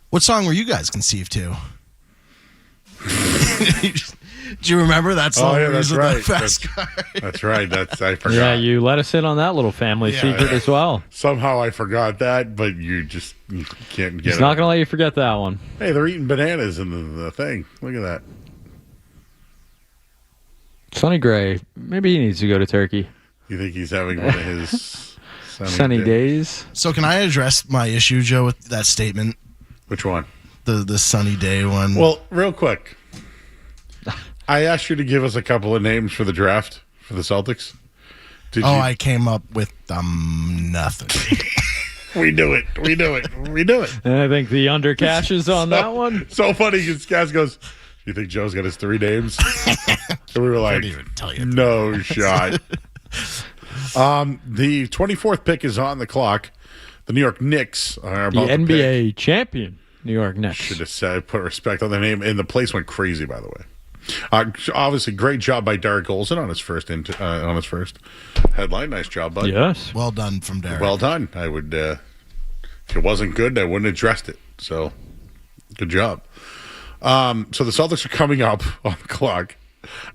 What song were you guys conceived to? Do you remember that song? Oh, yeah, that's right. Car? That's right. I forgot. Yeah, you let us in on that little family secret as well. Somehow I forgot that, but you can't get He's it. not going to let you forget that one. Hey, they're eating bananas in the thing. Look at that. Sonny Gray, maybe he needs to go to Turkey. You think he's having one of his sunny days? So can I address my issue, Joe, with that statement? Which one? The sunny day one. Well, real quick. I asked you to give us a couple of names for the draft for the Celtics. I came up with nothing. We do it. And I think the under cash is on that one. So funny because Cass goes, you think Joe's got his 3 names? And we were like, no shot. The 24th pick is on the clock. The New York Knicks are about the to NBA pick. Champion New York Knicks. Should have said, put respect on their name. And the place went crazy, by the way. Obviously, great job by Derek Olsen on his first headline. Nice job, bud. Yes. Well done from Derek. Well done. I would, if it wasn't good, I wouldn't have addressed it. So, good job. So the Celtics are coming up on the clock.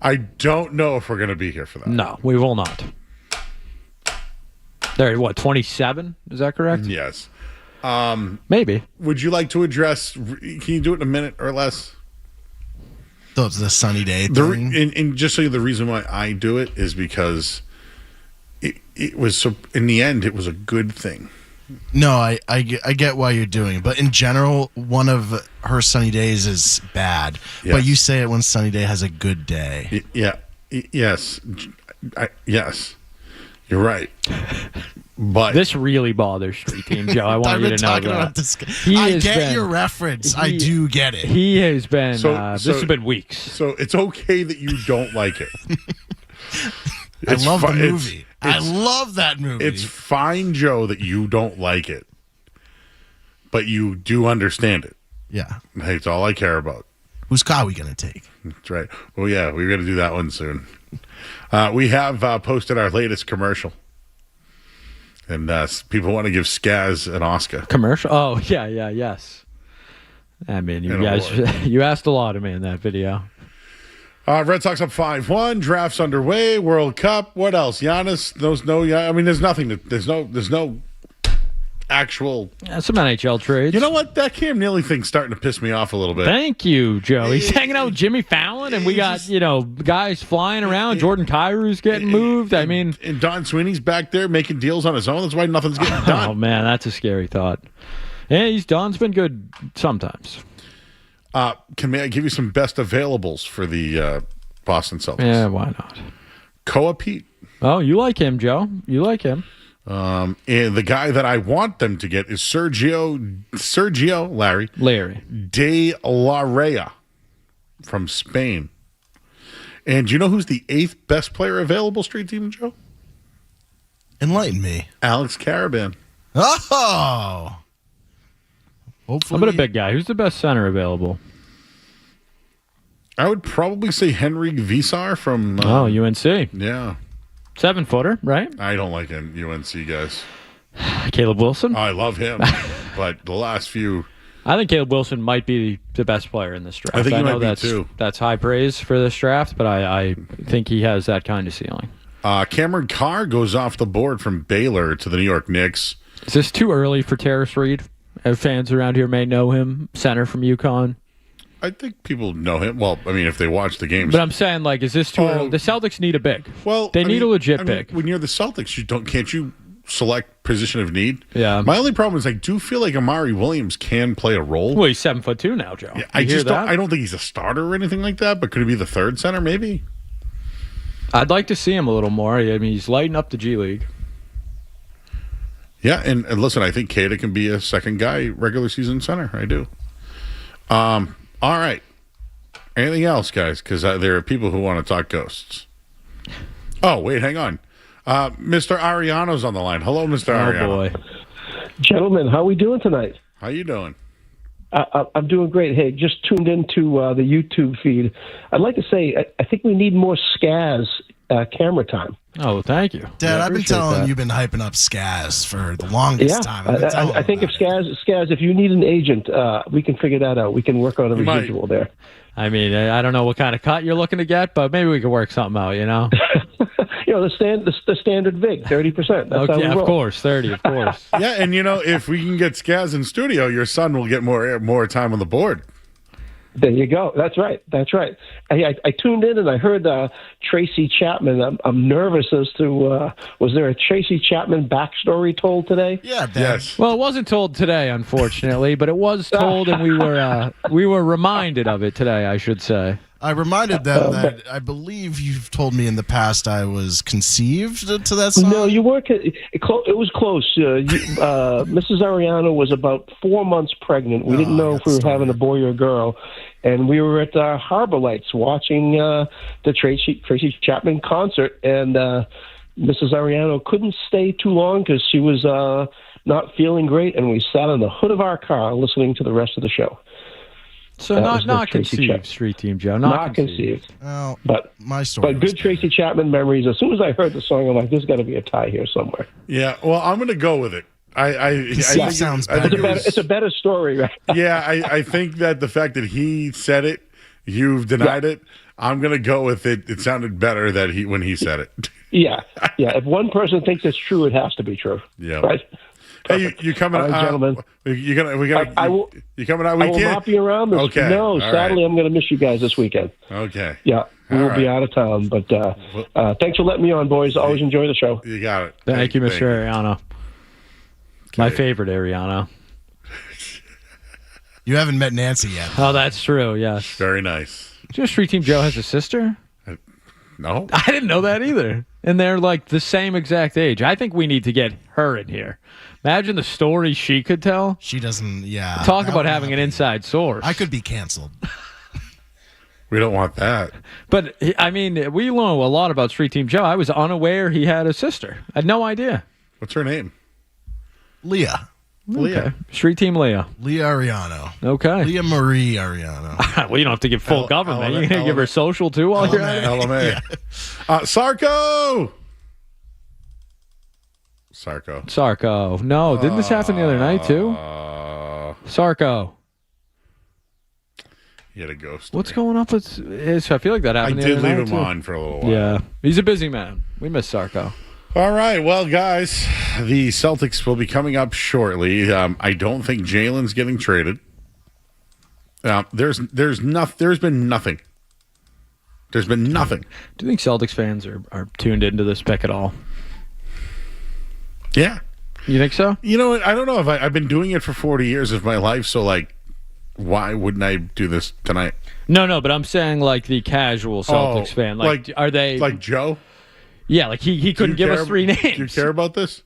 I don't know if we're going to be here for that. No, we will not. They're, 27? Is that correct? Yes. Maybe. Would you like to address, can you do it in a minute or less? The sunny day thing. And just so the reason why I do it is because it was, so in the end, it was a good thing. No, I get why you're doing it. But in general, one of her sunny days is bad. Yes. But you say it when sunny day has a good day. Yes. Yes. You're right. But this really bothers Street Team Joe. I want you to know that. I get your reference. I do get it. He has been. This has been weeks. So it's okay that you don't like it. I love the movie. I love that movie. It's fine, Joe, that you don't like it, but you do understand it. Yeah, hey, it's all I care about. Whose car are we gonna take? That's right. Well, yeah, we're gonna do that one soon. We have posted our latest commercial. And people want to give Skaz an Oscar. Commercial? Oh, yes. I mean, you guys, you asked a lot of me in that video. Red Sox up 5-1. Drafts underway. World Cup. What else? Giannis. There's nothing. There's no actual. Some NHL trades. You know what? That Cam Neely thing's starting to piss me off a little bit. Thank you, Joe. He's hanging out with Jimmy Fallon, and we got guys flying around. Jordan Kyrou's getting moved. I mean, and Don Sweeney's back there making deals on his own. That's why nothing's getting done. Oh man, that's a scary thought. Yeah, Don's been good sometimes. May I give you some best availables for the Boston Celtics? Yeah, why not? Koa Pete. Oh, you like him, Joe. You like him. And the guy that I want them to get is Sergio Larry de la Rea from Spain. And do you know who's the 8th best player available, Street Team, Joe? Enlighten me. Alex Caravan. Oh! Hopefully. How about a big guy? Who's the best center available? I would probably say Henrik Visar from... UNC. Yeah. 7-footer, right? I don't like UNC guys. Caleb Wilson? I love him. But the last few... I think Caleb Wilson might be the best player in this draft. I think he know might be too. That's high praise for this draft, but I think he has that kind of ceiling. Cameron Carr goes off the board from Baylor to the New York Knicks. Is this too early for Terrace Reed? Fans around here may know him, center from UConn. I think people know him. Well, I mean, if they watch the games. But I'm saying, is this too early? The Celtics need a big. Well, they need a legit big. When you're the Celtics, can't you select position of need? Yeah. My only problem is I do feel like Amari Williams can play a role. Well, he's 7'2" now, Joe. Yeah, I don't think he's a starter or anything like that. But could he be the third center? Maybe. I'd like to see him a little more. I mean, he's lighting up the G League. Yeah, and listen, I think Kada can be a second guy regular season center. I do. All right. Anything else, guys? Because there are people who want to talk ghosts. Oh, wait, hang on. Mr. Ariano's on the line. Hello, Mr. Ariano. Oh, boy. Gentlemen, how are we doing tonight? How you doing? I'm doing great. Hey, just tuned into the YouTube feed. I'd like to say I think we need more Skaz camera time. Oh, thank you. Dad, I I've been appreciate telling that. you've been hyping up Skaz for the longest time. I've been telling I think if Skaz, if you need an agent, we can figure that out. We can work on a residual there. I mean, I don't know what kind of cut you're looking to get, but maybe we can work something out, you know? The standard VIG, 30%. That's how we roll. Of course, 30, of course. Yeah, and if we can get Skaz in studio, your son will get more time on the board. There you go. That's right. I tuned in and I heard Tracy Chapman. I'm nervous as to was there a Tracy Chapman backstory told today? Yeah. Yes. Well, it wasn't told today, unfortunately, but it was told, and we were reminded of it today, I should say. I reminded them that I believe you've told me in the past I was conceived to that song. No, you weren't. It was close. Mrs. Ariano was about 4 months pregnant. We didn't know if we were having a boy or a girl. And we were at Harbor Lights watching the Tracy Chapman concert. And Mrs. Ariano couldn't stay too long because she was not feeling great. And we sat on the hood of our car listening to the rest of the show. So not conceived, Street Team Joe. Not conceived. Well, but my story. But good Tracy Chapman memories. As soon as I heard the song, I'm like, there's got to be a tie here somewhere. Yeah, well, I'm going to go with it. I think sounds better. It's a better story, right? Yeah, I think that the fact that he said it, you've denied it. I'm going to go with it. It sounded better when he said it. Yeah. If one person thinks it's true, it has to be true. Yeah. Right. Hey, you coming, all right, gentlemen? You coming out I will weekend? not be around. No, sadly, I'm going to miss you guys this weekend. Okay. Yeah, we will be out of town. But thanks for letting me on, boys. Always enjoy the show. You got it. Thank you, Mr. Ariano. My favorite Ariano. You haven't met Nancy yet. Oh, that's true. Yes. Very nice. Did you know Street Team Joe has a sister? No. I didn't know that either. And they're like the same exact age. I think we need to get her in here. Imagine the story she could tell. She doesn't, yeah. Talk about having an inside source. I could be canceled. We don't want that. But, I mean, we know a lot about Street Team Joe. I was unaware he had a sister. I had no idea. What's her name? Leah. Okay. Street Team Leah. Leah Ariano. Okay. Leah Marie Ariano. Well, you don't have to give full government. You're going to give her social, too, while you're at it? LMA. Sarko! Sarko. No, didn't this happen the other night, too? Sarko. He had a ghost. What's going on with his... I feel like that happened I the did other night, leave him too. on for a little while. Yeah. He's a busy man. We miss Sarko. All right, well, guys, the Celtics will be coming up shortly. I don't think Jaylen's getting traded. There's been nothing. There's been nothing. Do you think Celtics fans are tuned into this pick at all? Yeah. You think so? You know what? I don't know if I've been doing it for 40 years of my life, so like, why wouldn't I do this tonight? No, but I'm saying like the casual Celtics fan. Like, are they like Joe? Yeah, like he couldn't give us three names. Do you care about this?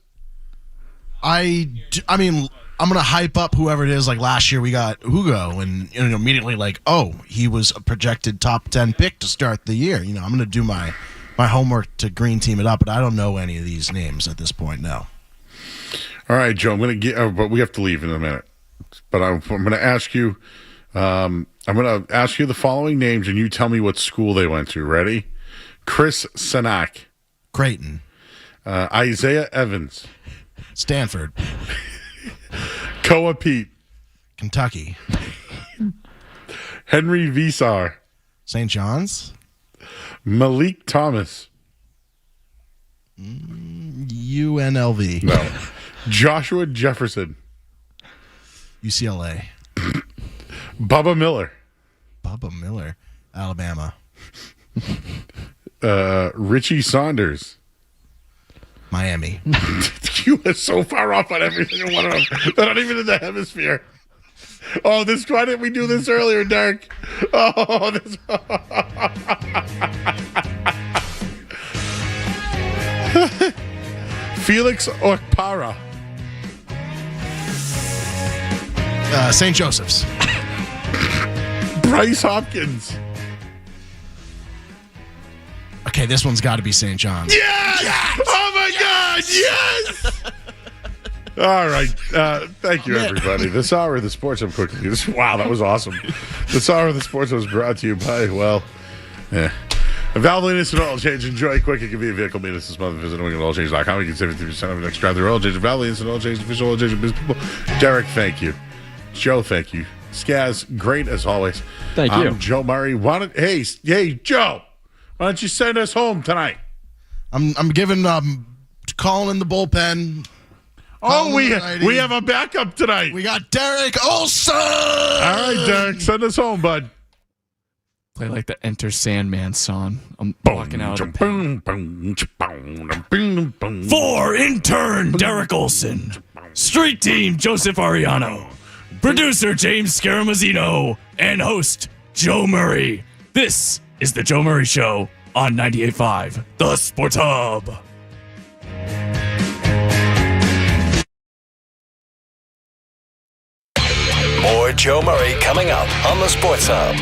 I mean, I'm going to hype up whoever it is. Like last year we got Hugo and immediately like, oh, he was a projected top 10 pick to start the year. I'm going to do my homework to green team it up, but I don't know any of these names at this point now. All right, Joe, I'm going to get but we have to leave in a minute. But I'm going to ask you I'm going to ask you the following names and you tell me what school they went to. Ready? Chris Sanak. Creighton. Isaiah Evans. Stanford. Koa Pete. Kentucky. Henry Visar. St. John's. Malik Thomas. UNLV. No. Joshua Jefferson. UCLA. Bubba Miller. Alabama. Richie Saunders. Miami. You are so far off on every single one of them. They're not even in the hemisphere. Oh, why didn't we do this earlier, Dark? Oh, this. Felix Okpara. St. Joseph's. Bryce Hopkins. Okay, this one's got to be St. John's. Yes! Oh, my God! Yes! All right. Thank you, everybody. This hour of the Sports Hub quickly. Wow, that was awesome. This hour of the Sports Hub was brought to you by, Valvoline and Oil Change. Enjoy quick. It can be a vehicle maintenance this month. Visit NewEnglandOilChange.com. You can save 50% on the next drive through oil change. Valvoline and Oil Change, official oil change of business people. Derek, thank you. Joe, thank you. Skaz, great as always. Thank you. I'm Joe Murray. Hey, Joe, why don't you send us home tonight? I'm giving calling in the bullpen. Oh, we have a backup tonight. We got Derek Olson. All right, Derek, send us home, bud. Play like the Enter Sandman song. I'm walking out of the pen. For intern Derek Olson, street team Joseph Ariano, producer James Scaramazino, and host Joe Murray. This is the Joe Murray Show on 98.5 The Sports Hub. More Joe Murray coming up on the Sports Hub.